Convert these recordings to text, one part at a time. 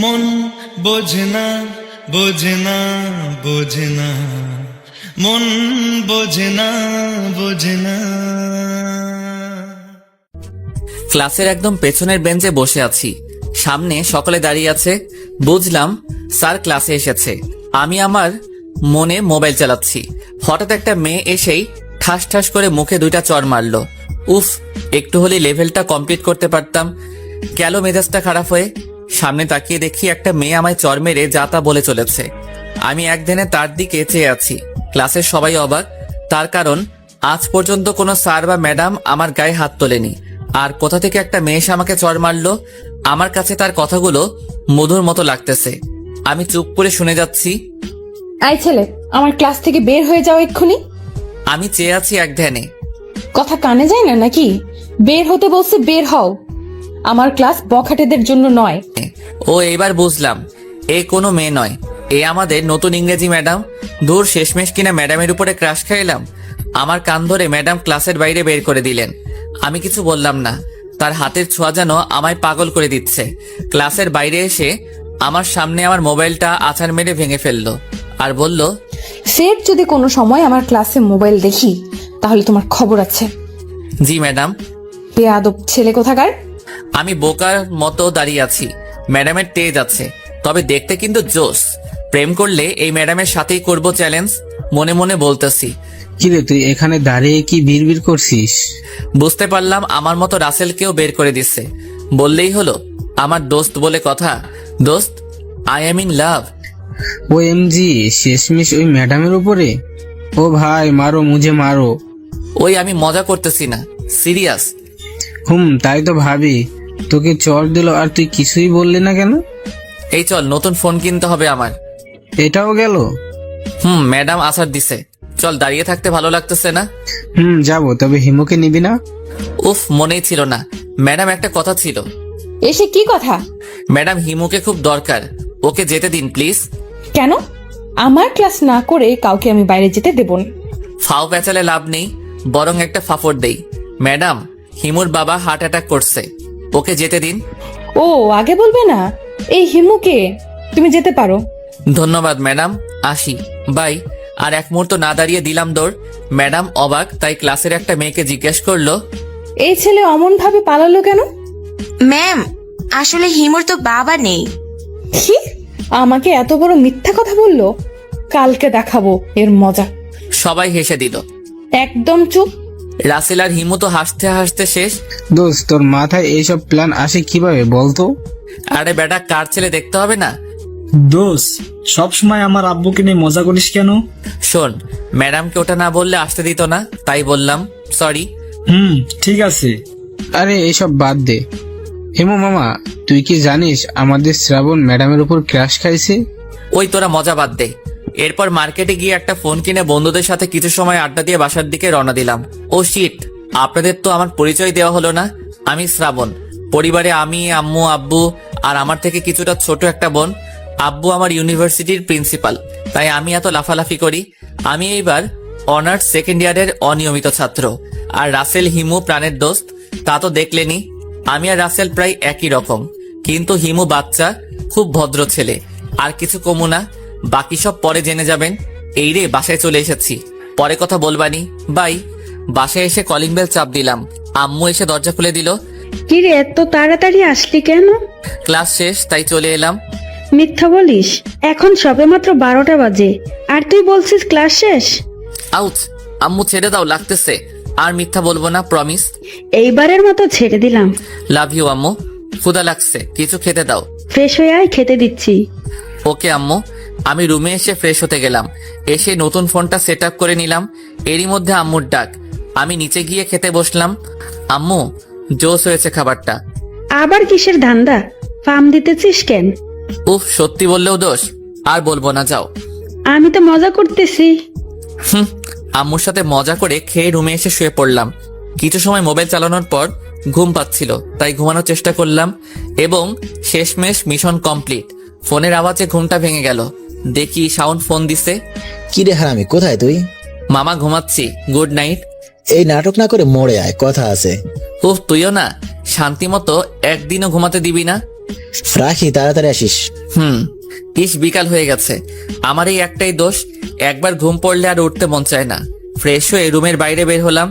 মন বোঝনা বোঝনা বোঝনা মন বোঝনা বোঝনা। ক্লাসের একদম পেছনের বেঞ্চে বসে আছি, সামনে সকলে দাঁড়িয়ে আছে। বুঝলাম স্যার ক্লাসে এসেছে। আমি আমার মনে মোবাইল চালাচ্ছি, হঠাৎ একটা মেয়ে এসেই ঠাস ঠাস করে মুখে 2টা চড় মারলো। উফ, একটু হলে লেভেলটা কমপ্লিট করতে পারতাম। গেল মেজাজটা খারাপ হয়ে। সামনে তাকিয়ে দেখি একটা মেয়ে আমায় চড় মেরে যা তা বলে চলেছে। আমি একদিনে তার দিকে চেয়ে আছি। ক্লাসের সবাই অবাক, তার কারণ আজ পর্যন্ত কোনো স্যার বা ম্যাডাম আমার গায়ে হাত তোলেনি। আর কোথা থেকে একটা মেয়ে এসে আমাকে চড় মারলো। আমার কাছে তার কথাগুলো মধুর মতো লাগতেছে। আমি চুপ করে শুনে যাচ্ছি। এই ছেলে, আমার ক্লাস থেকে বের হয়ে যাও এক্ষুনি। আমি চেয়ে আছি এক ধ্যানে। কথা কানে যায় না নাকি? বের হতে বলছে, বের হও। আমার ক্লাস বখাটেদের জন্য নয়। ও এইবার বুঝলাম, এ কোনো মেয়ে নয়, এ আমাদের নতুন ইংরেজি ম্যাডাম। দূর, শেষমেশ কিনা ম্যাডামের উপরে ক্রাশ খাইলাম। আমার কান ধরে ম্যাডাম ক্লাসের বাইরে বের করে দিলেন। আমি কিছু বললাম না। তার হাতের ছোঁয়া যেন আমায় পাগল করে দিচ্ছে। ক্লাসের বাইরে এসে আমার সামনে আমার মোবাইলটা আছাড় মেরে ভেঙে ফেললো আর বলল, ফের যদি কোনো সময় আমার ক্লাসে মোবাইল দেখি তাহলে তোমার খবর আছে। জি ম্যাডাম। বেয়াদব ছেলে কোথাকার। আমি বোকার মতো দাঁড়িয়ে আছি। ম্যাডামের তেজ আছে, তবে দেখতে কিন্তু জোস। প্রেম করলে এই ম্যাডামের সাথেই করব চ্যালেঞ্জ। মনে মনে বলতেছি। কিরে, তুই এখানে দাঁড়িয়ে কি বিড়বিড় করছিস? বুঝতে পারলাম আমার মতো রাসেলকেও বের করে দিচ্ছে। বললেই হলো, আমার দোস্ত বলে কথা। দোস্ত, I am in love. O MG, শেষমেশ ওই ম্যাডামের উপরে? ও ভাই, মারো মুঝে মারো। ওই আমি মজা করতেছি না, সিরিয়াস। তাই তো ভাবি। তোকে চড় দিল আর তুই কিছুই বললি না কেন? এই চল, নতুন ফোন কিনতে হবে আমার। এটাও গেল? ম্যাডাম আসার দিছে। চল, দাঁড়িয়ে থাকতে ভালো লাগতেছে না। যাবো, তবে হিমুকে নিবি না? উফ, মনেই ছিল না। ম্যাডাম, একটা কথা ছিল। এসে কি কথা? ম্যাডাম, হিমুকে খুব দরকার, ওকে যেতে দিন প্লিজ। কেন? আমার ক্লাস না করে কাউকে আমি বাইরে যেতে দেব না। ফাও পেঁচালে লাভ নেই, বরং একটা ফাফড় দেই। ম্যাডাম, হিমুর বাবা হার্ট অ্যাটাক করছে, ওকে যেতে দিন। ও, আগে বলবে না? এই হিমুকে তুমি যেতে পারো। ধন্যবাদ ম্যাডাম, আসি, বাই। আর এক মুহূর্ত না দাঁড়িয়ে দিলাম দৌড়। ম্যাডাম অবাক, তাই ক্লাসের একটা মেয়েকে জিজ্ঞেস করলো, এই ছেলে অমন ভাবে পালালো কেন? ম্যাম, আসলে হিমুর তো বাবা নেই। কি? আমাকে এত বড় মিথ্যা কথা বললো? কালকে দেখাবো এর মজা। সবাই হেসে দিল। একদম চুপ। রাসেল আর হিমু তো হাসতে হাসতে শেষ। দোস্ত, তোর মাথায় এইসব প্ল্যান আসে কিভাবে বলতো? আরে বেটা, কার ছেলে দেখতে হবে না? দোষ, সবসময় আমার আব্বুকে নিয়ে মজা করিস কেন? শোন, ম্যাডামকে ওটা না বললে আসতে দিত না, তাই বললাম, সরি। ঠিক আছে। আরে এইসব বাদ দে। হিমু মামা, তুই কি জানিস আমাদের শ্রাবণ ম্যাডামের উপর ক্রাশ খাইছে? ওই তোরা মজা বাদ দে। এরপর মার্কেটে গিয়ে একটা ফোন কিনে বন্ধুদের সাথে কিছু সময় আড্ডা দিয়ে বাসার দিকে রওনা দিলাম। ও শিট, আপনাদের তো আমার পরিচয় দেওয়া হলো না। আমি শ্রাবণ। পরিবারে আমি, আম্মু, আব্বু আর আমার থেকে কিছুটা ছোট একটা বোন। আব্বু আমার ইউনিভার্সিটির প্রিন্সিপাল, তাই আমি এত লাফালাফি করি। আমি এইবার অনার্স সেকেন্ড ইয়ারের অনিয়মিত ছাত্র। আর রাসেল হিমু প্রাণের দোস্ত, তা তো দেখলেনি। আমি আর রাসেল প্রায় একই রকম, কিন্তু হিমু বাচ্চা, খুব ভদ্র ছেলে। আর কিছু কমু না, বাকি সব পরে জেনে যাবেন। এই রে, বাসায় চলে এসেছি, পরে কথা বলবানি, বাই। বাসায় এসে কলিং বেল চাপ দিলাম। আম্মু এসে দরজা খুলে দিল। কিরে, এত তাড়াতাড়ি আসলি কেন? ক্লাস শেষ, তাই চলে এলাম। মিথ্যা বলিস, এখন সবে মাত্র 12টা বাজে আর তুই বলছিস ক্লাস শেষ। আউচ, আম্মু ছেড়ে দাও, লাগতেছে। আর মিথ্যা বলবো না, প্রমিস। এইবারের মতো ছেড়ে দিলাম। লাভ ইউ আম্মু। ক্ষুধা লাগছে, কিছু খেতে দাও। ফ্রেশ হয়ে আয়, খেতে দিচ্ছি। ওকে আম্মু। আমি রুমে এসে ফ্রেশ হতে গেলাম। এসে নতুন ফোনটা সেট আপ করে নিলাম। এরই মধ্যে আম্মুর ডাক। আমি নিচে গিয়ে খেতে বসলাম। আম্মু, জোস হয়েছে খাবারটা। আবার কিসের ধান্দা? ফার্ম দিতেছিস কেন? উফ, সত্যি বললেও দোষ। আর বলবো না, যাও। আমি তো মজা করতেছি। আম্মুর সাথে মজা করে খেয়ে রুমে এসে শুয়ে পড়লাম। কিছু সময় মোবাইল চালানোর পর ঘুম পাচ্ছিল, তাই ঘুমানোর চেষ্টা করলাম এবং শেষমেশ মিশন কমপ্লিট। ফোনের আওয়াজে ঘুমটা ভেঙে গেল। দেখি শাওন ফোন দিছে। কি রে হারামি, কোথায় তুই? মামা, ঘুমাচ্ছি, গুড নাইট। এই নাটক না করে মরে আয়, কথা আছে। উফ, তুইও না শান্তি মতো একদিনও ঘুমাতে দিবি না। রাখি, তাড়াতাড়ি আসিস। ইস, বিকাল হয়ে গেছে। আমার এই একটাই দোষ, একবার ঘুম পড়লে আর উঠতে মন চায় না। ফ্রেশ হয়ে রুমের বাইরে বের হলাম,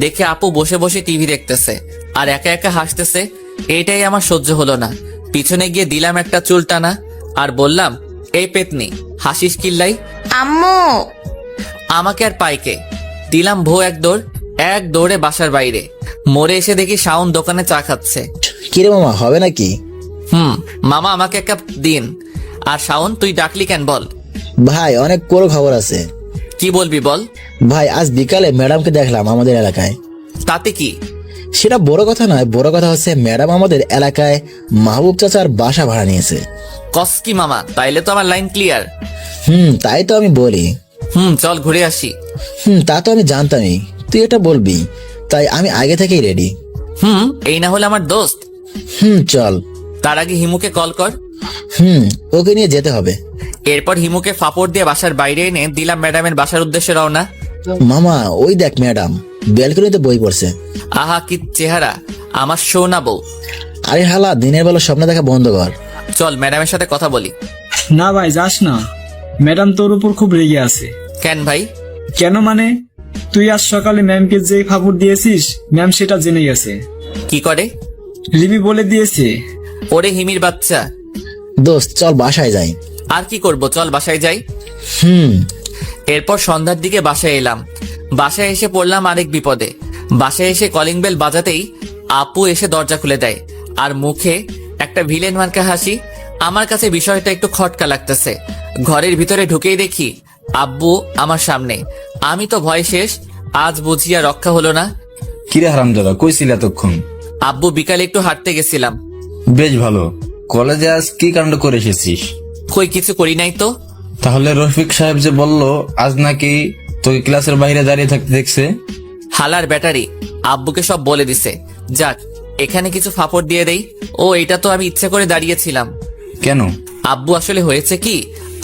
দেখে আপু বসে বসে টিভি দেখতেছে আর একা একা হাসতেছে। এইটাই আমার সহ্য হলো না। পিছনে গিয়ে দিলাম একটা চুল টানা আর বললাম, এই পেতনি, হাসিস কিল্লাই? আম্মু, আমাকে আর পাইকে দিলাম ভো এক দৌড়ে বাসার বাইরে। মোড়ে এসে দেখি শাওন দোকানে চা খাচ্ছে। কিরে মামা, হবে নাকি? মামা আমাকে এক কাপ দিন। আর শাওন, তুই ডাকলি কেন বল? ভাই, অনেক বড় খবর আছে। কি বলবি বল? ভাই, আজ বিকালে ম্যাডামকে দেখলাম আমাদের এলাকায়। তাতে কি? সেটা বড় কথা নয়, বড় কথা হচ্ছে ম্যাডাম আমাদের এলাকায় মাহবুব চাচার বাসা ভাড়া নিয়েছে। কস কি মামা? তাইলে তো আমার লাইন ক্লিয়ার। তাই তো আমি বলি। চল ঘুরে আসি। তা তো আমি জানতামই তুই এটা বলবি, তাই আমি আগে থেকেই রেডি। এই না হলে আমার দোস্ত। চল। তার আগে হিমুকে কল কর। ওকে নিয়ে যেতে হবে। এরপর হিমুকে ফাপড় দিয়ে বাসার বাইরে এনে দিলাম ম্যাডামের বাসার উদ্দেশ্যে রওনা। মামা, ওই দেখ ম্যাডাম ব্যালকনিতে বই পড়ছে। আহা, কি চেহারা আমার, সোনা বউ। আরে হালা, দিনের বেলা স্বপ্ন দেখা বন্ধ কর। চল ম্যাডামের সাথে কথা বলি। না ভাই, যাস না। ম্যাডাম তোর উপর খুব রেগে আছে। কেন ভাই? কেন মানে, তুই আজ সকালে ম্যামকে যে ফাপড় দিয়েছিস, ম্যাম সেটা জেনে গেছে। কি করে? রিমি বলে দিয়েছে। ওরে হিমির বাচ্চা। দোস্ত, চল বাসায় যাই। আর কি করব, চল বাসায় যাই। এরপর সন্ধ্যার দিকে বাসায় এলাম। বাসায় এসে পড়লাম আরেক বিপদে। বাসায় এসে কলিং বেল বাজাতেই আপু এসে দরজা খুলে দেয় আর মুখে একটা ভিলেন মার্কা হাসি। আমার কাছে বিষয়টা একটু খটকা লাগতেছে। ঘরের ভিতরে ঢুকেই দেখি আব্বু আমার সামনে। আমি তো ভয় শেষ, আজ বুঝিয়া রক্ষা হলো না। কিরে হারামজাদা, কইছিল এতক্ষণ? আব্বু, বিকালে একটু হাঁটতে গেছিলাম। বেশ ভালো। কলেজে আজ কি কাণ্ড করে এসেছিস? কই, কিছু করি নাই তো। তাহলে রফিক সাহেব যে বললো আজ নাকি তোকে ক্লাসের বাইরে দাঁড়িয়ে থাকতে দেখছে? হালার ব্যাটারি আব্বুকে সব বলে দিছে। যাক, এখানে কিছু ফাপড় দিয়ে দেই। ও, এটা তো আমি ইচ্ছা করে দাঁড়িয়েছিলাম। কেন? আব্বু, আসলে হয়েছে কি,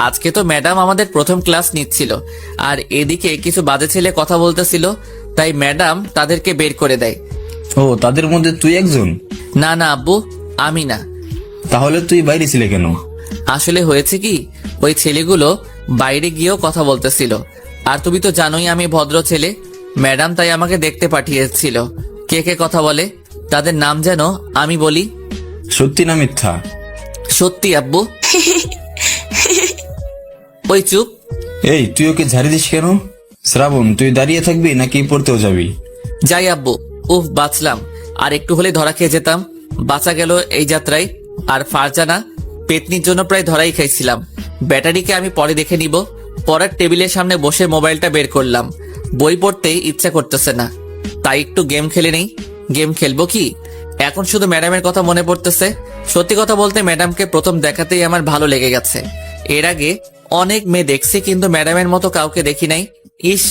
আজকে তো ম্যাডাম আমাদের প্রথম ক্লাস নিচ্ছিল আর এদিকে কিছু বাজে ছেলে কথা বলতেছিল, তাই ম্যাডাম তাদেরকে বের করে দেয়। ও, তাদের মধ্যে তুই একজন? না না আব্বু, আমি না। তাহলে তুই বাইরে ছিলে কেন? আসলে হয়েছে কি, ওই ছেলেগুলো বাইরে গিয়েও কথা বলতেছিল। আর তুমি তো জানোই আমি ভদ্র ছেলে। ম্যাডাম তাই আমাকে দেখতে পাঠিয়েছিল কে কে কথা বলে। তাদের নাম যেন আমি বলি। সত্যি না মিথ্যা? সত্যি আব্বু। ওই চুপ। এই, তুই ওকে ঝাড়ি দিস কেন? শ্রাবণ, তুই দাঁড়িয়ে থাকবি নাকি পড়তেও যাবি? যাই আব্বু। উফ, বাঁচলাম। আর একটু হলে ধরা খেয়ে যেতাম। বাঁচা গেল এই যাত্রায়। আর ফারজানা পেতনির জন্য প্রায় ধরাই খাইছিলাম। ব্যাটারিকে আমি পরে দেখে নিব। পড়ার টেবিলের সামনে বসে মোবাইলটা বের করলাম। বই পড়তে ইচ্ছা করতেছে না, তাই একটু গেম খেলে নেই। গেম খেলবো কি, এখন শুধু ম্যাডামের কথা মনে পড়তেছে। সত্যি কথা বলতে ম্যাডামকে প্রথম দেখাতেই আমার ভালো লেগে গেছে। এর আগে অনেক মেয়ে দেখছি, কিন্তু ম্যাডামের মতো কাউকে দেখি নাই। ইস,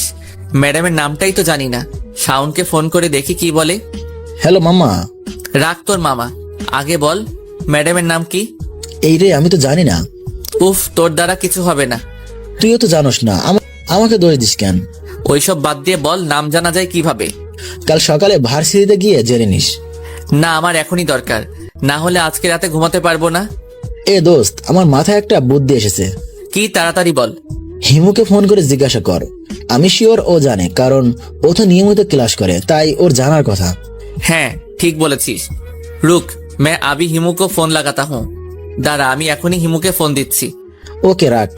ম্যাডামের নামটাই তো জানি না। শাওনকে ফোন করে দেখি কি বলে। হ্যালো মামা। রাখ তোর মামা, আগে বল ম্যাডামের নাম কি? এই রে, আমি তো জানি না। উফ, তোর দ্বারা কিছু হবে না। তুইও তো জানোস না, আমাকে দোষ দিস কেন? ওইসব বাদ দিয়ে বল, নাম জানা যায় কিভাবে? কাল সকালে ভার্সিটিতে গিয়ে জেনে নিস। না, আমার এখনই দরকার, না হলে আজকে রাতে ঘুমাতে পারবো না। এ দোস্ত, আমার মাথায় একটা বুদ্ধি এসেছে। কি, তাড়াতাড়ি বল। হিমুকে ফোন করে জিজ্ঞাসা কর। আমি শিওর ও জানে, কারণ ও তো নিয়মিত ক্লাস করে, তাই ওর জানার কথা। হ্যাঁ, ঠিক বলেছিস। রুক, मैं अभी हिमू को फोन लगाता हूँ। দাঁড়া, আমি এখনই হিমুকে ফোন দিচ্ছি। ওকে, রাখ।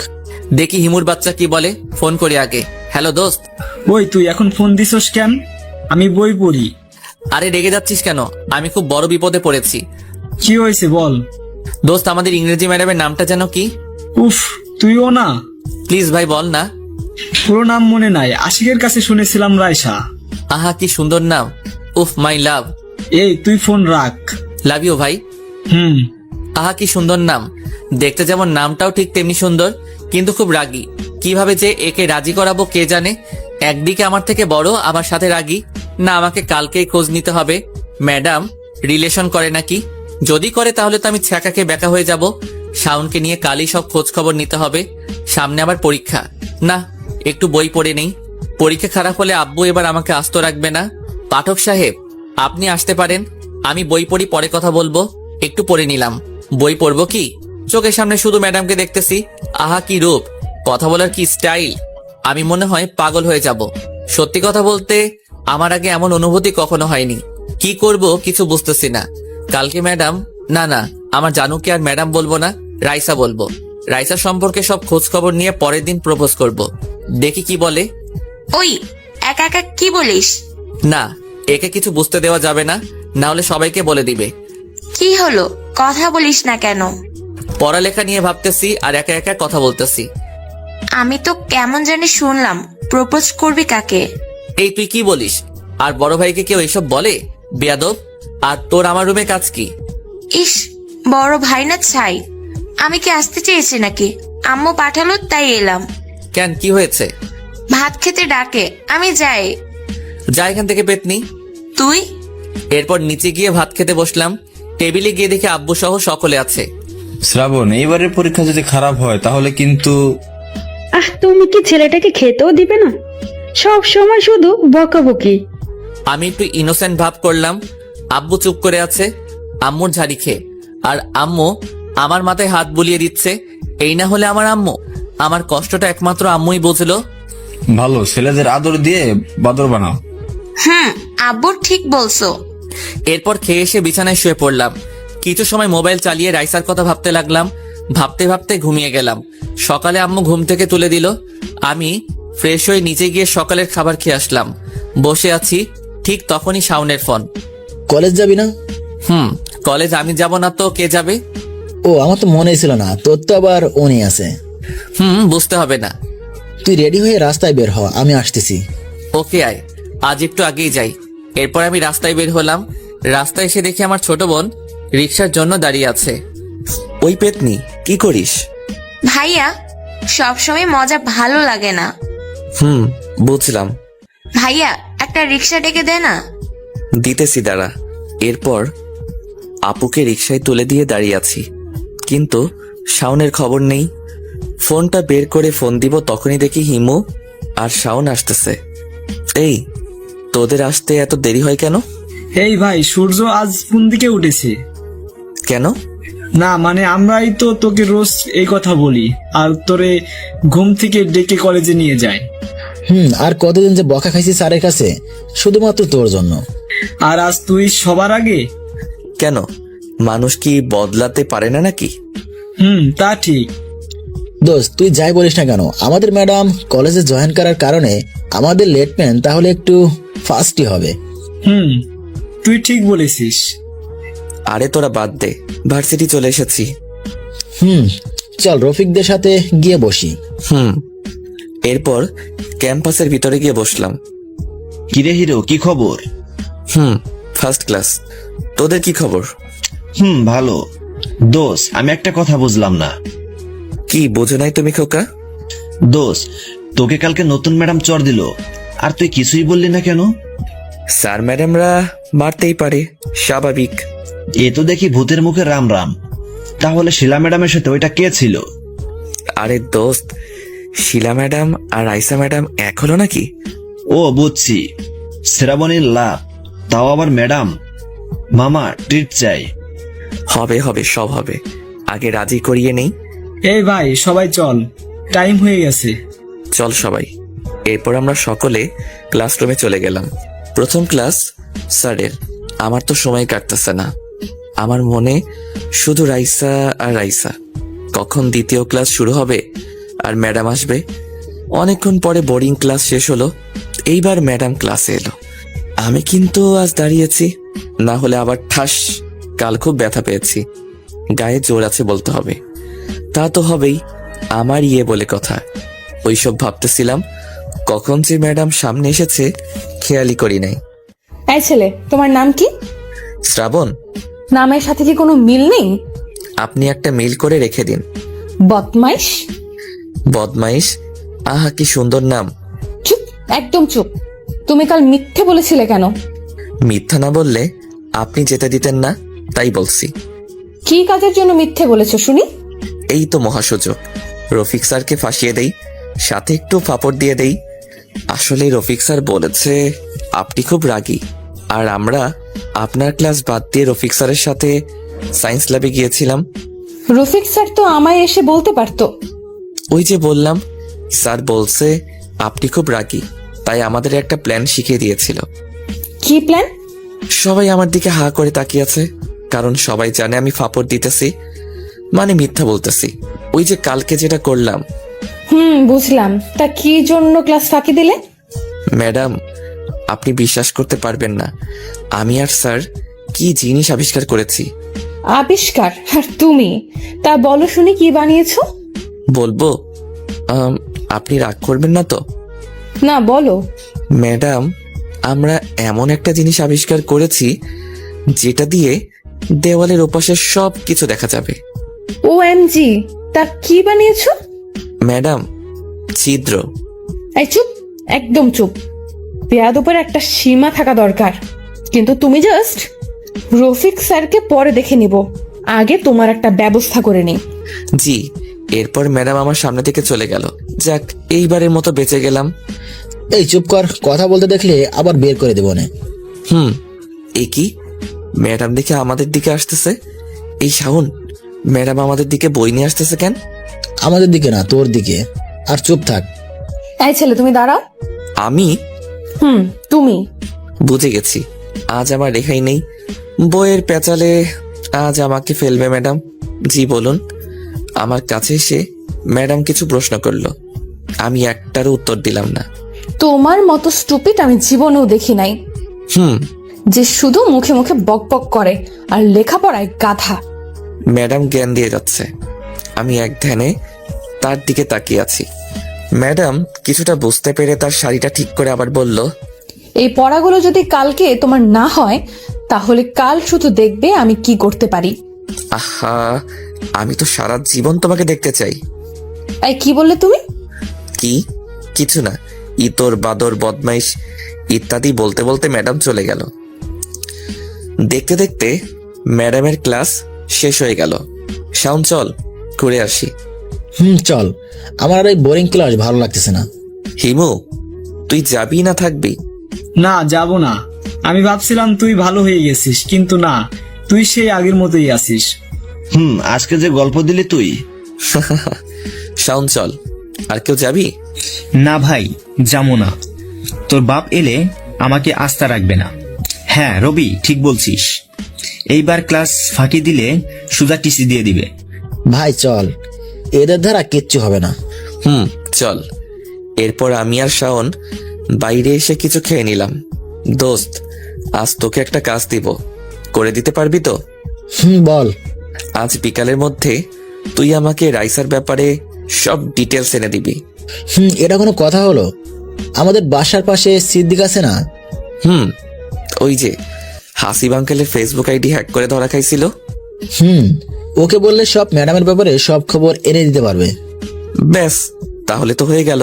দেখি হিমুর বাচ্চা কি বলে। ফোন করি আগে। হ্যালো দোস্ত। ওই, তুই এখন ফোন দিছস কেন? আমি বই পড়ি। আরে রেগে যাচ্ছিস কেন? আমি খুব বড় বিপদে পড়েছি। কি হয়েছে বল। দোস্ত, আমাদের ইংরেজি ম্যাডামের নামটা যেন কি? উফ, তুইও না। প্লিজ ভাই বল না। পুরো নাম মনে নাই, আশিকের কাছে শুনেছিলাম রায়সা। আহা, কি সুন্দর নাম। উফ, মাই লাভ। এই, তুই ফোন রাখ। লাভ ইউ ভাই। আহা, কি সুন্দর নাম। দেখতে যেমন নামটাও ঠিক তেমনি সুন্দর, কিন্তু খুব রাগী। কিভাবে যে একে রাজি করাবো কে জানে। একদিকে আমার থেকে বড়, আবার সাথে রাগী। না, আমাকে কালকেই খোঁজ নিতে হবে। ম্যাডাম রিলেশন করে নাকি? যদি করে তাহলে তো আমি ছ্যাঁকাকে ব্যাকা হয়ে যাব। শাওনকে নিয়ে কালই সব খোঁজ খবর নিতে হবে। সামনে আবার পরীক্ষা। না, একটু বই পড়ে নেই। পরীক্ষা খারাপ হলে আব্বু এবার আমাকে আস্ত রাখবে না। পাঠক সাহেব, আপনি আসতে পারেন। আমি বই পড়ি, পরে কথা বলবো। একটু পড়ে নিলাম। বই পড়বো কি? চোখের সামনে শুধু ম্যাডামকে দেখতেছি। আহা কি রূপ, কথা বলার কি স্টাইল। আমি মনে হয় পাগল হয়ে যাব। সত্যি কথা বলতে আমার আগে এমন অনুভূতি কখনো হয়নি। কি করব কিছু বুঝতেছি না। কালকে ম্যাডাম, না আমার জানুকে আর ম্যাডাম বলবো না, রাইসা বলবো। রাইসা সম্পর্কে সব খোঁজ খবর নিয়ে পরের দিন প্রপোজ করব। দেখি কি বলে। ওই একা একা কি বলিস? না, একে কিছু বুঝতে দেওয়া যাবে না, না হলে সবাইকে বলে দিবে। কি হলো, কথা বলিস না কেন? পড়ালেখা নিয়ে ভাবতেছি আর একা একা কথা বলতেছি। আমি তো কেমন জানি শুনলাম প্রপোজ করবি কাকে? এই তুই কি বলিস? আর বড় ভাইকে কেউ এসব বলে? বেয়াদব। আর তোর আমার রুমে কাজ কি? ইস, বড় ভাই না ছাই। আমি কি আসতে চেয়েছি নাকি? আম্মু পাঠালো তাই এলাম। কেন, কি হয়েছে? ভাত খেতে ডাকে, আমি যাই। যা এখান থেকে পেতনি। তুই? এরপর নিচে গিয়ে ভাত খেতে বসলাম। টেবিলে গিয়ে দেখে আব্বু সহ সকলে আছে। শ্রাবণ, এইবারের পরীক্ষা যদি খারাপ হয় তাহলে কিন্তু। তুমি কি ছেলেটাকে খেতেও দিবে না? সব সময় শুধু বকাবকি। আমি একটু ইনোসেন্ট ভাব করলাম। আব্বু চুপ করে আছে, আম্মুর ঝাড়ি খেয়ে। আর আম্মু আমার মাথায় হাত বুলিয়ে দিচ্ছে। এই না হলে আমার আম্মু। আমার কষ্টটা একমাত্র আম্মুই বুঝলো। ভালো, ছেলেদের আদর দিয়ে বাদর বানাও। আব্বু ঠিক বলছো। এরপর খেয়ে এসে বিছানায় শুয়ে পড়লাম। কিছু সময় মোবাইল চালিয়ে রাইসার কথা ভাবতে লাগলাম। ভাবতে ভাবতে ঘুমিয়ে গেলাম। সকালে আম্মু ঘুম থেকে তুলে দিল। আমি ফ্রেশ হয়ে নিচে গিয়ে সকালের খাবার খেয়ে আসলাম। বসে আছি, ঠিক তখনই শাওনের ফোন। কলেজ যাবি না? কলেজ আমি যাব না তো কে যাবে? ও, আমার তো মনেই ছিল না, তোর তো আবার উনি আছে। বুঝতে হবে না। তুই রেডি হয়ে রাস্তায় বের হ, আমি আসতেছি। ওকে আয়, আজ একটু আগেই যাই। এরপর আমি রাস্তায় বের হলাম। রাস্তায় এসে দেখি আমার ছোট বোন রিক্সার জন্য দাঁড়িয়ে আছে। ওই পেতনি, কি করিস? ভাইয়া, সবসময় মজা ভালো লাগে না। বুঝলাম। ভাইয়া, একটা রিক্সা ডেকে দে না। দিতেছি, দাঁড়া। এরপর আপুকে রিক্সায় তুলে দিয়ে দাঁড়িয়ে আছি, কিন্তু শাওনের খবর নেই। ফোনটা বের করে ফোন দিব তখনই দেখি হিমু আর শাওন আসতেছে। এই, তোদের আসতে এত দেরি হয় কেন? এই ভাই, সূর্য আজ কোন দিকে উঠেছে? কেন? না মানে আমরাই তো তোকে রোজ এই কথা বলি, আর তোরে ঘুম থেকে ডেকে কলেজে নিয়ে যায়। আর কতদিন যে বকা খাইছি স্যারের কাছে, শুধুমাত্র তোর জন্য। আর আজ তুই সবার আগে। কেন, মানুষ কি বদলাতে পারে না নাকি? তা ঠিক। দোস্ত, তুই যাই বলিস না কেন, আমাদের ম্যাডাম কলেজে জয়েন করার কারণে আমাদের লেটমেন্ট তাহলে একটু ফাস্টই হবে। তুই ঠিক বলেছিস। আরে তোরা বাদ দে, ভার্সিটি চলে এসেছি। চল রফিকদের সাথে গিয়ে বসি। এরপর ক্যাম্পাসের ভিতরে গিয়ে বসলাম। কিরে হিরো, কি খবর? First class. তোদের কি খবর? ভালো। দোষ, আমি একটা কথা বুঝলাম না। কি বোঝো নাই তুমি খোকা? দোষ, তোকে কালকে নতুন ম্যাডাম চর দিল, আর তুই কিছুই বললি না কেন? স্যার ম্যাডামরা মারতেই পারে, স্বাভাবিক। এ তো দেখি ভূতের মুখে রাম রাম। তাহলে শিলা ম্যাডামের সাথে ওইটা কে ছিল? আরে দোস্ত, শিলা ম্যাডাম আর রাইসা ম্যাডাম এক হলো নাকি? ও বুঝছি, শ্রাবণীর লাভ, তাও আবার ম্যাডাম। মামা ট্রিট চাই। হবে হবে, সব হবে। আগে রাজি করিয়ে নেই। এই ভাই, সবাই চল, টাইম হয়ে গেছে। চল সবাই। এরপর আমরা সকলে ক্লাসরুমে চলে গেলাম। প্রথম ক্লাস স্যারের। আমার তো সময় কাটতেছে না। আমার মনে শুধু রাইসা আর রাইসা। কখন দ্বিতীয় ক্লাস শুরু হবে আর ম্যাডাম আসবে। অনেকক্ষণ পরে বোর্ডিং ক্লাস শেষ হলো। এইবার ম্যাডাম ক্লাসে এলো। আমি কিন্তু আজ দাঁড়িয়েছি, না হলে আবার ঠাস। কাল খুব ব্যথা পেয়েছি, গায়ে জোর আছে বলতে হবে। তা তো হবেই, আমার ইয়ে বলে কথা। ওইসব ভাবতেছিলাম, কখন যে ম্যাডাম সামনে এসেছে খেয়ালই করি নাই। এই ছেলে, তোমার নাম কি? শ্রাবণ। নামের সাথে কি কোনো মিল নেই? আপনি একটা মিল করে রেখে দিন। বদমাইশ। বদমাইশ? আহা কি সুন্দর নাম। চুপ, একদম চুপ। তুমি কাল মিথ্যে বলেছিলে কেন? মিথ্যা না বললে আপনি যেতে দিতেন না, তাই বলছি। কি কাজের জন্য মিথ্যে বলেছো শুনি? এই তো মহাসুযোগ, রফিক স্যারকে ফাঁসিয়ে দেই, সাথে একটু ফাপড় দিয়ে দেই। আসলে রফিক স্যার বলেছে আপনি খুব রাগী, আর আমরা আপনার ক্লাস বাদ দিয়ে রফিক স্যারের সাথে সায়েন্স ল্যাবে গিয়েছিলাম। রফিক স্যার তো আমায় এসে বলতে পারতো। ওই যে বললাম, স্যার বলছে আপনি খুব রাগী, তাই আমাদের একটা প্ল্যান শিখিয়ে দিয়েছিল। কি প্ল্যান? সবাই আমার দিকে হা করে তাকিয়ে আছে, কারণ সবাই জানে আমি ফাপড় দিতেছি, মানে মিথ্যা বলতেছি। ওই যে কালকে যেটা করলাম। বুঝলাম। তা কি জন্য ক্লাস ফাঁকি দিলে? ম্যাডাম, আপনি বিশ্বাস করতে পারবেন না, আমি আর স্যার কি জিনিস আবিষ্কার করেছি। আবিষ্কার? আর তুমি? তা বলো শুনি, কি বানিয়েছো? বলবো? আপনি রাগ করবেন না তো? না, বলো। ম্যাডাম, আমরা এমন একটা জিনিস আবিষ্কার করেছি যেটা দিয়ে দেওয়ালের ওপাশে সব কিছু দেখা যাবে। OMG! তা কি বানিয়েছো? ম্যাডাম, ছিদ্র। এই চুপ, একদম চুপ। বেয়াদবের একটা সীমা থাকা দরকার। কিন্তু তুমি জাস্ট রফিক স্যারকে পরে দেখে নিব, আগে তোমার একটা ব্যবস্থা করে নি। জি। এরপর ম্যাডাম আমার সামনে থেকে চলে গেল। যাক, এইবারের মতো বেঁচে গেলাম। এই চুপ কর, কথা বলতে দেখলে আবার বের করে দেবো না। এ কি? ম্যাডাম দেখে আমাদের দিকে আসতেছে। এই শাওন, ম্যাডাম আমাদের দিকে বই নিয়ে আসতেছে কেন? আমাদের দিকে না, তোর দিকে। আর চুপ থাক। এই ছেলে, তুমি দাঁড়াও। আমি? তুমি। বুঝে গেছি, আজ আমার রেখাই নেই। বইয়ের পেঁচালে আজ আমাকে ফেলবে ম্যাডাম। জি বলুন। আমার কাছে এসে ম্যাডাম কিছু প্রশ্ন করলো, আমি একটারও উত্তর দিলাম না। তোমার মতো স্টুপিড আমি জীবনেও দেখি নাই, যে শুধু মুখে মুখে বক বক করে আর লেখাপড়ায় গাধা। ম্যাডাম জ্ঞান দিয়ে যাচ্ছে, আমি এক ধ্যানে তার দিকে তাকিয়ে আছি। ম্যাডাম কিছুটা বুঝতে পেরে তার শাড়িটা ঠিক করে আবার বলল, এই পড়াগুলো যদি কালকে তোমার না হয়, তাহলে কাল শুধু দেখবে আমি কি করতে পারি। আহা, আমি তো সারা জীবন তোমাকে দেখতে চাই। এই কি বললে তুমি? কি? কিছু না। ইতর বাদর বদমাইশ ইত্যাদি বলতে বলতে ম্যাডাম চলে গেল। দেখতে দেখতে ম্যাডামের ক্লাস শেষ হয়ে গেল। শাওন, চল ঘুরে আসি। চল, আমার আর এই বোরিং ক্লাস ভালো লাগতেছে না। হিমু, তুই যাবি না থাকবি? না, যাব না। আমি ভাবছিলাম তুই ভালো হয়ে গেছিস, কিন্তু না, তুই সেই আগের মতোই আছিস। আজকে যে গল্প দিলি তুই। শাওন, চল। আর কেউ যাবি? না ভাই, যাবো না। তোর বাপ এলে আমাকে আস্থা রাখবে না। হ্যাঁ রবি, ঠিক বলছিস। এইবার ক্লাস ফাঁকি দিলে সুজা টিসি দিয়ে দিবে। ভাই চল, এদের দ্বারা কিচ্ছু হবে না। চল। এরপর আমি আর শাওন বাইরে এসে কিছু খেয়ে নিলাম। দোস্ত, আজ তোকে একটা কাজ দিব, করে দিতে পারবি তো? বল। আজ বিকালের মধ্যে তুই আমাকে রাইসার ব্যাপারে সব ডিটেলস এনে দিবি। এটা কোনো কথা হলো? আমাদের বাসার পাশে সিদ্দিক আছে না? ওই যে হাসিব আঙ্কেলের ফেসবুক আইডি হ্যাক করে ধরা খাইছিল। ওকে বললে সব ম্যাডামের ব্যাপারে সব খবর এনে দিতে পারবে। ব্যাস, তাহলে তো হয়ে গেল।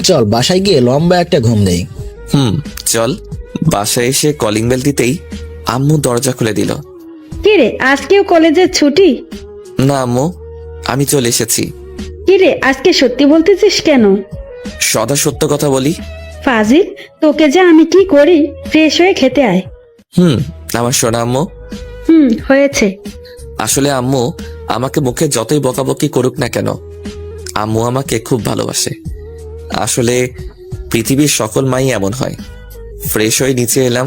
চল বাসায় গিয়ে লম্বা একটা ঘুম দেই। চল। বাসায় এসে কলিং বেল দিতেই আম্মু দরজা খুলে দিল। কিরে, আজকেও কলেজের ছুটি? না আম্মু, আমি চলে এসেছি। কিরে, আজকে সত্যি বলতেছিস কেন? সদা সত্য কথা বলি। ফাজিল, তোকে যে আমি কি করি। ফ্রেশ হয়ে খেতে আয়। আমার সোনা আম্মু। হয়েছে। আসলে আম্মু আমাকে মুখে যতই বকাবকি করুক না কেন, আম্মু আমাকে খুব ভালোবাসে। আসলে পৃথিবীর সকল মাই এমন হয়। ফ্রেশ হয়ে নিচে এলাম।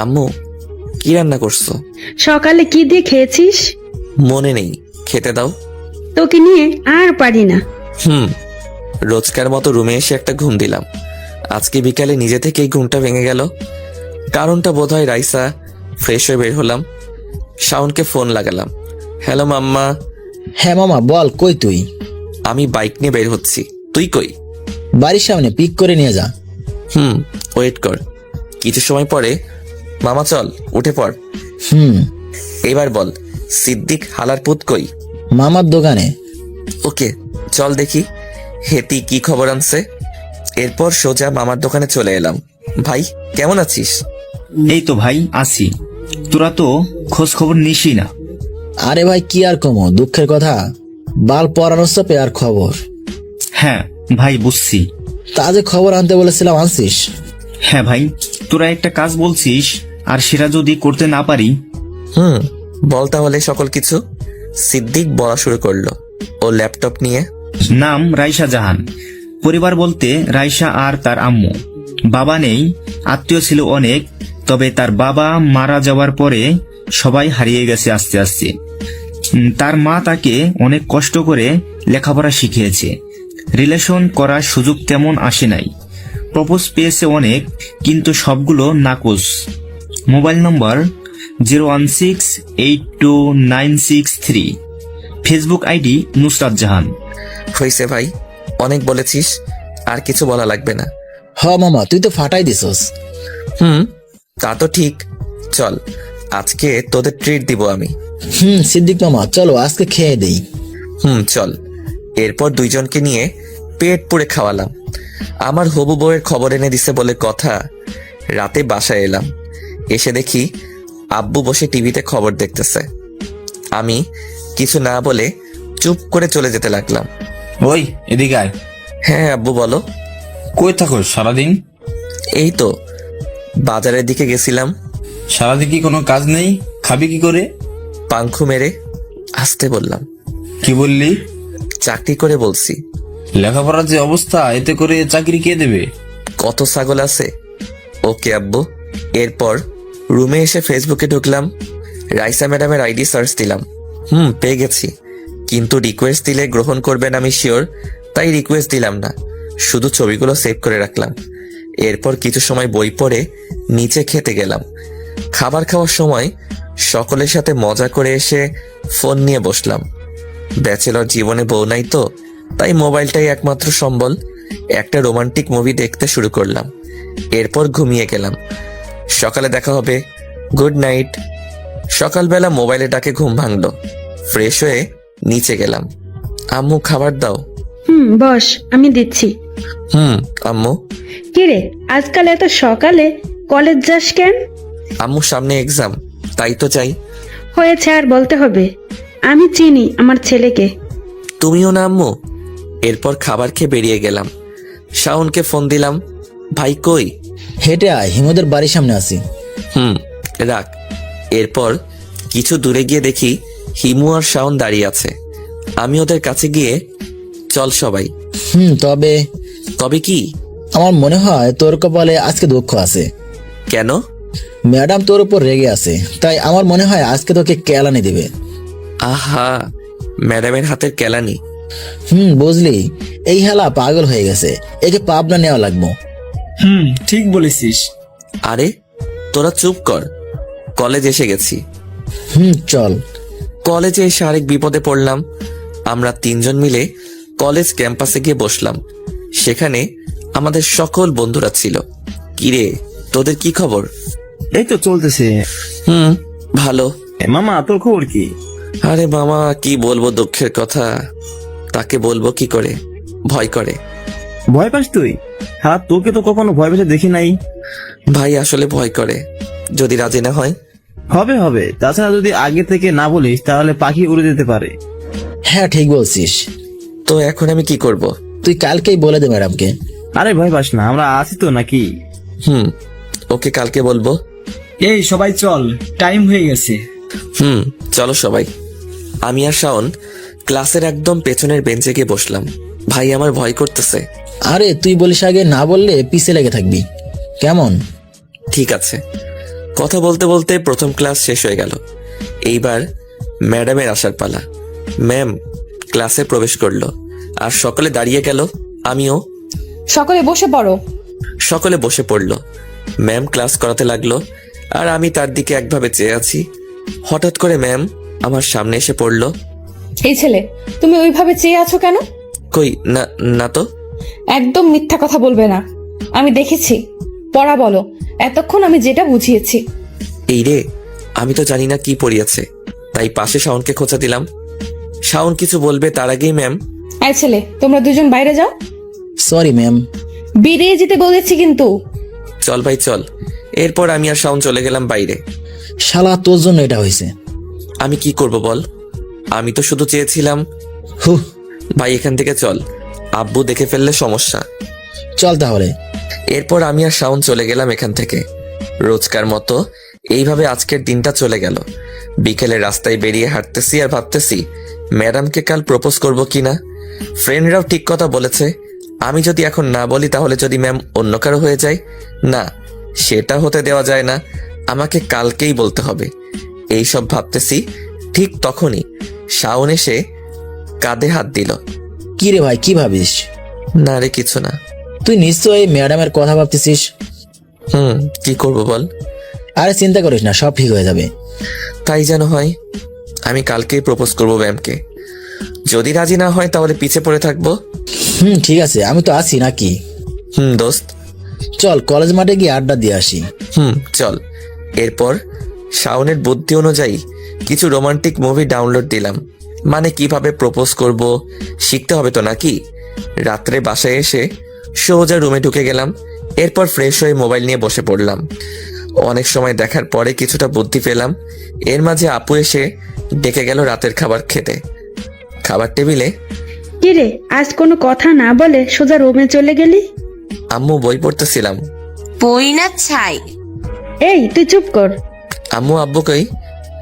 আম্মু, কি রান্না করছো? সকালে কি দিয়ে খেয়েছিস? মনে নেই, খেতে দাও। তোকে নিয়ে আর পারি না। রোজকার মতো রুমে এসে একটা ঘুম দিলাম। আজকে বিকালে নিজে থেকেই ঘুমটা ভেঙে গেল। কারণটা বোধহয় রাইসা। ফ্রেশ হয়ে বের হলাম, শাওনকে ফোন লাগালাম। হ্যালো মাম্মা। হ্যাঁ মামা বল, কই তুই? আমি বাইক নিয়ে বের হচ্ছি, তুই কই? বাড়ির সামনে, পিক করে নিয়ে যা। ওয়েট কর। কিছু সময় পরে, মামা চল উঠে পড়। এবার বল, সিদ্দিক হালারপুত কই? মামার দোকানে। ওকে, চল দেখি হেতি কি খবর আনছে। এরপর সোজা মামার দোকানে চলে এলাম। ভাই, কেমন আছিস? এই তো ভাই আছি। তোরা তো খোঁজ খবর নিসই না। আরে ভাই কি আর কমো, দুঃখের কথা। বাল পরানোর চাপে আর খবর। হ্যাঁ ভাই বুঝছি, তা যে খবর আনতে বলেছিলাম আনছিস? হ্যাঁ ভাই, তোরা একটা কাজ বলছিস আর সেটা যদি করতে না পারি? বল তাহলে সকল কিছু। সিদ্দিক বলা শুরু করলো ও ল্যাপটপ নিয়ে। নাম রাইসা জাহান। পরিবার বলতে রাইসা আর তার আম্মু। বাবা নেই, আত্মীয় ছিল অনেক, তবে তার বাবা মারা যাওয়ার পরে সবাই হারিয়ে গেছে আস্তে আস্তে। তার মা তাকে অনেক কষ্ট করে লেখাপড়া শিখিয়েছে। রিলেশন করার সুযোগ তেমন আসে নাই। প্রপোজ পেয়েছে অনেক, কিন্তু সবগুলো নাকচ। Mobile number 016829663। Facebook ID Nusrat Jahan. হয়েছে ভাই, অনেক বলেছিস, আর কিছু বলা লাগবে না। হ মামা, তুই তো ফাটাই দিছস। তা তো ঠিক। চল, আজকে তোদের ট্রিট দিব আমি। সিদ্দিক মামা, চলো আজকে খেয়ে দেই। চল। এরপর দুইজনকে নিয়ে পেট পুড়ে খাওয়ালাম। আমার হবু বউয়ের খবর এনে দিছে বলে কথা। রাতে বাসায় এলাম, এসে দেখি আব্বু বসে টিভিতে খবর দেখতেছে। আমি কিছু না বলে চুপ করে চলে যেতে লাগলাম। ওই এদিকে আয়। হ্যাঁ আব্বু বলো। কই থাকো সারাদিন? এই তো বাজারের দিকে গেছিলাম। সারাদিন কি কোনো কাজ নেই? খাবি কি করে? পাংখু মেরে। আসতে বললাম। কি বললি? চাকরি করে বলছি। লেখাপড়ার যে অবস্থা, এতে করে চাকরি কে দেবে? কত ছাগল আছে। ওকে আব্বু। এরপর রুমে এসে ফেসবুকে ঢুকলাম। রাইসা ম্যাডামের আইডি সার্চ দিলাম। পেয়ে গেছি, কিন্তু রিকোয়েস্ট দিলে গ্রহণ করবেন আমি শিওর, তাই রিকোয়েস্ট দিলাম না, শুধু ছবিগুলো সেভ করে রাখলাম। এরপর কিছু সময় বই পড়ে নিচে খেতে গেলাম। খাবার খাওয়ার সময় সকলের সাথে মজা করে এসে ফোন নিয়ে বসলাম। ব্যাচেলর জীবনে বউ নাই তো, তাই মোবাইলটাই একমাত্র সম্বল। একটা রোমান্টিক মুভি দেখতে শুরু করলাম। এরপর ঘুমিয়ে গেলাম। সকালে দেখা হবে। Good night. সকালবেলা মোবাইলে ডাকে ঘুম ভাঙলো। ফ্রেশ হয়ে নিচে গেলাম। আম্মু খাবার দাও। বস, আমি দিচ্ছি। আম্মু। কিরে, আজকাল এত সকালে কলেজ যাস কেন? আম্মু সামনে এক্সাম, তাই তো চাই। হয়েছে আর বলতে হবে, আমি চিনি আমার ছেলেকে। তুমিও না আম্মু। এরপর খাবার খেয়ে বেরিয়ে গেলাম। শাওনকে ফোন দিলাম। ভাই কই? হেঁটে আয়, হিমুদের বাড়ির সামনে আছি। রাখ। এরপর কিছু দূরে গিয়ে দেখি হিমু আর শাওন দাঁড়িয়ে আছে। আমি ওদের কাছে গিয়ে, চল সবাই। তবে তবে কি? আমার মনে হয় তোর কপালে আজকে দুঃখ আছে। কেন? ম্যাডাম তোর উপর রেগে আছে, তাই আমার মনে হয় আজকে তোকে কেলানি দিবে। আহা, ম্যাডামের হাতের কেলানি? বুঝলি, এই হেলা পাগল হয়ে গেছে, একে পাবনা নেওয়া লাগবো। ঠিক বলেছিস। আরে তোরা চুপ কর, কলেজ এসে গেছি। চল। কলেজে এসে আরেক বিপদে পড়লাম। আমরা তিনজন মিলে কলেজ ক্যাম্পাসে গিয়ে বসলাম। সেখানে আমাদের সকল বন্ধুরা ছিল। কিরে, তোদের কি খবর? এই তো চলতেছে। ভালো। মামা, তোর খবর কি? আরে মামা, কি বলবো দুঃখের কথা। তাকে বলবো কি করে, ভয় করে। ভয় পাস তুই? হ্যাঁ, তোকে তো কখনো ভয় পেতে দেখি নাই। ভাই আসলে ভয় করে, যদি রাজি না হয়। হবে হবে, তাছাড়া যদি আগে থেকে না বলিস তাহলে পাখি উড়ে যেতে পারে। হ্যাঁ ঠিক বলছিস। তো এখন আমি কি করব? তুই কালকেই বলে দে ম্যাডামকে। আরে ভয় পাস না, আমরা আছি তো নাকি? ওকে কালকে বলবো। এই সবাই চল, টাইম হয়ে গেছে। চলো সবাই। আমি আর শাওন ক্লাসের একদম পেছনের বেঞ্চে গিয়ে বসলাম। ভাই আমার ভয় করতেছে। আরে তুই বলিস আগে, না বললে পিছে লেগে থাকবি। কেমন? ঠিক আছে। কথা বলতে বলতে প্রথম ক্লাস শেষ হয়ে গেল। এইবার ম্যাডামের আসার পালা। ম্যাম ক্লাসে প্রবেশ করলো আর সকলে দাঁড়িয়ে গেল। আমিও। সকলে বসে পড়ো। সকলে বসে পড়লো। ম্যাম ক্লাস করাতে লাগলো আর আমি তার দিকে একভাবে চেয়ে আছি। হঠাৎ করে ম্যাম আমার সামনে এসে পড়লো। এই ছেলে, তুমি ওইভাবে চেয়ে আছো কেন? কই না, না তো। একদম মিথ্যা কথা বলবে না, আমি দেখেছি। পড়া বলো, এতক্ষণ আমি যেটা বুঝিয়েছি। এই রে, আমি তো জানি না কি পড়িয়েছে, তাই পাশে শাওনকে খোঁচা দিলাম। শাওন কিছু বলবে তার আগেই ম্যাম, এই ছেলে, তোমরা দুজন বাইরে যাও। Sorry ma'am. বেরিয়ে যেতে বলেছি কিন্তু। চল ভাই চল। এরপর আমি আর শাওন চলে গেলাম বাইরে। শালা তোর জন্য এটা হয়েছে। আমি কি করব বল, আমি তো শুধু চেয়েছিলাম। ভাই এখান থেকে চল, আব্বু দেখে ফেললে সমস্যা। চল তাহলে। এরপর আমি আর শাওন চলে গেলাম এখান থেকে। রোজকার মতো এইভাবে আজকের দিনটা চলে গেল। বিকেলে রাস্তায় বেরিয়ে হাঁটতেছি আর ভাবতেছি ম্যাডামকে কাল প্রপোজ করব কিনা। ফ্রেন্ডরাও ঠিক কথা বলেছে, আমি যদি এখন না বলি তাহলে যদি ম্যাম অন্য কারো হয়ে যায়, না সেটা হতে দেওয়া যায় না, আমাকে কালকেই বলতে হবে। এইসব ভাবতেছি ঠিক তখনই শাওন এসে কাঁধে হাত দিল। কি রে ভাই, কি ভাবিস? না রে কিছু না। তুই নিশ্চয়ই ম্যাডামের কথা ভাবতেছিস। কি করব বল? আরে চিন্তা করিস না, সব ঠিক হয়ে যাবে। তাই যেন হয়। আমি কালকেই প্রপোজ করব ম্যামকে। যদি রাজি না হয় তাহলে পিছে পড়ে থাকবো। ঠিক আছে, আমি তো আছি নাকি? দোস্ত চল কলেজ মাঠে গিয়ে আড্ডা দিয়ে আসি। চল। এরপর শাওনের বুদ্ধি অনুযায়ী কিছু রোমান্টিক মুভি ডাউনলোড দিলাম। মানে কিভাবে প্রপোজ করব শিখতে হবে তো নাকি। রাত্রে বাসায় এসে সোজা রুমে ঢুকে গেলাম। এরপর ফ্রেশ হয়ে মোবাইল নিয়ে বসে পড়লাম। অনেক সময় দেখার পরে কিছুটা বুদ্ধি পেলাম। এর মাঝে আপু এসে ডেকে গেল রাতের খাবার খেতে। খাবার টেবিলে কিরে, আজ কোনো কথা না বলে সোজা রুমে চলে গেলি? আম্মু বই পড়তেছিলাম। বই না ছাই? এই তুই চুপ কর। আম্মু আব্বু কই?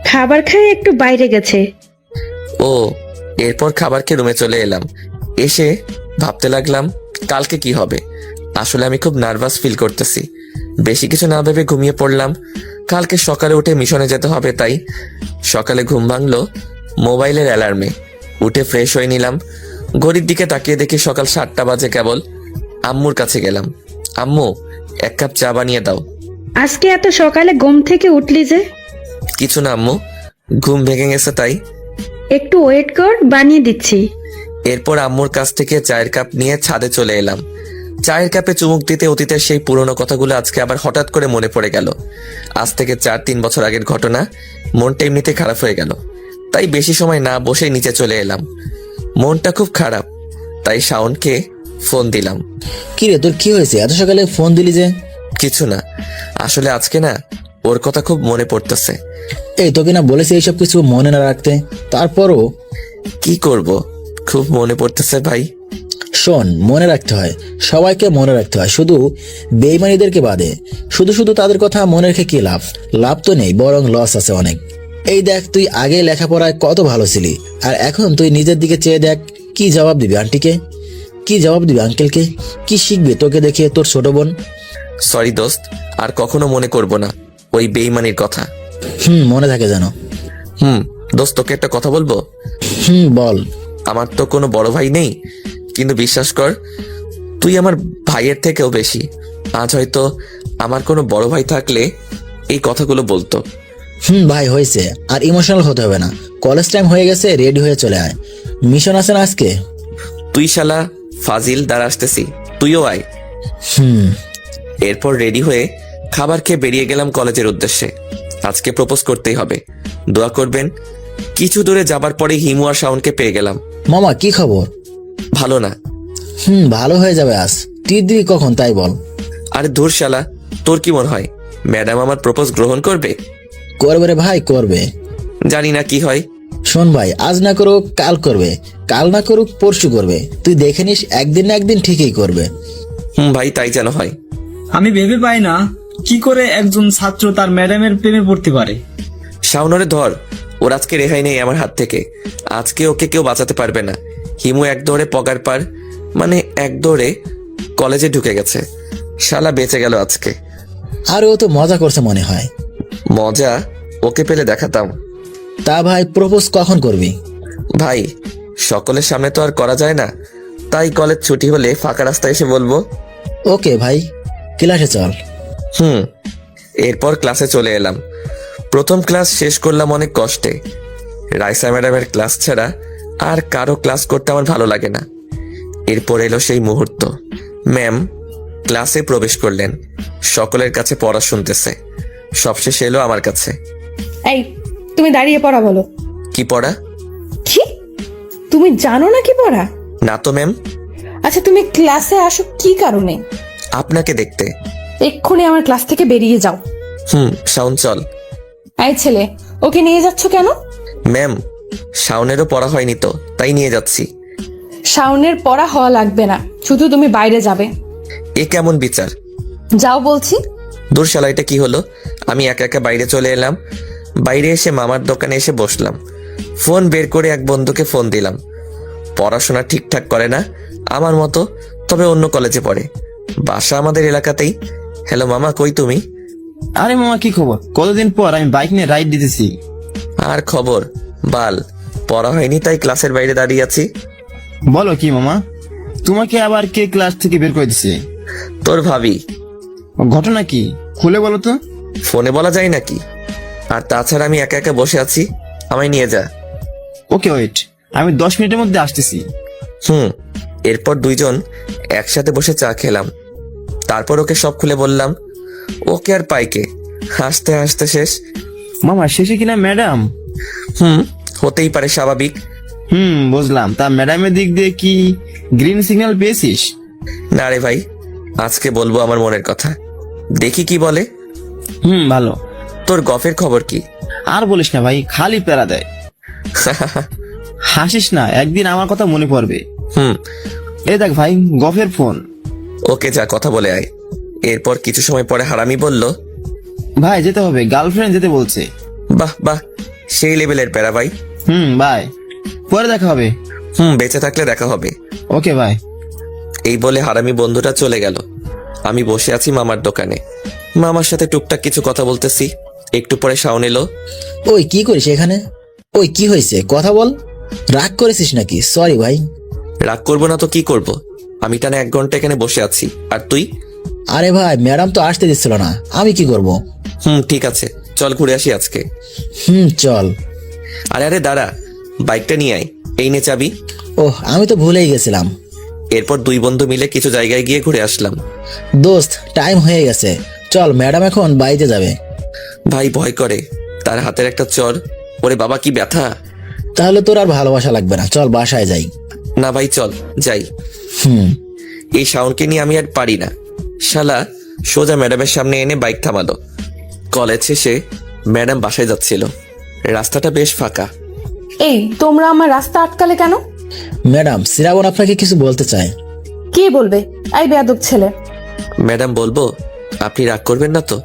খাবার খেয়ে একটু বাইরে গেছে। ও। এরপর খাবার খেয়ে রুমে চলে এলাম। এসে ভাবতে লাগলাম কালকে কি হবে। আসলে আমি খুব নার্ভাস ফিল করতেছি। বেশি কিছু না ভেবে ঘুমিয়ে পড়লাম। কালকে সকালে উঠে মিশনে যেতে হবে, তাই সকালে ঘুম ভাঙলো মোবাইলের অ্যালার্মে। উঠে ফ্রেশ হয়ে নিলাম। ঘড়ির দিকে তাকিয়ে দেখি সকাল 7টা বাজে কেবল। আম্মুর কাছে গেলাম। আম্মু 1 কাপ চা বানিয়ে দাও। আজকে এত সকালে ঘুম থেকে উঠলি যে? কিছু না আম্মু, ঘুম ভেঙে গেছে তাই। একটু ওয়েট কর, বানিয়ে দিচ্ছি। এরপর আম্মুর কাছ থেকে চায়ের কাপ নিয়ে ছাদে চলে এলাম। চায়ের কাপে চুমুক দিতে অতীতের সেই পুরনো কথাগুলো আজকে আবার হঠাৎ করে মনে পড়ে গেল। আজ থেকে 4-3 বছর আগের ঘটনা। মনটা এমনিতে খারাপ হয়ে গেল, তাই বেশি সময় না বসে নিচে চলে এলাম। মনটা খুব খারাপ, তাই শাওনকে ফোন দিলাম। কি রে, তোর কি হয়েছে? এত সকালে ফোন দিলি যে? কিছু না, আসলে আজকে না ওর কথা খুব মনে পড়তেছে। এই তোকে না বলেছি এইসব কিছু মনে না রাখতে, তারপরও কি করব, খুব মনে পড়তেছে ভাই। শোন, মনে রাখতে হয়, সবাইকে মনে রাখতে হয়, শুধু বেইমানিদেরকে বাদে। শুধু শুধু তাদের কথা মনে রেখে কি লাভ? লাভ তো নেই, বরং লস আছে অনেক। এই দেখ, তুই আগে লেখাপড়ায় কত ভালো ছিলি, আর এখন তুই নিজের দিকে চেয়ে দেখ। কি জবাব দিবি আন্টিকে? কি জবাব দিবি আঙ্কেলকে? কি শিখবে তোকে দেখে তোর ছোট বোন? সরি দোস্ত, আর কখনো মনে করব না ওই বেইমানির কথা। মনে থাকে যেন। দোস্ত, তোকে একটা কথা বলবো। বল। আমার তো কোনো বড় ভাই নেই, কিন্তু বিশ্বাস কর তুই আমার ভাইয়ের থেকেও বেশি। আজ হয়তো আমার কোনো বড় ভাই থাকলে এই কথাগুলো বলতো। ভাই হয়েছে, আর ইমোশনাল হতে হবে না। কলেজ টাইম হয়ে গেছে, রেডি হয়ে চলে আয়। মিশন আছে না আজকে? তুই শালা ফাজিল, দাঁড়া আসতেছি, তুইও আয়। এরপর রেডি হয়ে খাবার খেয়ে বেরিয়ে গেলাম কলেজের উদ্দেশ্যে। আজকে প্রপোজ করতেই হবে, দোয়া করবেন। কিছু দূরে যাবার পরে হিমু আর শাওনকে পেয়ে গেলাম। মামা কি খবর? ভালো না। ভালো হয়ে যাবে। আজ টির দিবি কখন তাই বল? আরে ধুর শালা, তোর কি মনে হয় ম্যাডাম আমার প্রপোজ গ্রহণ করবে? করবে রে ভাই, করবে। জানি না কি হয়। শোন ভাই, আজ না করুক কাল করবে, কাল না করুক পরশু করবে। তুই দেখে নিস, একদিন না একদিন ঠিকই করবে। ভাই তাই যেন হয়। আমি ভেবে পাই না কি করে একজন ছাত্র তার ম্যাডামের প্রেমে পড়তে পারে। শাওনরে ধর, ওর আজকে রেহাই নেই আমার হাত থেকে। আজকে ওকে কেউ বাঁচাতে পারবে না। হিমু এক দৌড়ে পগার পার, মানে এক দৌড়ে কলেজে ঢুকে গেছে। শালা বেঁচে গেল আজকে। আর ও তো মজা করছে মনে হয়। মজা ওকে পেলে দেখাতাম। তা ভাই, প্রপোজ কখন করবি? ভাই সকলের সামনে তো আর করা যায় না, তাই কলেজ ছুটি হলে ফাঁকা রাস্তায় এসে বলবো। ওকে ভাই, ক্লাসে চল। এরপর ক্লাসে চলে এলাম। প্রথম ক্লাস শেষ করলাম অনেক কষ্টে। রাইসা ম্যাডামের ক্লাস ছাড়া আর কারো ক্লাস করতে আমার ভালো লাগে না। এরপর এলো সেই মুহূর্ত। ম্যাম ক্লাসে প্রবেশ করলেন, সকলের কাছে পড়া শুনতেছে। সবশেষে এলো আমার কাছে। এই তুমি দাঁড়িয়ে পড়া বলো। কি পড়া? কি তুমি জানো না কি পড়া? না তো ম্যাম। আচ্ছা তুমি ক্লাসে আসো কি কারণে? আপনাকে দেখতে। এক্ষুনি আমার ক্লাস থেকে বেরিয়ে যাও। শাওন চল। এই ছেলে, ওকে নিয়ে যাচ্ছ কেন? ম্যাম শাওনেরও পড়া হয়নি তো, তাই নিয়ে যাচ্ছি। শাওনের পড়া হওয়া লাগবে না, শুধু তুমি বাইরে যাবে। এ কেমন বিচার? যাও বলছি। দূর শালা, এটা কি হলো? আমি একা একা বাইরে চলে এলাম। বাইরে এসে মামার দোকানে এসে বসলাম। ফোন বের করে এক বন্ধুকে ফোন দিলাম। পড়াশোনা ঠিকঠাক করে না, আমার মতো, তবে অন্য কলেজে পড়ে, বাসা আমাদের এলাকাতেই। হ্যালো মামা, কই তুমি? আরে মামা, কি খবর? কতদিন পর আমি বাইক নিয়ে রাইড দিতেছি। আর খবর বাল, পড়া হয়নি তাই ক্লাসের বাইরে দাঁড়িয়ে আছি। বলো কি মামা, তোমাকে আবার কে ক্লাস থেকে বের করে দিছে? তোর ভাবি। ঘটনা কি, খুলে বলো তো। ফোনে বলা যায় নাকি? আর তাছাড়া আমি একা একা বসে আছি, আমায় নিয়ে যা। ওকে ওয়েট, আমি 10 মিনিটের মধ্যে আসতেছি। এরপর দুইজন একসাথে বসে চা খেলাম। তারপর ওকে সব খুলে বললাম। ওকে আর পাইকে হাসতে হাসতে শেষ। মামা শেষে কিনা ম্যাডাম? হতেই পারে, স্বাভাবিক। বুঝলাম। তা ম্যাডামের দিক দিয়ে কি গ্রিন সিগন্যাল পেয়েছিস? না রে ভাই, আজকে বলবো আমার মনের কথা, দেখি কি বলে। ভালো। তোর গফের খবর কি? আর বলিস না ভাই, খালি প্যারা দেয়। হাসিস না, একদিন আমার কথা মনে পড়বে। এই দেখ ভাই, গফের ফোন। ওকে যা, কথা বলে আয়। এরপর কিছু সময় পরে হারামি বলল, ভাই যেতে হবে, গার্লফ্রেন্ড যেতে বলছে। বাহ বাহ, সেই লেভেলের প্যারা ভাই। বাই, পরে দেখা হবে। বেঁচে থাকলে দেখা হবে। ওকে ভাই। এই বলে হারামি বন্ধুটা চলে গেল। আমি বসে আছি মামার দোকানে, মামার সাথে টুকটাক কিছু কথা বলতেছি। একটু পরে শাওন এলো। ওই কি করিস এখানে? ওই কি হয়েছে, কথা বল। রাগ করেছিস নাকি? সরি ভাই। রাগ করবো না তো কি করব? আমি টানা 1 ঘন্টা এখানে বসে আছি, আর তুই? আরে ভাই, ম্যাডাম তো আসতে দিচ্ছিল না, আমি কি করব? ঠিক আছে, চল ঘুরে আসি আজকে। চল। আরে আরে দাঁড়া, বাইকটা নিয়ে আয়। এই নে চাবি। ওহ, আমি তো ভুলেই গেছিলাম। এরপর দুই বন্ধু মিলে কিছু জায়গায় গিয়ে ঘুরে আসলাম। দোস্ত, টাইম হয়ে গেছে, চল, ম্যাডাম এখন বাড়িতে যাবে। ভাই ভয় করে, তার হাতের একটা চর, ওরে বাবা কি ব্যথা। তাহলে তোর আর ভালোবাসা লাগবে না, চল বাসায় যাই। না ভাই চল যাই। এই শাওনকে নিয়ে আমি আর পারি না। শালা সোজা ম্যাডামের সামনে এনে বাইক থামালো। কলেজ শেষে ম্যাডাম বাসায় যাচ্ছিল, রাস্তাটা বেশ ফাঁকা। এই তোমরা আমার রাস্তা আটকালে কেন? ম্যাডাম, শ্রাবণ আপনাকে কিছু বলতে চায়। কি বলবে? এই বেয়াদব ছেলে। ম্যাডাম বলবো, আপনি রাগ করবেন না তো?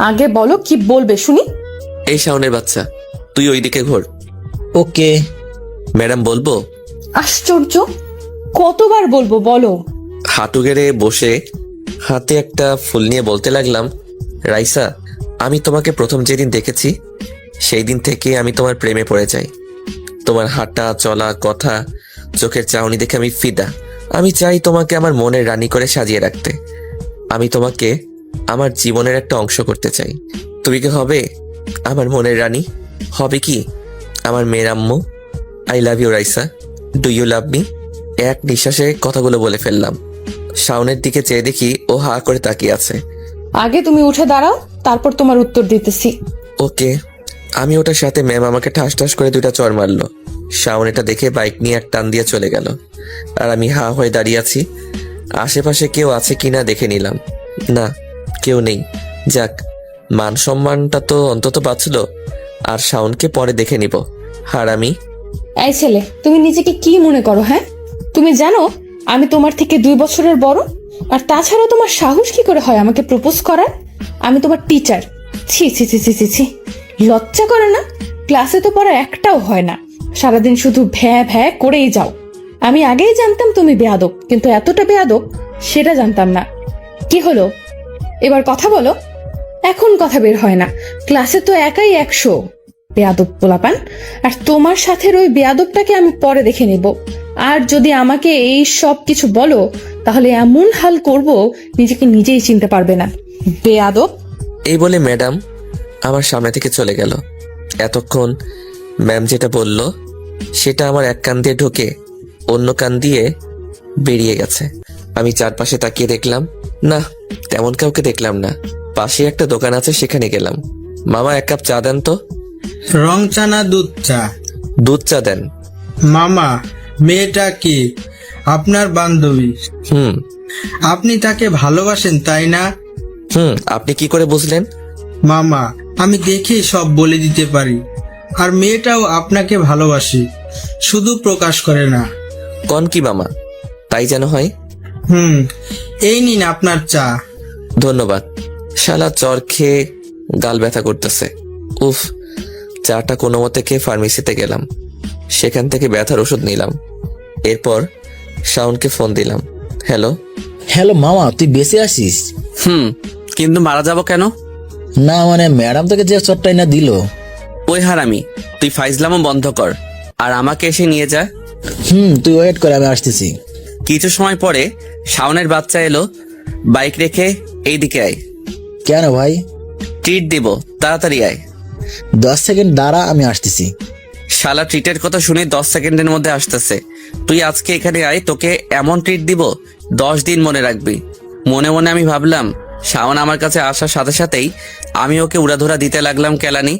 আগে বলো কি বলবে শুনি। এই শাওনের বাচ্চা, তুই ওইদিকে ঘোর। ওকে। ম্যাডাম বলবো। আশ্চর্য, কতবার বলবো বলো। হাঁটু গেড়ে বসে হাতে একটা ফুল নিয়ে বলতে লাগলাম, রাইসা, আমি তোমাকে প্রথম যেদিন দেখেছি সেই দিন থেকে আমি তোমার প্রেমে পড়ে যাই। তোমার হাঁটা চলা কথা, চোখের চাহনি দেখে আমি ফিদা। আমি চাই তোমাকে আমার মনের রানী করে সাজিয়ে রাখতে। আমি তোমাকে আমার জীবনের একটা অংশ করতে চাই। তুমি কি হবে আমার মনের রানী? হবে কি আমার মেয়ের আম্মু? I love you Raisa, do you love me? এক নিঃশ্বাসে কথাগুলো বলে ফেললাম। শাওনের দিকে চেয়ে দেখি ও হা করে তাকিয়ে আছে। আগে তুমি উঠে দাঁড়াও, তারপর তোমার উত্তর দিতেছি। ওকে। আমি ওটার সাথে ম্যাম আমাকে ঠাস ঠাস করে 2টা চড় মারলো। শাওন এটা দেখে বাইক নিয়ে এক টান দিয়ে চলে গেল, আর আমি হা হয়ে দাঁড়িয়ে আছি। আশেপাশে কেউ আছে কিনা দেখে নিলাম, না কেউ নেই। যাক, মান সম্মানটা তো অন্তত বাঁচলো। আর শাওনকে পরে দেখে নিব। হারামি। এই ছেলে, তুমি নিজেকে কি মনে করো? হ্যাঁ, তুমি জানো আমি তোমার থেকে 2 বছরের বড়? আর তাছাড়া তোমার সাহস কি করে হয় আমাকে প্রপোজ করার? আমি তোমার টিচার। ছি ছি ছি ছি ছি ছি, লজ্জা করে না? ক্লাসে তো পড়া একটাও হয় না, সারাদিন শুধু ভ্যা ভ্যা করেই যাও। আমি আগেই জানতাম তুমি বেয়াদব, কিন্তু এতটা বেয়াদব সেটা জানতাম না। কি হলো, এবার কথা বলো। এখন কথা বের হয় না, ক্লাসে তো একাই 100 বেয়াদব পোলাপান। আর তোমার সাথে ওই বেয়াদবটাকে আমি পরে দেখে নেব। আর যদি আমাকে এই সব কিছু বলো, তাহলে এমন হাল করব নিজেকে নিজেই চিনতে পারবে না। বেয়াদব। এই বলে ম্যাডাম আমার সামনে থেকে চলে গেল। এতক্ষণ ম্যাম যেটা বলল সেটা আমার এক কান দিয়ে ঢোকে অন্য কান দিয়ে বেরিয়ে গেছে। আমি চারপাশে তাকিয়ে দেখলাম, না তেমন কাউকে দেখলাম না। পাশে একটা দোকান আছে, সেখানে গেলাম। মামা 1 কাপ চা দেন তো। রং চা না দুধ চা? দুধ চা দেন। মামা, মেয়েটা কি আপনার বান্ধবী? আপনি তাকে ভালোবাসেন তাই না? আপনি কি করে বুঝলেন? মামা, আমি দেখেই সব বলে দিতে পারি। আর মেয়েটাও আপনাকে ভালোবাসে, শুধু প্রকাশ করে না। কোন কি মামা, তাই যেন হয়। এই নিন আপনার চা। ধন্যবাদ। শালা জ্বর খেয়ে গাল ব্যথা করতেছে। উফ, চাটা কোনো মতে খেয়ে ফার্মেসিতে গেলাম, সেখান থেকে ব্যথার ওষুধ নিলাম। এরপর শাওনকে ফোন দিলাম। হ্যালো। হ্যালো মামা, তুই বেঁচে আসিস? কিন্তু মারা যাব কেন? না মানে ম্যাডাম তোকে যে চটটাই না দিল। ওই হারামি, তুই ফাইজলামও বন্ধ কর আর আমাকে এসে নিয়ে যা। তুই ওয়েট করে, আমি আসতেছি। কিছু সময় পরে শাওনের বাচ্চা এলো। বাইক রেখে এইদিকে আয়। কেন ভাই? ট্রিট দিব, তাড়াতাড়ি আয়। 10 সেকেন্ড দাঁড়া, আমি আসতেছি। শালা ট্রিটের কথা শুনে 10 সেকেন্ডের মধ্যে আসতেছে। তুই আজকে এখানে আয়, তোকে এমন ট্রিট দিব 10 দিন মনে রাখবি। মনে মনে আমি ভাবলাম, শাওন আমার কাছে আসার সাথে সাথেই আমি ওকে উড়াধুরা দিতে লাগলাম কেলানি।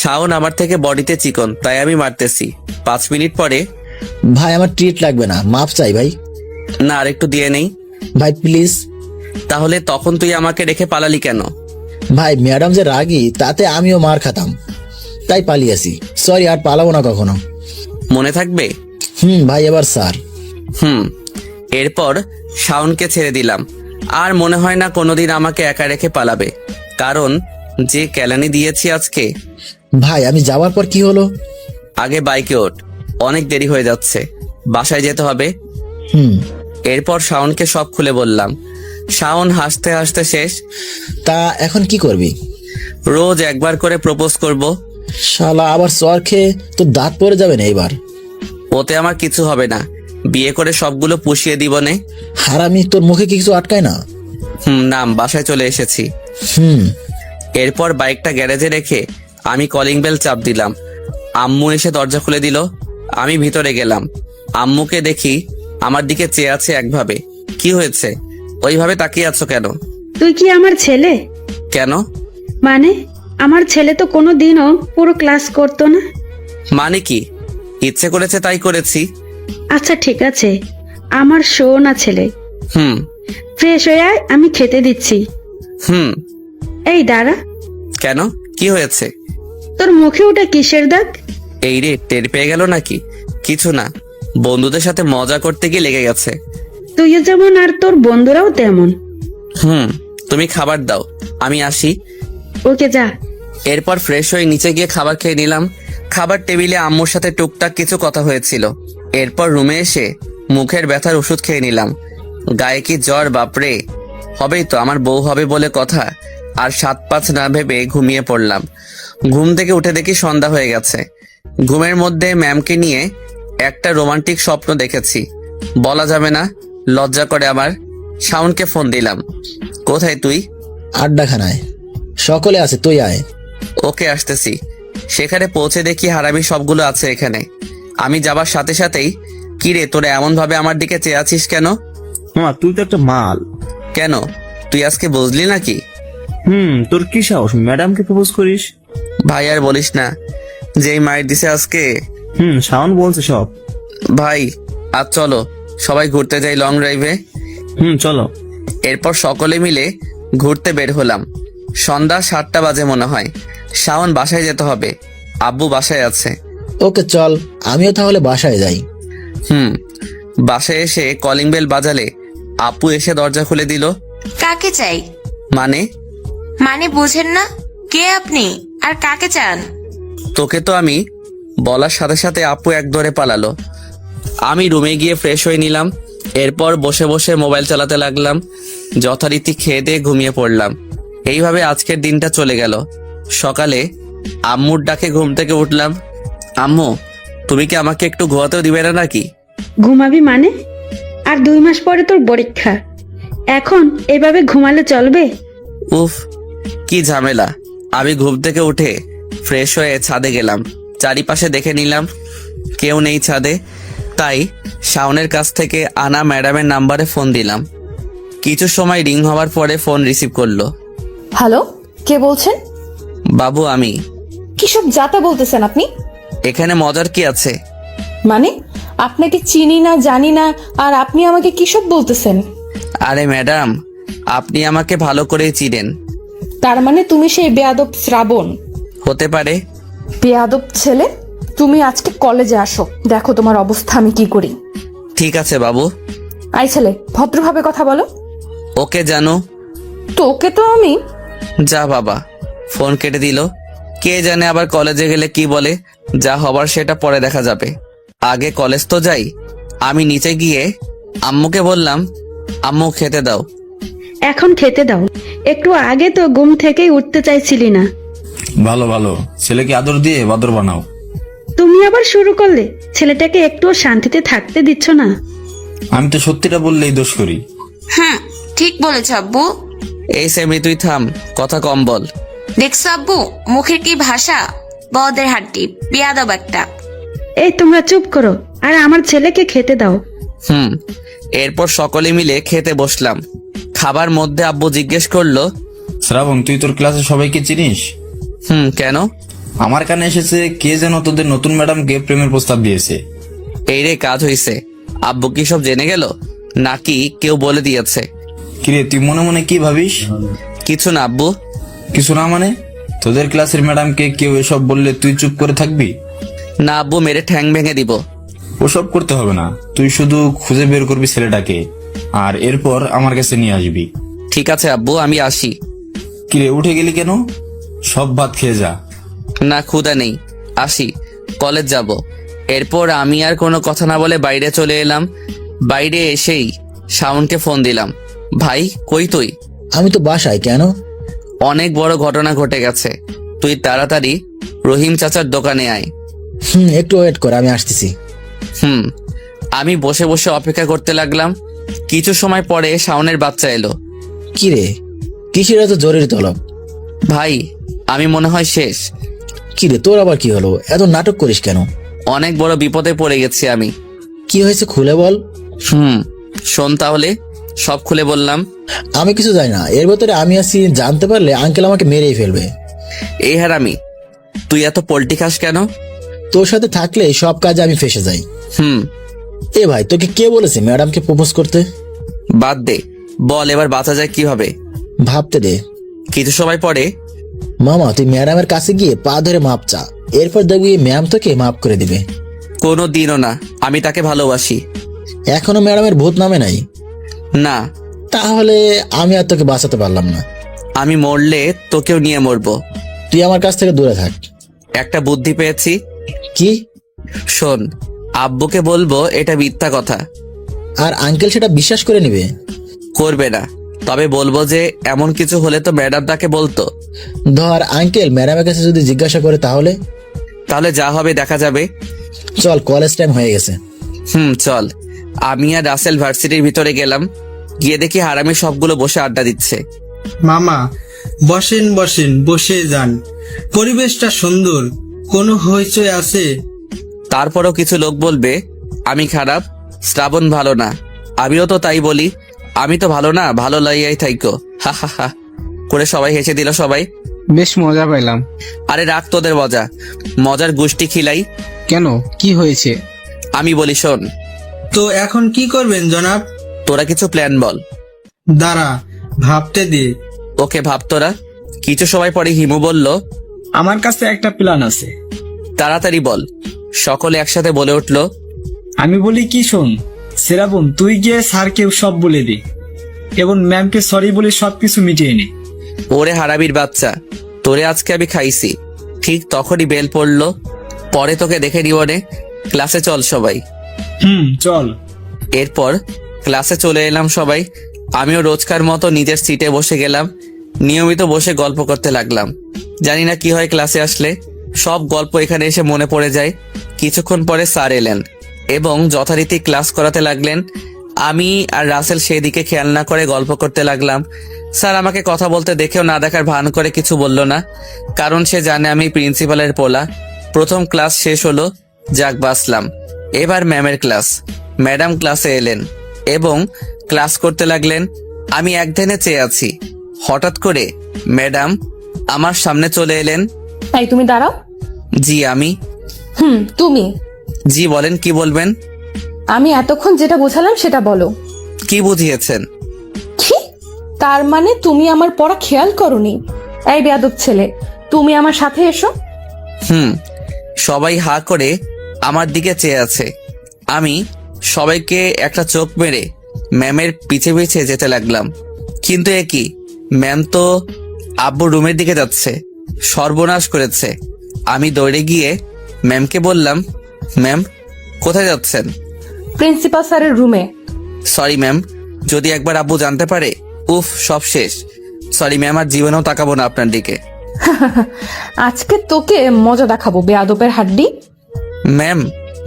শাওন আমার থেকে বডিতে চিকন, তাই আমি মারতেছি। 5 মিনিট পরে, ভাই আমার ট্রিট লাগবে না, মাপ চাই ভাই। না আর একটু দিয়ে নেই ভাই প্লিজ। তাহলে তখন তুই আমাকে রেখে পালালি কেন? ভাই ম্যাডাম যে রাগী, তাতে আমিও মার খাতাম, তাই পালিয়েছি। সরি, আর পালাবো না কখনো। মনে থাকবে? ভাই এবার স্যার। এরপর শাওনকে ছেড়ে দিলাম। আর মনে হয় না কোনোদিন আমাকে একা রেখে পালাবে, কারণ যে কেলানি দিয়েছি আজকে। ভাই আমি যাওয়ার পর কি হলো? আগে বাইকে ওঠ, অনেক দেরি হয়ে যাচ্ছে, বাসায় যেতে হবে। এরপর শাওনকে সব খুলে বললাম। শাওন হাসতে হাসতে শেষ। তা এখন কি করবি? রোজ একবার করে প্রপোজ করব। শালা আবার চর খেয়ে তোর দাঁত পড়ে যাবে না এবার। ওতে আমার কিছু হবে না, বিয়ে করে সবগুলো পুষিয়ে দিব নে। হারামি, তোর মুখে কি কিছু আটকায় না? নাম, বাসায় চলে এসেছি। এরপর বাইকটা গ্যারেজে রেখে আমি কলিং বেল চাপ দিলাম। আম্মু এসে দরজা খুলে দিল। আমি ভিতরে গেলাম। আম্মুকে দেখি আমার দিকে চেয়ে আছে একভাবে। কি হয়েছে, ওইভাবে তাকিয়ে আছো কেন? তুই কি আমার ছেলে? কেন? মানে আমার ছেলে তো কোনো দিনও পুরো ক্লাস করতো না। মানে কি? ইচ্ছে করেছে তাই করেছি। আচ্ছা ঠিক আছে, আমার সোনা ছেলে। ফ্রেশ হয়ে আয়, আমি খেতে দিচ্ছি। এই দাঁড়া। কেন, কি হয়েছে? তোর মুখে ওটা কিসের দাগ? এই রে, টের পেয়ে গেল নাকি? কিছু না, বন্ধুদের সাথে মজা করতে গিয়ে লেগে গেছে। তুইও যেমন আর তোর বন্ধুরাও তেমন। তুমি খাবার দাও, আমি আসি। ওকে যা। এরপর ফ্রেশ হয়ে নিচে গিয়ে খাবার খেয়ে নিলাম। খাবার টেবিলে আম্মুর সাথে টুকটাক কিছু কথা হয়েছিল। এরপর রুমে এসে মুখের ব্যথার ওষুধ খেয়ে নিলাম। গায়ে কি জ্বর, বাপরে! হবেই তো, আমার বউ হবে বলে কথা। আর 7-5 না ভেবে ঘুমিয়ে পড়লাম। ঘুম থেকে উঠে দেখি সন্ধ্যা হয়ে গেছে। ঘুমের মধ্যে ম্যামকে নিয়ে একটা রোমান্টিক স্বপ্ন দেখেছি। বলা যাবে না, লজ্জা করে আমার। শাওনকে ফোন দিলাম। কোথায় তুই? আড্ডাখানায়, সকলে আছে, তুই আয়। ওকে, আসতেছি। সেখানে পৌঁছে দেখি হারামি সবগুলো আছে এখানে। আমি যাবার সাথে সাথেই, কিরে তোরা এমন ভাবে আমার দিকে চেয়ে আছিস কেন? তুই তো একটা মাল। কেন, তুই আজকে বুঝলি নাকি? তোর কি সাহস ম্যাডামকে প্রপোজ করিস? ভাই আর বলিস না, যেই মাইর দিছে আজকে। শাওন বলছে সব। ভাই আজ চলো সবাই ঘুরতে যাই লং ড্রাইভে। চলো। এরপর সকলে মিলে ঘুরতে বের হলাম। সন্ধ্যা 7টা বাজে মনে হয়। শাওন বাসায় যেতে হবে, আব্বু বাসায় আছে। ওকে চল, আমিও তাহলে বাসায় যাই। বাসায় এসে কলিং বেল বাজালে আপু এসে দরজা খুলে দিল। কাকে চাই? মানে বোঝেন না? কে আপনি আর কাকে চান? তোকে তো আমি বলার সাথে সাথে আপু এক দৌড়ে পালালো। আমি রুমে গিয়ে ফ্রেশ হয়ে নিলাম। এরপর বসে বসে মোবাইল চালাতে লাগলাম। যথারীতি খেয়ে দিয়ে ঘুমিয়ে পড়লাম। এইভাবে আজকের দিনটা চলে গেল। সকালে আম্মুর ডাকে ঘুম থেকে উঠলাম। আম্মু, তুমি কি আমাকে একটু ঘুমাতেও দিবে না নাকি? ঘুমাবি মানে? আর 2 মাস পরে তোর পরীক্ষা, এখন এভাবে ঘুমালে চলবে? উফ, কি ঝামেলা। আমি ঘুম থেকে উঠে ফ্রেশ হয়ে ছাদে গেলাম। চারিপাশে দেখে নিলাম, কেউ নেই ছাদে। তাই শাওনের কাছ থেকে আনা ম্যাডামের নাম্বারে ফোন দিলাম। কিছু সময় রিং হওয়ার পরে ফোন রিসিভ করলো। হ্যালো, কে বলছেন? বাবু আমি। কি সব যাতা বলতেছেন আপনি? এখানে মজার কি আছে? মানে আপনাকে চিনি না, জানি না, আর আপনি আমাকে কি সব বলতেছেন? আরে ম্যাডাম, আপনি আমাকে ভালো করেই চিনেন। তার মানে তুমি সেই বেয়াদব শ্রাবণ? হতে পারে। বেয়াদব ছেলে, তুমি আজকে কলেজে আসো, দেখো তোমার অবস্থা আমি কি করি। ঠিক আছে বাবু। আই ছেলে, ভদ্রভাবে কথা বলো। ওকে জানো। তোকে তো আমি যা বাবা, ফোন কেটে দিল। কে জানে আবার কলেজে গেলে কি বলে। যা হবার সেটা পরে দেখা যাবে, আগে কলেজ তো যাই। আমি নিচে গিয়ে আম্মুকে বললাম, আম্মু খেতে দাও। এখন খেতে দাও, একটু আগে তো ঘুম থেকেই উঠতে চাইছিলি না। ভালো ভালো, ছেলেকে আদর দিয়ে বাদর বানাও। তুমি আবার শুরু করলে, ছেলেটাকে একটুও শান্তিতে থাকতে দিচ্ছ না। আমি তো সত্যিটা বললেই দোষ করি। ঠিক বলেছ আব্বু। এই সেমরি তুই থাম, কথা কম বল। দেখছো আব্বু, মুখের কি ভাষা, বদের হাড্ডি, বিয়াদব একটা। এই তোমরা চুপ করো আর আমার ছেলেকে খেতে দাও। এরপর সকলে মিলে খেতে বসলাম। খাবার মধ্যে আব্বু জিজ্ঞেস করলো, শ্রাবণ, তুই তোর ক্লাসে সবাইকে চিনিস? কেন? আমার কানে এসেছে কে যেন তোদের নতুন ম্যাডামকে প্রেমের প্রস্তাব দিয়েছে। এই রে, কাজ হইছে। আব্বু কি সব জেনে গেল নাকি কেউ বলে দিয়েছে? কিরে, তুই মনে মনে কি ভাবিস? কিছু না আব্বু। কিছু না মানে? তোদের ক্লাসের ম্যাডামকে কেউ এসব বললে তুই চুপ করে থাকবি? না আব্বু, মেরে ঠ্যাং ভেঙে দিব। ওসব করতে হবে না, তুই শুধু খুঁজে বের করবি ছেলেটাকে, আর এরপর আমার কাছে নিয়ে আসবি। ঠিক আছে আব্বু, আমি আসি। কিরে, উঠে গেলি কেন? সব ভাত খেয়ে যা। না, ক্ষুধা নেই, আসি, কলেজ যাব। এরপর আমি আর কোনো কথা না বলে বাইরে চলে এলাম। বাইরে এসেই শাওনকে ফোন দিলাম, ভাই কই তুই? আমি তো বাসায়। কেন? অনেক বড় ঘটনা ঘটে গেছে, তুই তাড়াতাড়ি রহিম চাচার দোকানে আয়। একটু ওয়েট কর, আমি আসতেছি। আমি বসে বসে অপেক্ষা করতে লাগলাম। কিছু সময় পরে শাওনের বাচ্চা এলো। কিরে, কিসের এত জরুরি তলব? ভাই, আমি মনে হয় শেষ। কিরে, তোর আবার কি হলো? এত নাটক করিস কেন? অনেক বড় বিপদে পড়ে গেছি আমি। কি হয়েছে খুলে বল। শোন তাহলে, সব খুলে বললাম। আমি কিছু জানি না, এর ভেতরে আমি আছি, জানতে পারলে আঙ্কেল আমাকে মেরেই ফেলবে। এই হারামি, তুই এত পোল্টি খাস কেন? তোর সাথে থাকলে সব কাজে আমি ফেসে যাই। এ ভাই, তোকে কে বলেছে ম্যাডামকে প্রপোজ করতে? বাদ দে, বল এবার বাঁচা যায় কিভাবে? ভাবতে দে। কিছু সময় পরে, মামা তুই ম্যাডামের কাছে গিয়ে পা ধরে মাপ চা, এরপর দেখবি ম্যাম তোকে মাফ করে দিবে। কোনো দিনও না, আমি তাকে ভালোবাসি। এখনো ম্যাডামের ভূত নামে নাই? না। তাহলে আমি আর তোকে বাঁচাতে পারলাম না। আমি মরলে তোকেও নিয়ে মরবো। তুই আমার কাছ থেকে দূরে থাক। একটা বুদ্ধি পেয়েছি। কি? শোন, আব্বুকে বলবো এটা মিথ্যা কথা। আর আঙ্কেল সেটা বিশ্বাস করে নিবে? করবে না, তবে বলবো যে এমন কিছু হলে তো ম্যাডাম তাকে বলতো। ধর আঙ্কেল ম্যাডামের কাছে যদি জিজ্ঞাসা করে তাহলে? তাহলে যা হবে দেখা যাবে। চল, কলেজ টাইম হয়ে গেছে। চল। আমি আর রাসেল ভার্সিটির ভিতরে গেলাম। গিয়ে দেখি হারামি সবগুলো বসে আড্ডা দিচ্ছে। মামা বসেন বসেন, বসে যান, পরিবেশটা সুন্দর, কোনো হইচই আছে? তারপরও কিছু লোক বলবে আমি খারাপ, শ্রাবণ ভালো না। আমিও তো তাই বলি, আমি তো ভালো না, ভালো লাইয়াই থাইকো, হা হা হা করে সবাই হেসে দিল। সবাই বেশ মজা পাইলাম। আরে রাখ তোদের মজা, মজার গোষ্ঠী খিলাই। কেন, কি হয়েছে? আমি বলি শোন। তো এখন কি করবেন জনাব? তোরা কিছু প্ল্যান বল। দাঁড়া, ভাবতে দে। ওকে ভাব তোরা। কিছু সময় পরে হিমু বলল, আমার কাছে একটা প্ল্যান আছে। তাড়াতাড়ি বল। সকলে একসাথে বলে উঠল। আমি বলি কি, শোন শ্রাবণ, তুই গিয়ে স্যারকে সব বলে দে এবং ম্যামকে সরি বলে সবকিছু মিটিয়ে নে। ওরে হারামির বাচ্চা, তোরে আজকে আমি খাইছি। ঠিক তখনই বেল পড়লো। পরে তোকে দেখে নিবনে। ক্লাসে চল সবাই। চল। এরপর ক্লাসে চলে এলাম সবাই। আমিও রোজকার মতো নিজের সিটে বসে গেলাম। নিয়মিত বসে গল্প করতে লাগলাম। জানি না কি হয় ক্লাসে আসলে, সব গল্প এখানে এসে মনে পড়ে যায়। কিছুক্ষণ পরে স্যার এলেন এবং যথারীতি ক্লাস করাতে লাগলেন। আমি আর রাসেল সেই দিকে খেয়াল না করে গল্প করতে লাগলাম। স্যার আমাকে কথা বলতে দেখেও না দেখার ভান করে কিছু বলল না, কারণ সে জানে আমি প্রিন্সিপালের পোলা। প্রথম ক্লাস শেষ হলো, যাক বাঁচলাম। এবার ম্যামের ক্লাস। ম্যাডাম ক্লাসে এলেন এবং ক্লাস করতে লাগলেন। আমি এক ধ্যানে চেয়ে আছি। হঠাৎ করে ম্যাডাম আমার সামনে চলে এলেন। তাই তুমি দাঁড়াও। জি আমি। তুমি? জি বলেন, কি বলবেন? আমি এতক্ষণ যেটা বোঝালাম সেটা বলো। কি বুঝিয়েছেন? কি? তার মানে তুমি আমার পড়া খেয়াল করোনি? এই বেয়াদব ছেলে, তুমি আমার সাথে এসো। সবাই হা করে আমার দিকে চেয়ে আছে। আমি সবাইকে একটা চোখ মেরে ম্যামের পিছে পিছে যেতে লাগলাম। কিন্তু এ কি, ম্যাম তো আব্বু রুমের দিকে যাচ্ছে, সর্বনাশ করেছে। আমি দৌড়ে গিয়ে ম্যামকে বললাম, ম্যাম কোথায় যাচ্ছেন? প্রিন্সিপাল স্যারের রুমে। সরি ম্যাম, যদি একবার আব্বু জানতে পারে, উফ সব শেষ। সরি ম্যাম, আর জীবনেও তাকাবো না আপনার দিকে। আজকে তোকে মজা দেখাবো বেয়াদবের হাড্ডি। ম্যাম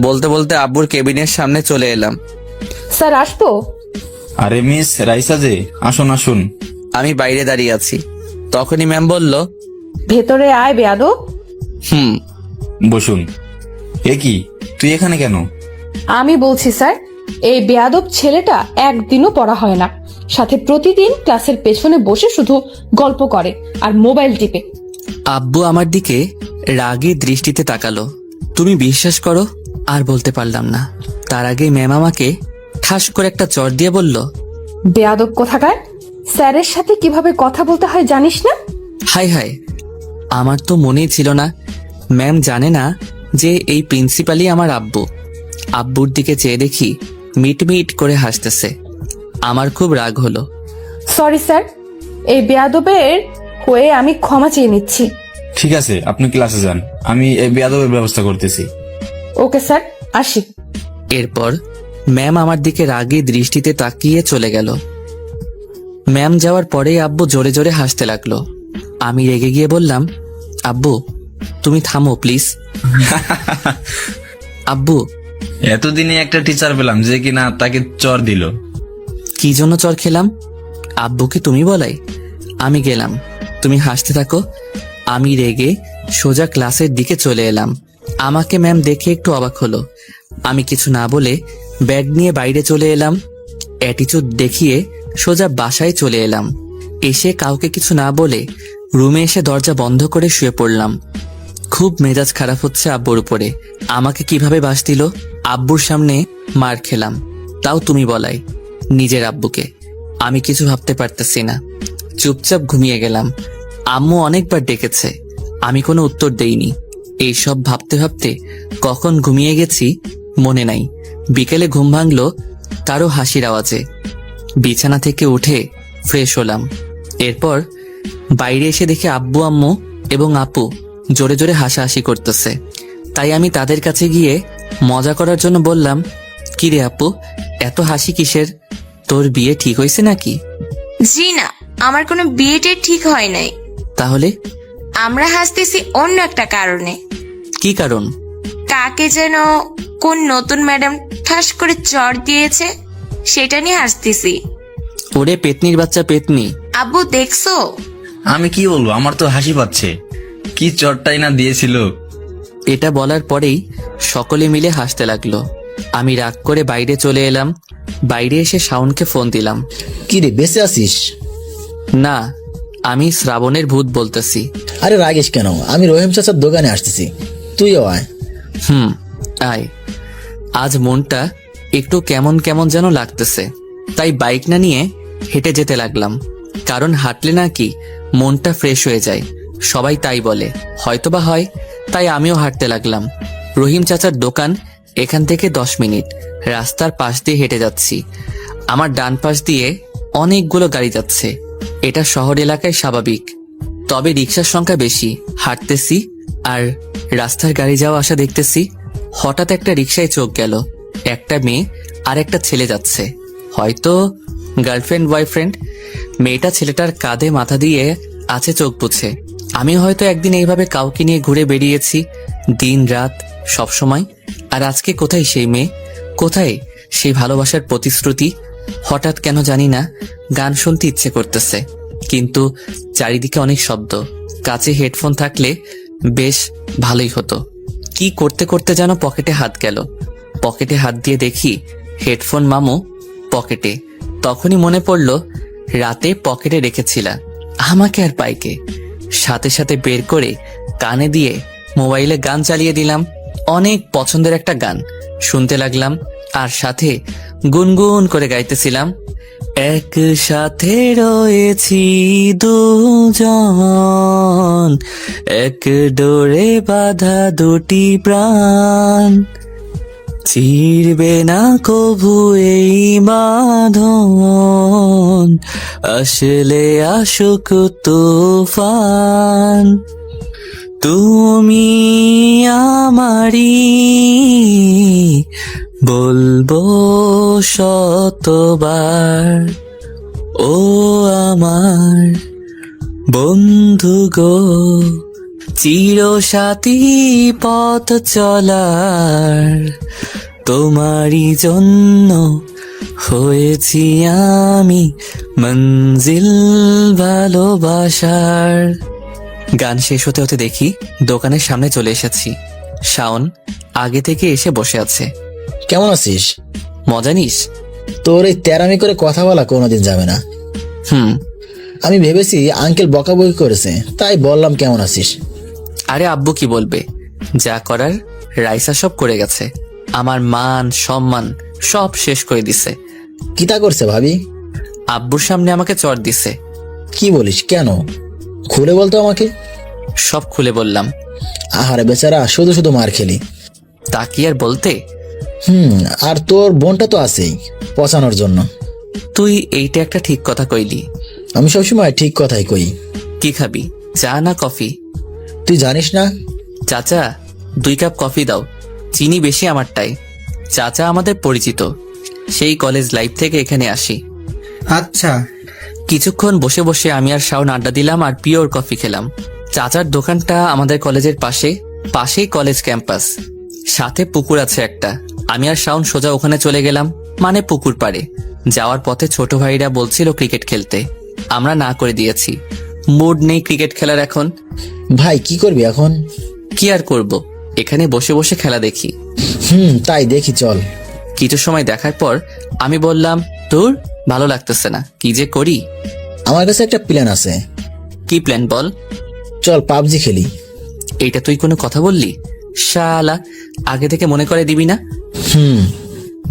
বলতে বলতে আব্বুর কেবিনের সামনে চলে এলাম। স্যার আসবো? আরে মিস রাইসা যে, আসুন আসুন। আমি বাইরে দাঁড়িয়ে আছি, তখনই ম্যাম বলল, ভেতরে আয় বেয়াদব। বসুন। এ কি, তুই এখানে কেন? আমি বলছি স্যার, এই বেয়াদব ছেলেটা একদিনও পড়া হয় না, সাথে প্রতিদিন ক্লাসের পেছনে বসে শুধু গল্প করে আর মোবাইল টিপে। আব্বু আমার দিকে রাগী দৃষ্টিতে তাকালো। তুমি বিশ্বাস করো, আর বলতে পারলাম না। তার আগে ম্যাম আমাকে ঠাস করে একটা চড় দিয়ে বলল, বেয়াদব কোথাকার, স্যারের সাথে কিভাবে কথা বলতে হয় জানিস না? হাই হাই, আমার তো মনেই ছিল না। ম্যাম জানে না যে এই প্রিন্সিপালই আমার আব্বু। আব্বুর দিকে চেয়ে দেখি মিটমিট করে হাসতেছে। আমার খুব রাগ হলো। সরি স্যার, এই বেয়াদবের হয়ে আমি ক্ষমা চেয়ে নিচ্ছি। ঠিক আছে, আপনি ক্লাসে যান, আমি এই বেয়াদবের ব্যবস্থা করতেছি। ওকে স্যার, আসি। এরপর ম্যাম আমার দিকে রাগী দৃষ্টিতে তাকিয়ে চলে গেল। ম্যাম যাওয়ার পরেই আব্বু জোরে জোরে হাসতে লাগলো। আমি রেগে গিয়ে বললাম, আব্বু তুমি থামো প্লিজ। আব্বু, এতদিনে একটা টিচার পেলাম যে কিনা তাকে চর দিল। কি জন্য চর খেলাম? আব্বুকে তুমি বলাই। আমি গেলাম, তুমি হাসতে থাকো। আমি রেগে সোজা ক্লাসের দিকে চলে এলাম। আমাকে ম্যাম দেখে একটু অবাক হলো। আমি কিছু না বলে ব্যাগ নিয়ে বাইরে চলে এলাম। অ্যাটিচিউড দেখিয়ে সোজা বাসায় চলে এলাম। এসে কাউকে কিছু না বলে রুমে এসে দরজা বন্ধ করে শুয়ে পড়লাম। খুব মেজাজ খারাপ হচ্ছে আব্বুর উপরে। আমাকে কিভাবে বাস দিল। আব্বুর সামনে মার খেলাম, তাও তুমি বলাই, নিজের আব্বুকে। আমি কিছু ভাবতে পারতেছি না, চুপচাপ ঘুমিয়ে গেলাম। আম্মু অনেকবার ডেকেছে, আমি কোনো উত্তর দেইনি। এইসব ভাবতে ভাবতে কখন ঘুমিয়ে গেছি মনে নাই। বিকেলে ঘুম ভাঙলো কারো হাসির আওয়াজে। বিছানা থেকে উঠে ফ্রেশ হলাম। এরপর বাইরে এসে দেখি আব্বু, আম্মু এবং আপু জোরে জোরে হাসাহাসি করতেছে। তাই আমি তাদের কাছে গিয়ে মজা করার জন্য বললাম, কি রে আপু, এত হাসি কিসের? তোর বিয়ে ঠিক হয়েছে নাকি? জি না, আমার কোনো বিয়েটা ঠিক হয় নাই। তাহলে আমরা হাসতেছি অন্য একটা কারণে। কি কারণ? কাকে যেন কোন নতুন ম্যাডাম ঠাস করে চড় দিয়েছে, সেটা নিয়ে হাসতেছি। ওরে পেতনির বাচ্চা পেতনি। আব্বু দেখছো? আমি কি বলবো, আমার তো হাসি পাচ্ছে। কি চরটাই না দিয়েছিল। এটা বলার পরেই সকলে মিলে হাসতে লাগলো। আমি রাগ করে বাইরে চলে এলাম। বাইরে এসে শাওনকে ফোন দিলাম। কি রে, বেঁচে আছিস? না, আমি শ্রাবণের ভূত বলতেছি। আরে রাগিস কেন, আমি রহিম চাচার দোকানে আসতেছি, তুইও আয়। আয়। আজ মনটা একটু কেমন কেমন যেন লাগতেছে, তাই বাইক না নিয়ে হেঁটে যেতে লাগলাম। কারণ হাঁটলে নাকি মনটা ফ্রেশ হয়ে যায়, সবাই তাই বলে, হয়তোবা হয়। তাই আমিও হাঁটতে লাগলাম। রহিম চাচার দোকান এখান থেকে 10 মিনিট। রাস্তার পাশ দিয়ে হেঁটে যাচ্ছি। আমার ডান পাশ দিয়ে অনেকগুলো গাড়ি যাচ্ছে। এটা শহর এলাকায় স্বাভাবিক, তবে রিক্সার সংখ্যা বেশি। হাঁটতেছি আর রাস্তার গাড়ি যাওয়া আসা দেখতেছি। হঠাৎ একটা রিক্সায় চোখ গেল। একটা মেয়ে আর একটা ছেলে যাচ্ছে, হয়তো গার্লফ্রেন্ড বয়ফ্রেন্ড। মেয়েটা ছেলেটার কাঁধে মাথা দিয়ে আছে চোখ বুঝে। আমি হয়তো একদিন এইভাবে কাউকে নিয়ে ঘুরে বেরিয়েছি, দিন রাত সব সময়। আর আজকে কোথায় সেই মেয়ে, কোথায় সেই ভালোবাসার প্রতিশ্রুতি? হঠাৎ কেন জানি না গান শুনতে ইচ্ছে করতেছে, কিন্তু চারিদিকে অনেক শব্দ। কাছে হেডফোন থাকলে বেশ ভালোই হতো। কি করতে করতে যেন পকেটে হাত গেল। পকেটে হাত দিয়ে দেখি হেডফোন মামু পকেটে। তখনই মনে পড়ল রাতে পকেটে রেখেছিলাম। আমাকে আর পাইকে। সাথে সাথে বের করে কানে দিয়ে মোবাইলে গান চালিয়ে দিলাম। অনেক পছন্দের একটা গান শুনতে লাগলাম, আর সাথে গুনগুন করে গাইতেছিলাম, একসাথে রয়েছি দুজন, এক ডোরে বাঁধা দুটি প্রাণ। চিরবে না কভু এই বাঁধন, আসলে আসুক তুফান, তুমি আমারি বলবো শতবার, ও আমার বন্ধু গো, চিরসাথী পথ চলার, তোমারই জন্য হয়েছি আমি মঞ্জিল ভালোবাসার। গান শেষ হতে হতে দেখি দোকানের সামনে চলে এসেছি। শাওন আগে থেকে এসে বসে আছে। কেমন আছিস? মজা নিস? তোর এই তেরামি করে কথা বলা কোনোদিন যাবে না। আমি ভেবেছি আঙ্কেল বকাবকি করেছে, তাই বললাম কেমন আছিস। আরে আব্বু কি বলবে, যা করার রাইসা সব করে গেছে। আমার মান সম্মান সব শেষ করে দিছে। কিতা করছে ভাবি? আব্বুর সামনে আমাকে চড় দিছে। কি বলিস, কেন? খুলে বলতো আমাকে। সব খুলে বললাম। আহারে বেচারা, শুধু শুধু মার খেলি। তা কি আর বলতে। আর তোর বোনটা তো আছেই পচানোর জন্য। তুই এইটা একটা ঠিক কথা কইলি। আমি সবসময় ঠিক কথাই কই। কি খাবি, চা না কফি? তুই জানিস না? চাচা 2 কাপ কফি দাও, চিনি বেশি আমারটাই। চাচা আমাদের পরিচিত, সেই কলেজ লাইফ থেকে এখানে আসি। আচ্ছা। কিছুক্ষণ বসে বসে আমি আর শাওন আড্ডা দিলাম আর পিওর কফি খেলাম। চাচার দোকানটা আমাদের কলেজের পাশেই কলেজ ক্যাম্পাস, সাথে পুকুর আছে একটা। আমি আর শাওন সোজা ওখানে চলে গেলাম, মানে পুকুর পাড়ে। যাওয়ার পথে ছোট ভাইরা বলছিল ক্রিকেট খেলতে, আমরা না করে দিয়েছি। মুড নেই ক্রিকেট খেলার এখন। ভাই কি করবি এখন? কি আর করব, এখানে বসে বসে খেলা দেখি। তাই দেখি চল। কিছু সময় দেখার পর আমি বললাম, তোর ভালো লাগতেছে না, কি যে করি। আমার কাছে একটা প্ল্যান আছে। কি প্ল্যান বল? চল পাবজি খেলি। এইটা তুই কোনো কথা বললি? শালা, আগে থেকে মনে করে দিবি না?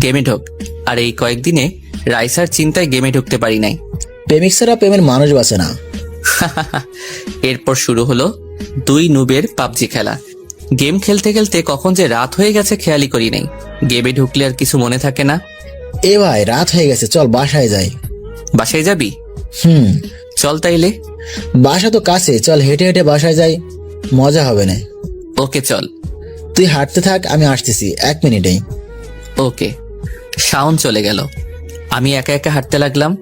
গেমে ঢোক। আর এই কয়েকদিনে রাইসার চিন্তায় গেমে ঢুকতে পারি নাই। প্রেমিক ছাড়া প্রেমের মানুষ বাঁচে না। এরপর শুরু হলো 2 নুবের পাবজি খেলা। গেম খেলতে খেলতে কখন যে রাত হয়ে গেছে খেয়ালই করি নাই। গেমে ঢুকলে আর কিছু মনে থাকে না। এ ভাই, রাত হয়ে গেছে, চল বাসায় যাই। বাসায় যাবি? চল তাইলে। বাসা তো কাছে, চল হেঁটে হেঁটে বাসায় যাই, মজা হবে না। ওকে চল। তুই হাঁটতে থাক, আমি আসতেছি 1 মিনিটেই। ওকে। শাওন চলে গেল, আমি একা একা হাঁটতে লাগলাম।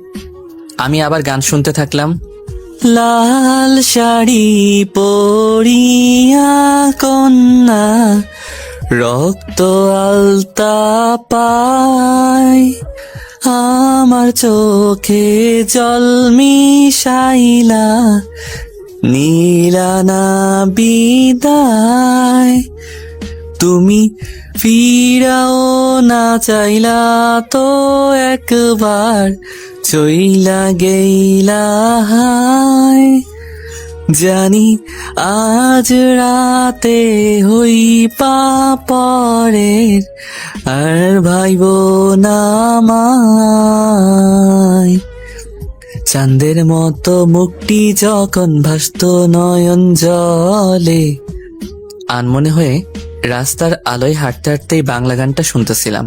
আমি আবার গান শুনতে থাকলাম। লাল শাড়ি পরিয়া কন্যা, রক্ত আলতা পায়, আমার চোখে জল মিশাইলা, নীলানা বিদায়, তুমি ফিরাও না চাইলা তো একবার, চইলা গেইলা হায়, জানি আজ রাতে হই পরের, আর ভাইব না আমায়। চাঁদের মতো মুখটি যখন ভাসত নয়ন জলে। আনমনে হয়ে রাস্তার আলোয় হাঁটতে হাঁটতেই বাংলা গানটা শুনতেছিলাম,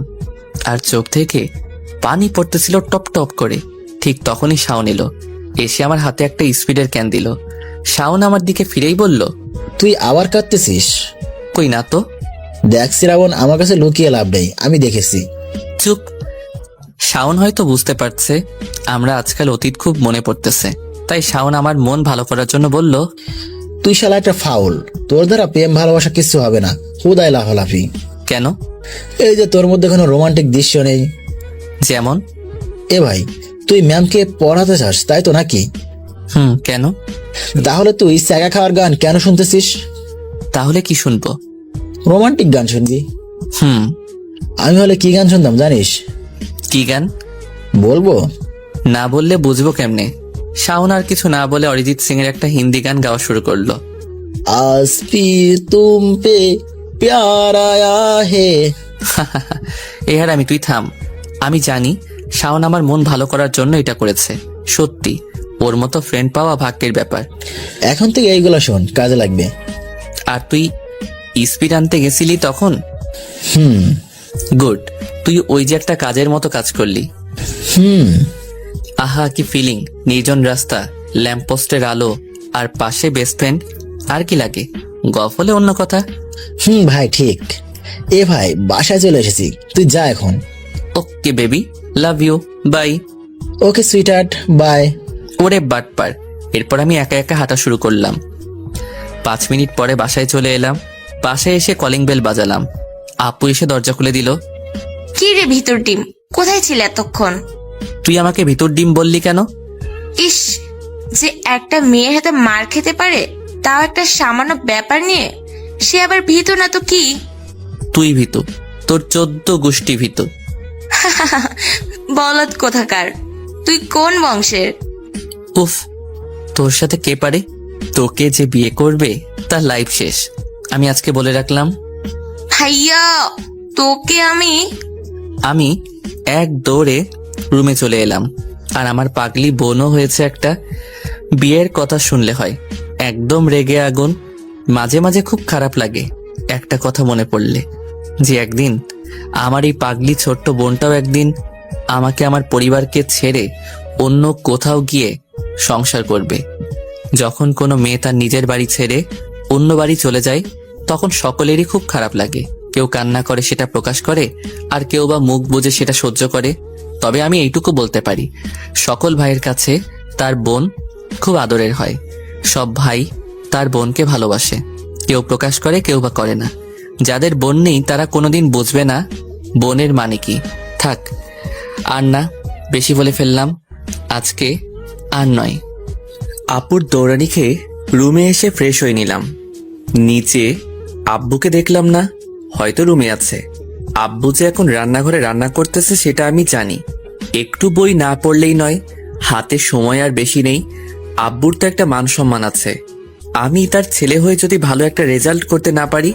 আর চোখ থেকে পানি পড়তেছিল টপ টপ করে। ঠিক তখনই শাওন এলো, এসে আমার হাতে একটা স্পিডের ক্যান দিল। শাওন আমার দিকে ফিরেই বলল, তুই আবার কাঁদতেছিস? কই না তো। দেখ শ্রাবণ, আমার কাছে লুকিয়ে লাভ নেই, আমি দেখেছি। চুপ। শাওন হয়তো বুঝতে পারছে আমরা আজকাল অতীত খুব মনে পড়তেছে, তাই শাওন আমার মন ভালো করার জন্য বলল, তুই শালা একটা ফাউল, তোর দ্বারা প্রেম ভালোবাসা কিছু হবে না, হুদাই লাফালাফি। কেন? এই যে তোর মধ্যে কোনো রোমান্টিক দৃশ্য নেই। যেমন? এ ভাই, তুই ম্যামকে পড়াতে চাস তাই তো নাকি? কেন? তাহলে তুই স্যাগা খাওয়ার গান কেন শুনতেছিস? তাহলে কি শুনবো? রোমান্টিক গান শুনবি। আমি হলে কি গান শুনতাম জানিস? কি গান? বলবো? না বললে বুঝবো কেমনে? শাওন আর কিছু না বলে অরিজিৎ সিং এর একটা হিন্দি গান গাওয়া শুরু করলো। আজ পি তুম পে প্যার আয়া হে। এহার আমি, তুই থাম। আমি জানি শাওন আমার মন ভালো করার জন্য এটা করেছে। সত্যি ওর মতো ফ্রেন্ড পাওয়া ভাগ্যের ব্যাপার। এখন থেকে এইগুলো শোন, কাজে লাগবে। আর তুই স্পিড আনতে গেছিলি তখন? গুড, তুই ওই যে একটা কাজের মতো কাজ করলি। আহা কি ফিলিং, নির্জন রাস্তা, ল্যাম্পপোস্টের আলো আর পাশে বেস্ট ফ্রেন্ড, আর কি লাগে? গফ হলে অন্য কথা। ভাই ঠিক। এ ভাই বাসায় চলে এসেছি, তুই যা এখন। Okay baby, love you, bye. Okay sweetheart, bye. ওরে বাটপার। এরপর আমি একা একা হাঁটা শুরু করলাম। 5 মিনিট পরে বাসায় চলে এলাম। বাসায় এসে কলিং বেল বাজালাম। আপু এসে দরজা খুলে দিল। কি রে ভিতর টিম, কোথায় ছিলে এতক্ষণ? তুই আমাকে ভিতর ডিম বললি কেন? ইস, যে একটা মেয়ের হাতে মার খেতে পারে, তাও একটা সামান্য ব্যাপার নিয়ে, সে আবার ভীতু না তো কি? তুই ভীতু, তোর 14 গোষ্ঠী ভীতু। বলদ কোথাকার, তুই কোন বংশের? উফ, তোর সাথে কে পারে? তোকে যে বিয়ে করবে তার লাইফ শেষ। আমি আজকে বলে রাখলাম। ভাইয়া, তোকে আমি এক দৌড়ে রুমে চলে এলাম। আর আমার পাগলি বোনও হয়েছে একটা। বিয়ের কথা শুনলে হয় একদম রেগে আগুন। মাঝে মাঝে খুব খারাপ লাগে একটা কথা মনে পড়লে, যে একদিন আমার এই পাগলি ছোট্ট বোনটাও একদিন আমাকে, আমার পরিবারকে ছেড়ে অন্য কোথাও গিয়ে সংসার করবে। যখন কোনো মেয়ে তার নিজের বাড়ি ছেড়ে অন্য বাড়ি চলে যায়, তখন সকলেরই খুব খারাপ লাগে। কেউ কান্না করে সেটা প্রকাশ করে, আর কেউ বা মুখ বুজে সেটা সহ্য করে। তবে আমি এইটুকু বলতে পারি, সকল ভাইয়ের কাছে তার বোন খুব আদরের হয়। সব ভাই তার বোনকে ভালোবাসে, কেউ প্রকাশ করে, কেউ বা করে না। যাদের বোন নেই তারা কোনোদিন বুঝবে না বোনের মানে কি। থাক, আর না, বেশি বলে ফেললাম। আজকে আর নয়। আপুর দৌড়ানি খেয়ে রুমে এসে ফ্রেশ হয়ে নিলাম। নিচে আব্বুকে দেখলাম না, হয়তো রুমে আছে। আব্বু যে এখন রান্নাঘরে রান্না করতেছে সেটা আমি জানি। একটু বই না পড়লেই নয়, হাতে সময় আর বেশি নেই। আব্বুর তো একটা মান সম্মান আছে। আমি তার ছেলে হয়ে যদি ভালো একটা রেজাল্ট করতে না পারি,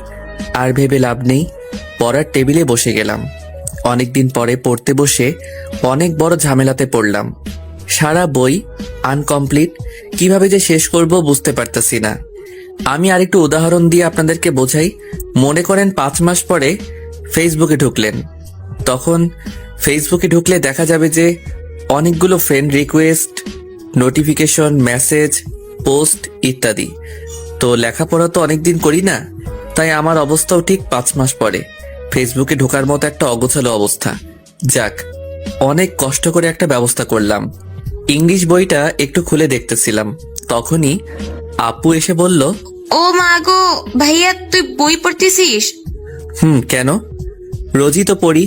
আর ভেবে লাভ নেই। পড়ার টেবিলে বসে গেলাম। অনেকদিন পরে পড়তে বসে অনেক বড় ঝামেলাতে পড়লাম। সারা বই আনকমপ্লিট, কিভাবে যে শেষ করব বুঝতে পারতেছি না। আমি আরেকটু উদাহরণ দিয়ে আপনাদেরকে বোঝাই। মনে করেন 5 মাস পরে ফেসবুকে ঢুকলেন। তখন ফেসবুকে ঢুকলে দেখা যাবে যে অনেকগুলো friend request, notification, message, post ইত্যাদি। তো লেখাপড়া তো অনেকদিন করি না, তাই আমার অবস্থাও ঠিক 5 মাস পরে ফেসবুকে ঢোকার মতো একটা অগোছালো অবস্থা। যাক, অনেক কষ্ট করে একটা ব্যবস্থা করলাম। ইংলিশ বইটা একটু খুলে দেখতেছিলাম, তখনই আপু এসে বলল, ও মা গো, ভাইয়া তুই বই পড়তেছিস? কেন? রোজই তো পড়ি।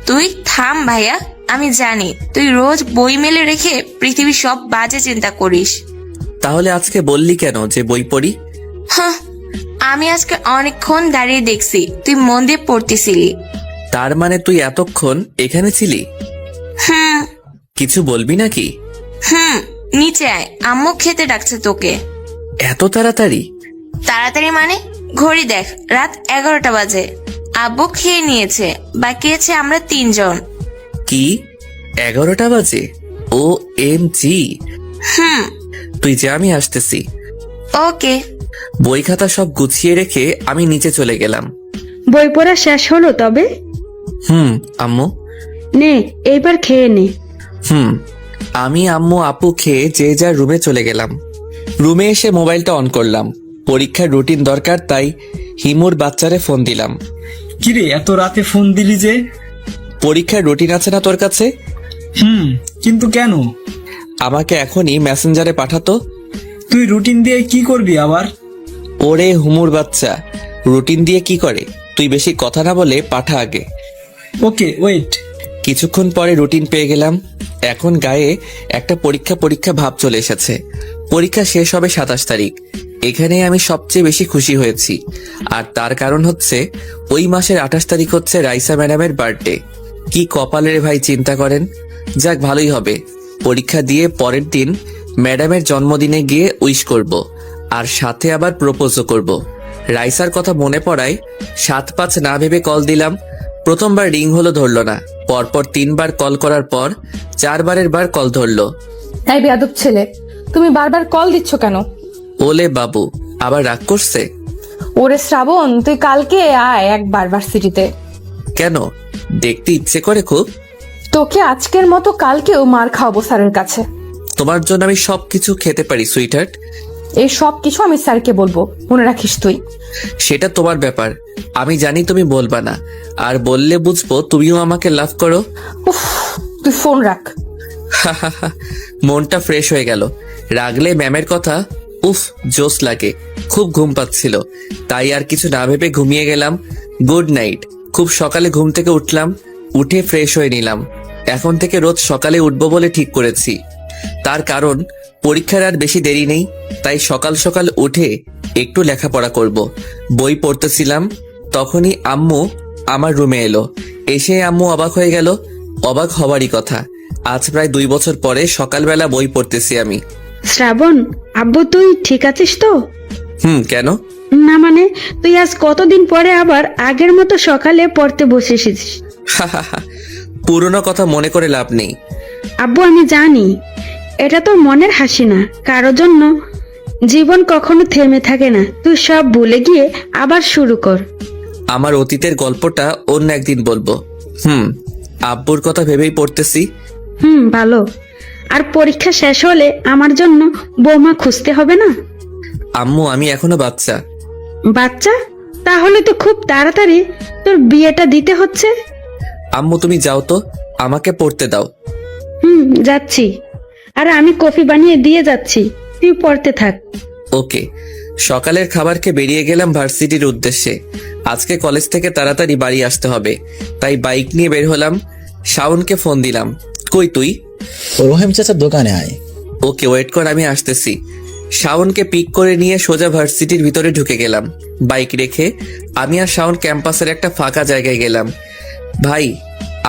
তুই থাম ভাইয়া, আমি জানি তুই রোজ বই মেলে রেখে পৃথিবীর সব বাজে চিন্তা করিস। তাহলে আজকে বললি কেন যে বই পড়ি? আমি আজকে অনেকক্ষণ দাঁড়িয়ে দেখছি তুই মন দিয়ে পড়তেছিলি। তার মানে তুই এতক্ষণ এখানে ছিলি? কিছু বলবি নাকি? নিচে আয়, আম্মু খেতে ডাকছে তোকে। এত তাড়াতাড়ি? তাড়াতাড়ি মানে? ঘড়ি দেখ, রাত 11টা বাজে। আব্বু খেয়ে নিয়েছে, বাকি আছে আমরা 3 জন। কি 11টা বাজে? ও এম জি। তুই যা, আমি আসতেছি। ওকে। বই খাতা সব গুছিয়ে রেখে আমি নিচে চলে গেলাম। বই পড়া শেষ হলো তবে? আম্মু নে, এইবার খেয়ে নে। আমি, আম্মু, আপু খেয়ে যে যার রুমে চলে গেলাম। রুমে এসে মোবাইলটা অন করলাম। পরীক্ষার রুটিন দরকার, তাই হিমুর বাচ্চারে ফোন দিলাম। কিরে এত রাতে ফোন দিলি যে? পরীক্ষার রুটিন আছে না তোর কাছে? কিন্তু কেন? আমাকে এখনই মেসেঞ্জারে পাঠাতো। তুই রুটিন দিয়ে কি করবি আবার? ওরে হুমুর বাচ্চা, রুটিন দিয়ে কি করে? তুই বেশি কথা না বলে পাঠা আগে। ওকে, ওয়েট। কিছুক্ষণ পরে রুটিন পেয়ে গেলাম। এখন গায়ে একটা পরীক্ষা ভাব চলে এসেছে। পরীক্ষা শেষ হবে 27 তারিখ। এখানে আমি সবচেয়ে বেশি খুশি হয়েছি, আর তার কারণ হচ্ছে ওই মাসের 28 তারিখ হচ্ছে রাইসা ম্যাডামের বার্থডে। কি কপালের ভাই, চিন্তা করেন। যাক, ভালোই হবে। পরীক্ষা দিয়ে পরের দিন ম্যাডামের জন্মদিনে গিয়ে উইশ করব, আর সাথে আবার প্রপোজও করব। রাইসার কথা মনে পড়ায় 7-5 না ভেবে কল দিলাম। প্রথমবার রিং হলো, ধরলো না। পরপর 3 বার কল করার পর 4 বারের বার কল ধরলো। এই বেয়াদব ছেলে, তুমি বারবার কল দিচ্ছ কেন? ওলে বাবু, আবার রাগ করছে? ওরে শ্রাবণ, তুই কালকে আয় একবার ভার্সিটিতে। কেন, দেখতে ইচ্ছে করে খুব। তোকে আজকের মতো কালকেও মার খাওয়াবো স্যারের কাছে। তোমার জন্য আমি সবকিছু খেতে পারি সুইটহার্ট। এই সব কিছু আমি স্যারকে বলবো, মনে রাখিস তুই। সেটা তোমার ব্যাপার, আমি জানি তুমি বলবা না, আর বললে বুঝবো তুমিও আমাকে লাভ করো। উফ, তুই ফোন রাখ। মনটা ফ্রেশ হয়ে গেল। রাগলে ম্যামের কথা উফ জোস লাগে। খুব ঘুম পাচ্ছিল, তাই আর কিছু না ভেবে ঘুমিয়ে গেলাম। Good night. খুব সকালে ঘুম থেকে উঠলাম, উঠে ফ্রেশ হয়ে নিলাম। এখন থেকে রোজ সকালে উঠবো বলে ঠিক করেছি। তার কারণ পরীক্ষার আর বেশি দেরি নেই, তাই সকাল সকাল উঠে একটু লেখাপড়া করব। বই পড়তেছিলাম, তখনই আম্মু আমার রুমে এলো। এসে আম্মু অবাক হয়ে গেল। অবাক হওয়ারই কথা, আজ প্রায় 2 বছর পরে সকালবেলা বই পড়তেছি আমি। শ্রাবণ, আব্বু তুই ঠিক আছিস তো? কেন? না মানে, তুই আজ কতদিন পরে আবার আগের মতো সকালে পড়তে বসেছিস। পুরনো কথা মনে করে লাভ নেই। আব্বু আমি জানি এটা তোর মনের হাসি না, কারোর জন্য জীবন কখনো থেমে থাকে না। তুই সব ভুলে গিয়ে আবার শুরু কর। আমার অতীতের গল্পটা অন্য একদিন বলবো। আব্বুর কথা ভেবেই পড়তেছি। ভালো। আর পরীক্ষা শেষ হলে আমার জন্য বৌমা খুঁজতে হবে না? আম্মু আমি এখনো বাচ্চা। বাচ্চা? তাহলে তো খুব তাড়াতাড়ি তোর বিয়েটা দিতে হচ্ছে। আম্মু তুমি যাও তো, আমাকে পড়তে দাও। যাচ্ছি। আর আমি কফি বানিয়ে দিয়ে যাচ্ছি, তুই পড়তে থাক। ওকে। সকালের খাবারকে বেরিয়ে গেলাম ভার্সিটির উদ্দেশ্যে। আজকে কলেজ থেকে তাড়াতাড়ি বাড়ি আসতে হবে, তাই বাইক নিয়ে বের হলাম। শাওনকে ফোন দিলাম। কই তুই? রহিম চাচার দোকানে আয়। ওকে ওয়েট কর, আমি আসতেছি। শাওনকে পিক করে নিয়ে সোজা ভার্সিটির ভিতরে ঢুকে গেলাম। বাইক রেখে আমি আর শাওন ক্যাম্পাসের একটা ফাঁকা জায়গায় গেলাম। ভাই,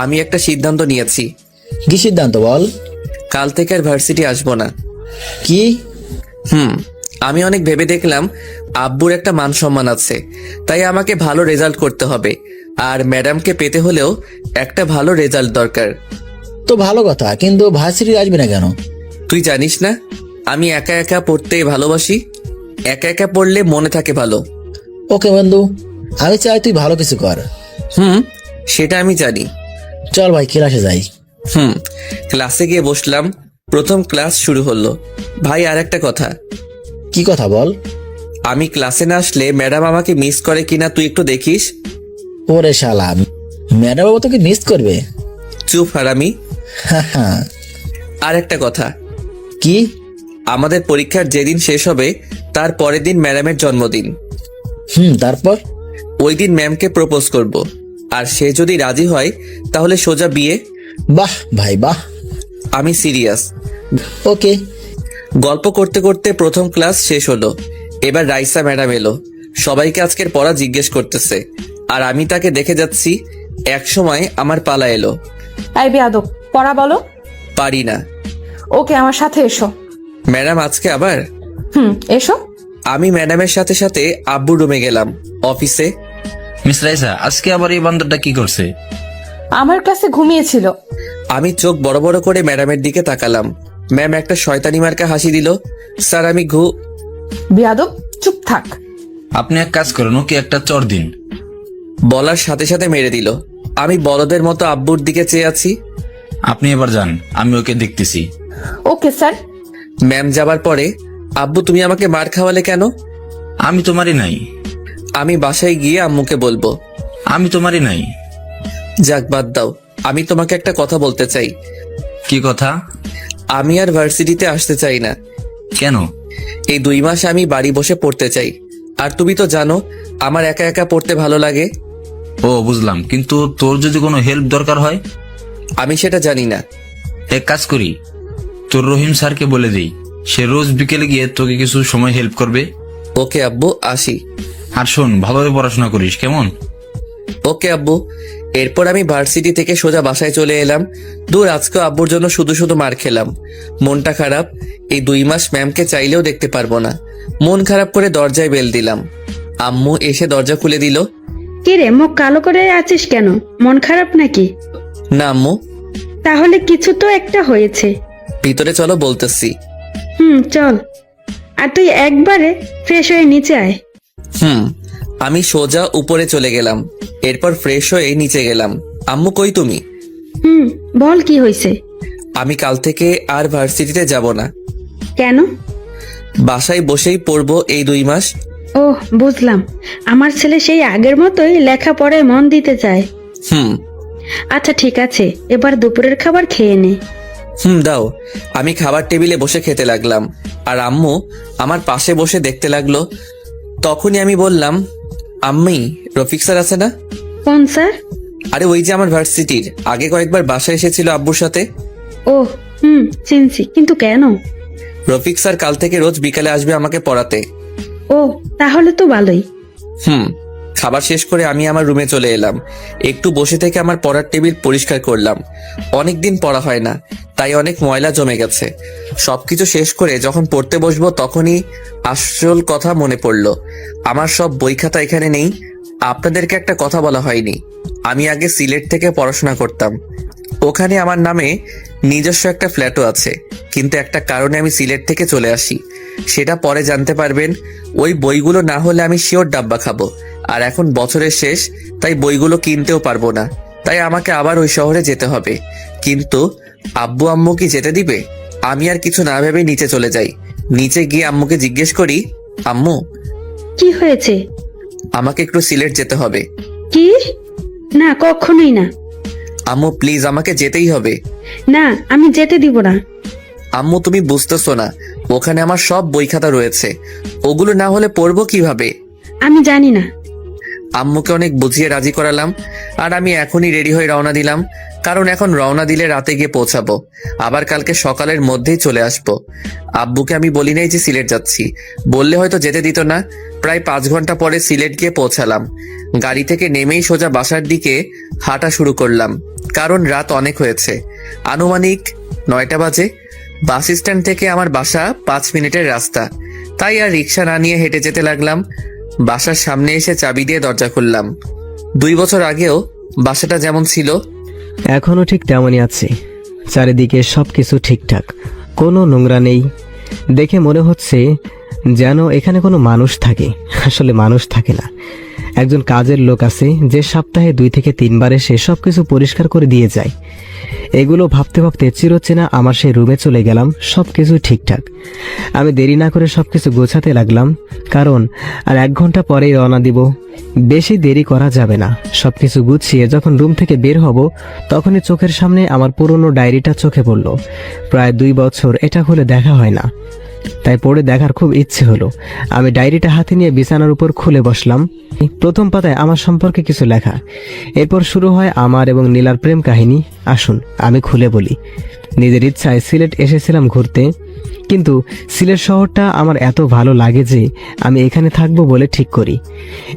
আমি একটা সিদ্ধান্ত নিয়েছি। কি সিদ্ধান্ত বল? কাল থেকে আর ভার্সিটি আসবো না। কি? আমি অনেক ভেবে দেখলাম আব্বুর একটা মান সম্মান আছে, তাই আমাকে ভালো রেজাল্ট করতে হবে। আর ম্যাডামকে পেতে হলেও একটা ভালো রেজাল্ট দরকার। তো ভালো কথা, কিন্তু ভার্সিটি আসবি না কেন? তুই জানিস না আমি একা একা পড়তে ভালোবাসি। একা একা পড়লে মনে থাকে ভালো। ওকে বন্ধু, আমি চাই তুই ভালো কিছু কর। সেটা আমি জানি। চল ভাই ক্লাসে যাই। ক্লাসে গিয়ে বসলাম। প্রথম ক্লাস শুরু হলো। ভাই আর একটা কথা। কি কথা বল? আমি ক্লাসে না আসলে ম্যাডাম আমাকে মিস করে কিনা তুই একটু দেখিস। ওরে শালা, ম্যাডাম বাবা তোকে মিস করবে? চুপ হারামি। আর একটা কথা। কি? আমাদের পরীক্ষার যেদিন শেষ হবে তার পরের দিন ম্যাডামের জন্মদিন। তারপর? ওই দিন ম্যামকে প্রপোজ করব, আর সে যদি রাজি হয় তাহলে সোজা বিয়ে। বাহ ভাই বাহ। আমি সিরিয়াস। ওকে। গল্প করতে করতে প্রথম ক্লাস শেষ হলো। এবার রাইসা ম্যাডাম এলো। সবাইকে আজকের পড়া জিজ্ঞেস করতেছে, আর আমি তাকে দেখে যাচ্ছি। এক সময় আমার পালা এলো। এই বেয়াদব, পড়া বলো। পারি না। ওকে, আমার সাথে এসো। ম্যাডাম আজকে আবার? এসো। আমি ম্যাডামের সাথে সাথে আব্বু রুমে গেলাম। অফিসে মিস রাইসা আজকে আবার এই বান্দরটা কি করছে? আমার ক্লাসে ঘুমিয়েছিল। আমি চোখ বড় বড় করে ম্যাডামের দিকে তাকালাম। ম্যাম একটা শয়তানি মার্কা হাসি দিল। স্যার আমি বেয়াদব, চুপ থাক। আপনি এক কাজ করেন, ওকে একটা চড় দিন। বলার সাথে সাথে মেরে দিল। আমি বলদের মতো আব্বুর দিকে চেয়ে আছি। আপনি এবার যান, আমি ওকে দেখতেছি। Okay sir. ম্যাম যাবার পরে, আব্বু তুমি আমাকে মার খাওয়ালে কেন? আমি তোমারই নাই। আমি বাসায় গিয়ে আম্মুকে বলবো। আমি তোমারই নাই। যাক বাদ দাও, আমি তোমাকে একটা কথা বলতে চাই। কি কথা? আমি আর ভার্সিটিতে আসতে চাই না। কেন? এই 2 মাস আমি বাড়ি বসে পড়তে চাই। আর তুমি তো জানো আমার একা একা পড়তে ভালো লাগে। ও বুঝলাম, কিন্তু তোর যদি কোনো হেল্প দরকার হয়? আমি সেটা জানি না। এক কাজ করি, তোর রহিম স্যারকে বলে দিই, সে রোজ বিকেলে গিয়ে তোকে কিছু সময় হেল্প করবে। ওকে আব্বু, আসি। আর শোন, ভালোভাবে পড়াশোনা করিস, কেমন? ওকে আব্বু। এরপর আমি ভার্সিটি থেকে সোজা বাসায় চলে এলাম। দূর, আজকে আব্বুর জন্য শুধু শুধু মার খেলাম। মনটা খারাপ। এই 2 মাস ম্যামকে চাইলেও দেখতে পারবো না। মন খারাপ করে দরজায় বেল দিলাম। আম্মু এসে দরজা খুলে দিল। কি রে, মুখ কালো করে আছিস কেন? মন খারাপ নাকি? না আম্মু। তাহলে কিছু তো একটা হয়েছে। ভিতরে চলো, বলতেছি। চল। আর তুই একবারে ফ্রেশ হয়ে নিচে আয়। আমি সোজা উপরে চলে গেলাম। এরপর ফ্রেশ হয়ে নিচে গেলাম। আম্মু কই তুমি? বল কি হয়েছে? আমি কাল থেকে আর ভার্সিটিতে যাব না। কেন? বাসায় বসেই পড়বো এই 2 মাস। ওহ, বুঝলাম। আমার ছেলে সেই আগের মতোই লেখাপড়ায় মন দিতে চায়। আচ্ছা ঠিক আছে, এবার দুপুরের খাবার খেয়ে নে। দাও। আমি খাবার টেবিলে বসে খেতে লাগলাম, আর আম্মু আমার পাশে বসে দেখতে লাগলো। তখনই আমি বললাম, আম্মি, রফিক স্যার আছে না? কোন স্যার? আরে ওই যে আমার ভার্সিটির, আগে কয়েকবার বাসায় এসেছিল আব্বুর সাথে। ও চিনছি, কিন্তু কেন? রফিক স্যার কাল থেকে রোজ বিকালে আসবে আমাকে পড়াতে। ও, তাহলে তো ভালোই। খাবার শেষ করে আমি আমার রুমে চলে এলাম। একটু বসে থেকে আমার পড়ার টেবিল পরিষ্কার করলাম। অনেকদিন পড়া হয় না, তাই অনেক ময়লা জমে গেছে। সবকিছু শেষ করে যখন পড়তে বসবো তখনই আসল কথা মনে পড়লো। আমার সব বই খাতা এখানে নেই। আপনাদেরকে একটা কথা বলা হয়নি, আমি আগে সিলেট থেকে পড়াশোনা করতাম। ওখানে আমার নামে নিজস্ব একটা ফ্ল্যাটও আছে, কিন্তু একটা কারণে আমি সিলেট থেকে চলে আসি। সেটা পরে জানতে পারবেন। ওই বইগুলো না হলে আমি শিওর ডাব্বা খাবো। আর এখন বছরের শেষ, তাই বইগুলো কিনতেও পারবো না। তাই আমাকে আবার ওই শহরে যেতে হবে। কিন্তু আব্বু আম্মু কি যেতে দিবে? আমি আর কিছু না ভেবে নিচে চলে যাই। নিচে গিয়ে আম্মুকে জিজ্ঞেস করি, আম্মু কি হয়েছে? আমাকে একটু সিলেট যেতে হবে। কি? না, কখনোই না। আম্মু প্লিজ, আমাকে যেতেই হবে। না, আমি যেতে দিব না। আম্মু তুমি বুঝতেছো না, ওখানে আমার সব বই খাতা রয়েছে, ওগুলো না হলে পড়বো কিভাবে? আমি জানি না। আম্মুকে অনেক বুঝিয়ে রাজি করালাম, আর আমি এখনই রেডি হয়ে রওনা দিলাম। কারণ এখন রওনা দিলে রাতে গিয়ে পৌঁছাবো, আবার কালকে সকালের মধ্যেই চলে আসবো। আব্বুকে আমি বলি নাই যে সিলেট যাচ্ছি, বললে হয়তো যেতে দিত না। প্রায় 5 ঘন্টা পরে সিলেট গিয়ে পৌঁছালাম। গাড়ি থেকে নেমেই সোজা বাসার দিকে হাঁটা শুরু করলাম, কারণ রাত অনেক হয়েছে। আনুমানিক 9টা বাজে। বাস স্ট্যান্ড থেকে আমার বাসা 5 মিনিটের রাস্তা, তাই আর রিক্সা না নিয়ে হেঁটে যেতে লাগলাম। বাসার সামনে এসে চাবি দিয়ে দরজা খুললাম। 2 বছর আগেও বাসাটা যেমন ছিল এখনো ঠিক তেমনই আছে। চারিদিকে সবকিছু ঠিকঠাক, কোনো নোংরা নেই। দেখে মনে হচ্ছে যেন এখানে কোনো মানুষ থাকে। আসলে মানুষ থাকে না, একজন কাজের লোক আছে যে সপ্তাহে 2 থেকে 3 বার এসে সবকিছু পরিষ্কার করে দিয়ে যায়। এগুলো ভাবতে ভাবতে চিরচেনা আমার সেই রুমে চলে গেলাম। সবকিছু ঠিকঠাক। আমি দেরি না করে সবকিছু গোছাতে লাগলাম, কারণ আর 1 ঘন্টা পরেই রওনা দিব। বেশি দেরি করা যাবে না। সবকিছু গুছিয়ে যখন রুম থেকে বের হব, তখনই চোখের সামনে আমার পুরনো ডায়েরিটা চোখে পড়ল। প্রায় 2 বছর এটা খুলে দেখা হয় না, তাই পড়ে দেখার খুব ইচ্ছে হলো। আমি ডায়েরিটা হাতে নিয়ে বিছানার উপর খুলে বসলাম। প্রথম পাতায় আমার সম্পর্কে কিছু লেখা। এরপর শুরু হয় আমার এবং নীলার প্রেম কাহিনী। আসুন আমি খুলে বলি। নিজের ইচ্ছায় সিলেট এসেছিলাম ঘুরতে, কিন্তু সিলেট শহরটা আমার এত ভালো লাগে যে আমি এখানে থাকবো বলে ঠিক করি।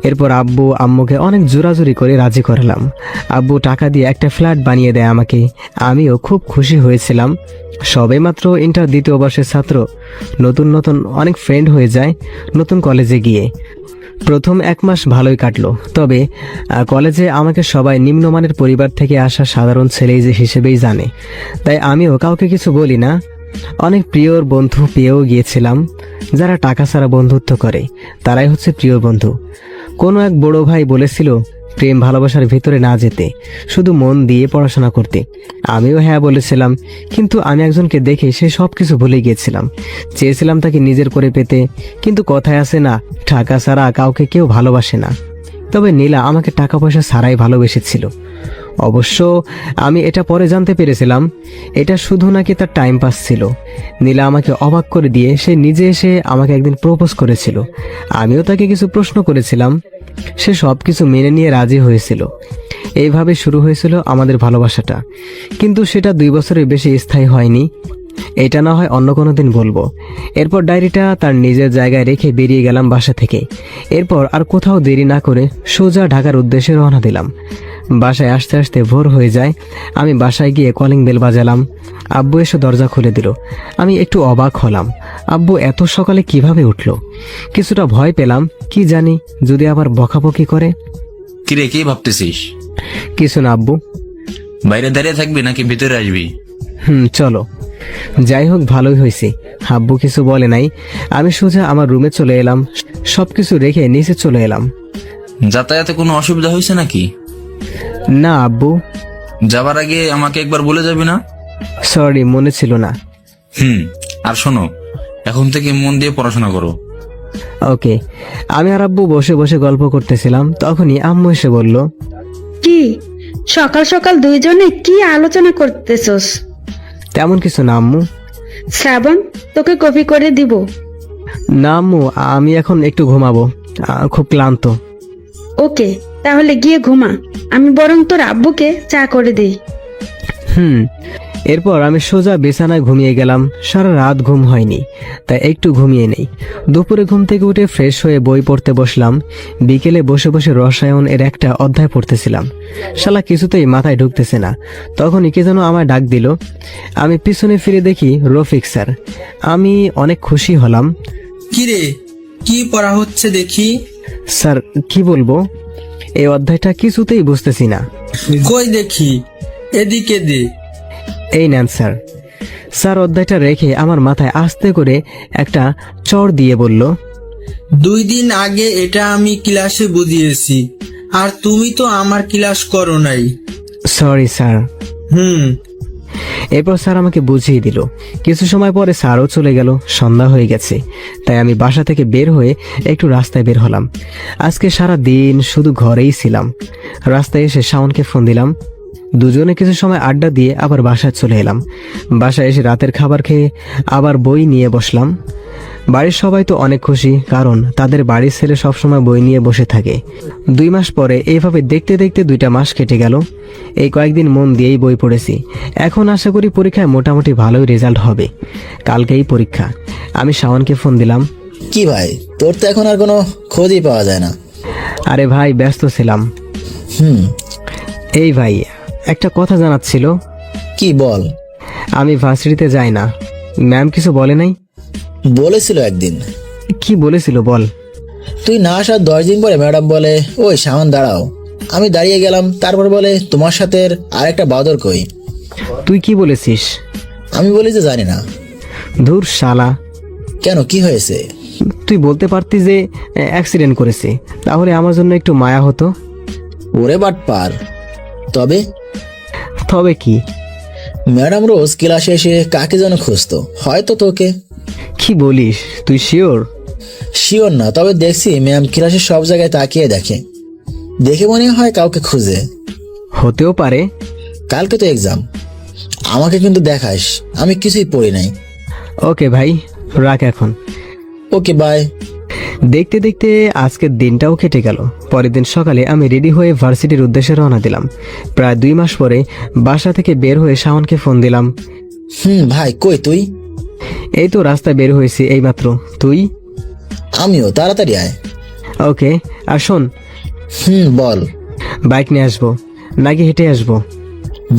এরপর আব্বু আম্মুকে অনেক জোরাজুরি করে রাজি করালাম। আব্বু টাকা দিয়ে একটা ফ্ল্যাট বানিয়ে দেয় আমাকে। আমিও খুব খুশি হয়েছিলাম। সবেমাত্র ইন্টার 2য় বর্ষের ছাত্র, নতুন নতুন অনেক ফ্রেন্ড হয়ে যায় নতুন কলেজে গিয়ে। প্রথম 1 মাস ভালোই কাটলো, তবে কলেজে আমাকে সবাই নিম্নমানের পরিবার থেকে আসা সাধারণ ছেলে হিসেবেই জানে, তাই আমিও কাউকে কিছু বলি না। অনেক প্রিয় বন্ধু পেয়েও গিয়েছিলাম। যারা টাকা ছাড়া বন্ধুত্ব করে তারাই হচ্ছে প্রিয় বন্ধু। কোনো এক বড় ভাই বলেছিল প্রেম ভালোবাসার ভিতরে না যেতে, শুধু মন দিয়ে পড়াশোনা করতে। আমিও হ্যাঁ বলেছিলাম, কিন্তু আমি একজনকে দেখে সে সব কিছু ভুলে গিয়েছিলাম। চেয়েছিলাম তাকে নিজের করে পেতে, কিন্তু কথায় আছে না, টাকা ছাড়া কাউকে কেউ ভালোবাসে না। তবে নীলা আমাকে টাকা পয়সা ছাড়াই ভালোবেসেছিল। অবশ্য আমি এটা পরে জানতে পেরেছিলাম এটা শুধু নাকি তার টাইম পাস ছিল। নীলা আমাকে অবাক করে দিয়ে সে নিজে এসে আমাকে একদিন প্রপোজ করেছিল। আমিও তাকে কিছু প্রশ্ন করেছিলাম, সে সব কিছু মেনে নিয়ে রাজি হয়েছিল। এইভাবে শুরু হয়েছিল আমাদের ভালোবাসাটা, কিন্তু সেটা 2 বছরের বেশি স্থায়ী হয়নি। এটা না হয় অন্য কোনো দিন বলবো। এরপর ডায়েরিটা তার নিজের জায়গায় রেখে বেরিয়ে গেলাম বাসা থেকে। এরপর আর কোথাও দেরি না করে সোজা ঢাকার উদ্দেশ্যে রওনা দিলাম। বাসায় আসতে আসতে ভোর হয়ে যায়। আমি বাসায় গিয়ে কলিং বেল বাজালাম। আব্বু এসে দরজা খুলে দিল। আমি একটু অবাক হলাম, আব্বু এত সকালে কিভাবে উঠলো। কিছুটা ভয় পেলাম, কি জানি যদি আবার বকাবকি করে। কিরে, কি ভাবতেছিস? কিছু না আব্বু। বাইরে দাঁড়িয়ে থাকবি নাকি ভিতরে আসবি? চলো। যাই হোক, ভালোই হয়েছে, আব্বু কিছু বলে নাই। আমি সোজা আমার রুমে চলে এলাম। সবকিছু রেখে নিচে চলে এলাম। যাতায়াতে কোনো অসুবিধা হয়েছে নাকি? না আব্বু, যাবার আগে আমাকে একবার বলে যাবি না? সরি, মনে ছিল না। আর শোনো, এখন থেকে মন দিয়ে পড়াশোনা করো। ওকে। আমি আর আব্বু বসে বসে গল্প করতেছিলাম, তখনই আম্মু এসে বলল, কি সকাল সকাল দুইজনে কি আলোচনা করতেছস? তেমন কিছু না আম্মু। শ্রাবণ, তোকে কফি করে দিব? না আম্মু, আমি এখন একটু ঘুমাবো, খুব ক্লান্ত। ওকে, তাহলে গিয়ে ঘুমা, আমি বরং তোর আব্বুকে চা করে দিই। এরপর আমি সোজা বিছানায় ঘুমিয়ে গেলাম। সারা রাত ঘুম হয়নি, তাই একটু ঘুমিয়ে নেই। দুপুরে ঘুম থেকে উঠে ফ্রেশ হয়ে বই পড়তে বসলাম। বিকেলে বসে বসে রসায়ন এর একটা অধ্যায় পড়তেছিলাম। শালা কিছুতেই মাথায় ঢুকতেছে না। তখনই কে যেন আমায় ডাক দিল। আমি পিছনে ফিরে দেখি রফিক স্যার। আমি অনেক খুশি হলাম। কিরে, কি পড়া হচ্ছে দেখি? স্যার, কি বলবো, এই অধ্যায়টা কিছুতেই বুঝতেছি না। কই দেখি, এদিকে দে। এই নেন স্যার। স্যার অধ্যায়টা রেখে আমার মাথায় আস্তে করে একটা চড় দিয়ে বলল, 2 দিন আগে এটা আমি ক্লাসে বুঝিয়েছি, আর তুমি তো আমার ক্লাস করো নাই। Sorry sir. হুম। এরপর স্যার আমাকে বুঝিয়ে দিল। কিছু সময় পরে স্যারও চলে গেল। সন্ধ্যা হয়ে গেছে, তাই আমি বাসা থেকে বের হয়ে একটু রাস্তায় বের হলাম। আজকে সারা দিন শুধু ঘরেই ছিলাম। রাস্তায় এসে শাওনকে ফোন দিলাম। দুজনে কিছু সময় আড্ডা দিয়ে আবার বাসায় চলে এলাম। বাসায় এসে রাতের খাবার খেয়ে আবার বই নিয়ে বসলাম। বাড়ির সবাই তো অনেক খুশি, কারণ তাদের বাড়ির ছেলে সবসময় বই নিয়ে বসে থাকে। 2 মাস পরে এইভাবে দেখতে দেখতে 2টা মাস কেটে গেল। এই কয়েকদিন মন দিয়েই বই পড়েছি। এখন আশা করি পরীক্ষায় মোটামুটি ভালোই রেজাল্ট হবে। কালকেই পরীক্ষা। আমি শাওনকে ফোন দিলাম। কি ভাই, তোর তো এখন আর কোনো খোঁজই পাওয়া যায় না। আরে ভাই, ব্যস্ত ছিলাম। এই ভাই, একটা কথা জানার ছিল। কি বল? আমি ভার্সিটিতে যাই না। ম্যাম কিছু বলে নাই? বলেছিল একদিন। কি বলেছিল বল? তুই না আসার 10 দিন পরে ম্যাডাম বলে, ওই সামান দাঁড়াও। আমি দাঁড়িয়ে গেলাম, তারপর বলে, তোমার সাথে আরেকটা বাদর কই। তুই কি বলেছিস? আমি বলি যে জানি না। ধুর শালা। কেন, কি হয়েছে? তুই বলতে পারতি যে অ্যাক্সিডেন্ট করেছে, তাহলে আমার জন্য একটু মায়া হতো। ওরে বাটপার। তবে তবে কি? ম্যাডাম রোজ ক্লাসে এসে কাকে যেন খুঁজতো, হয়তো তোকে। কি বলিস, তুই শিওর? শিওর না, তবে দেখছি ম্যাম ক্লাসের সব জায়গায় তাকিয়ে দেখে। দেখে মনে হয় কাউকে খুঁজে। হতেও পারে। কালকে তো এক্সাম, আমাকে কিন্তু দেখাস, আমি কিছুই পড়ি নাই। ওকে ভাই, রাখ এখন। ওকে, বাই। দেখতে দেখতে আজকের দিনটাও কেটে গেল। পরের দিন সকালে আমি রেডি হয়ে ভার্সিটির উদ্দেশ্যে রওনা দিলাম। প্রায় 2 মাস পরে বাসা থেকে বের হয়ে শাওনকে ফোন দিলাম। ভাই, কই তুই? এই তো রাস্তায় বের হয়েছি এইমাত্র। তুই? আমিও, তাড়াতাড়ি আয়। ওকে। আর শোন। বল। বাইক নিয়ে আসবো নাকি হেঁটে আসবো?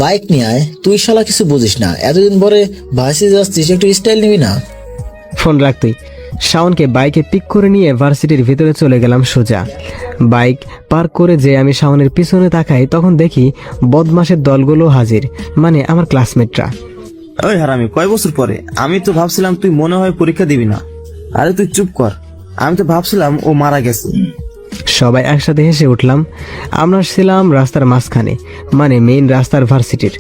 বাইক নিয়ে আয়। তুই শালা কিছু বুঝিস না, এতদিন পরে ভার্সিটি যাচ্ছিস, একটু স্টাইল নিবি না? ফোন রাখ তুই। শাওনকে বাইকে পিক করে নিয়ে ভার্সিটির ভিতরে চলে গেলাম সোজা। বাইক পার্ক করে যে আমি শাওনের পিছনে তাকাই, তখন দেখি বদমাশের দলগুলো হাজির, মানে আমার ক্লাসমেটরা। ওই হারামি, কয় বছর পরে? আমি তো ভাবছিলাম তুই মনে হয় পরীক্ষা দিবি না। আরে তুই চুপ কর, আমি তো ভাবছিলাম ও মারা গেছে। সবাই একসাথে হেসে উঠলাম। আমরা ছিলাম রাস্তার মাঝখানে, মানে মেইন রাস্তার ভার্সিটির।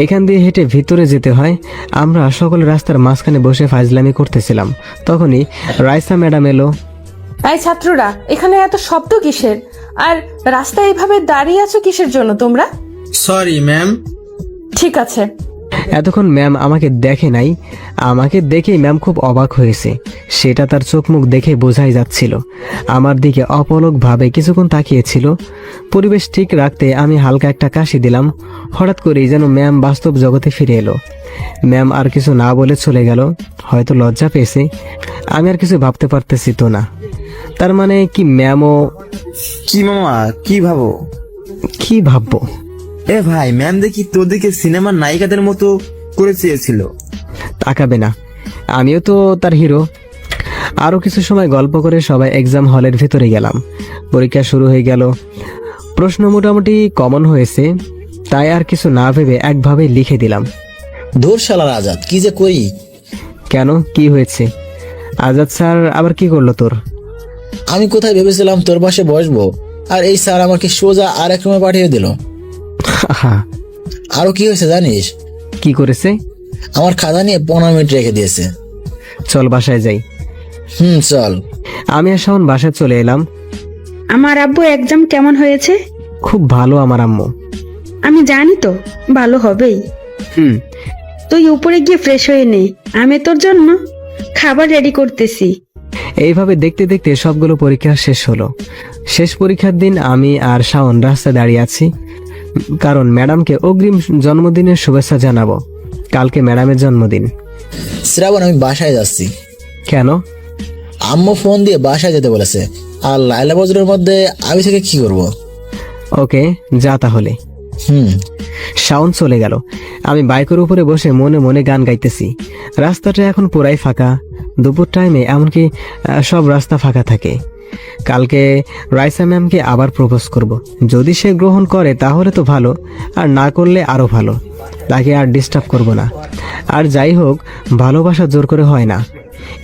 এখান দিয়ে হেঁটে ভিতরে যেতে হয়। আমরা সকলে রাস্তার মাঝখানে বসে ফাজলামি করতেছিলাম। তখনই রাইসা ম্যাডাম এলো। এই ছাত্ররা, এখানে এত শব্দ কিসের? আর রাস্তায় এভাবে দাঁড়িয়ে আছো কিসের জন্য তোমরা? Sorry ma'am. ঠিক আছে। এতক্ষণ ম্যাম আমাকে দেখে নাই। আমাকে দেখেই ম্যাম খুব অবাক হয়েছে, সেটা তার চোখ মুখ দেখে বোঝাই যাচ্ছিল। আমার দিকে অপলক ভাবে কিছুক্ষণ তাকিয়েছিল। পরিবেশ ঠিক রাখতে আমি হালকা একটা কাশি দিলাম। হঠাৎ করেই যেন ম্যাম বাস্তব জগতে ফিরে এলো। ম্যাম আর কিছু না বলে চলে গেল। হয়তো লজ্জা পেয়েছে। আমি আর কিছু ভাবতে পারতেছি তো না। তার মানে কি ম্যামও? কি মামা, কি ভাবো? কি ভাববো? এ ভাই, ম্যাম দেখি তোদেরকে সিনেমার নায়িকাদের মতো করে চেয়েছিল। তাকাবে না, আমিও তো তার হিরো। আরো কিছু সময় গল্প করে সবাই এক্সাম হলের ভেতরে গেলাম। পরীক্ষা শুরু হয়ে গেল। প্রশ্ন মোটামুটি কমন হয়েছে, তাই আর কিছু না ভেবে একভাবে লিখে দিলাম। ধুর শালার আজাদ, কি যে করি। কেন, কি হয়েছে? আজাদ স্যার আবার কি করলো তোর? আমি কোথায় ভেবেছিলাম তোর পাশে বসবো, আর এই স্যার আমাকে সোজা আর এক রুমে পাঠিয়ে দিল। আরো কি হয়েছে জানিস? কি করেছে? আমার খাতা নিয়ে 15 মিনিট রেখে দিয়েছে। চল বাসায় যাই। চল। আমি আর শাওন বাসায় চলে এলাম। আমার আব্বু এক্সাম কেমন হয়েছে? খুব ভালো আমার আম্মু। আমি জানি তো ভালো হবেই। তুই উপরে গিয়ে ফ্রেশ হয়ে নে, আমি তোর জন্য খাবার রেডি করতেছি। এইভাবে দেখতে দেখতে সবগুলো পরীক্ষা শেষ হলো। শেষ পরীক্ষার দিন আমি আর শাওন রাস্তায় দাঁড়িয়ে আছি, কারণ ম্যাডামকে অগ্রিম জন্মদিনের শুভেচ্ছা জানাবো। কালকে ম্যাডামের জন্মদিন। শ্রাবণ, আমি বাসায় যাচ্ছি। কেন? আম্মু ফোন দিয়ে বাসায় যেতে বলেছে। আর লাইলা বজরের মধ্যে আমি থেকে কি করব? ওকে, যা তাহলে। শাওন চলে গেল। আমি বাইকের উপরে বসে মনে মনে গান গাইতেছি। রাস্তাটা এখন পুরাই ফাঁকা। দুপুর টাইমে এমনকি সব রাস্তা ফাঁকা থাকে। কালকে রাইসা ম্যামকে আবার প্রপোজ করব। যদি সে গ্রহণ করে তাহলে তো ভালো, আর না করলে আরো ভালো। তাকে আর ডিস্টার্ব করব না। আর যাই হোক, ভালোবাসা জোর করে হয় না।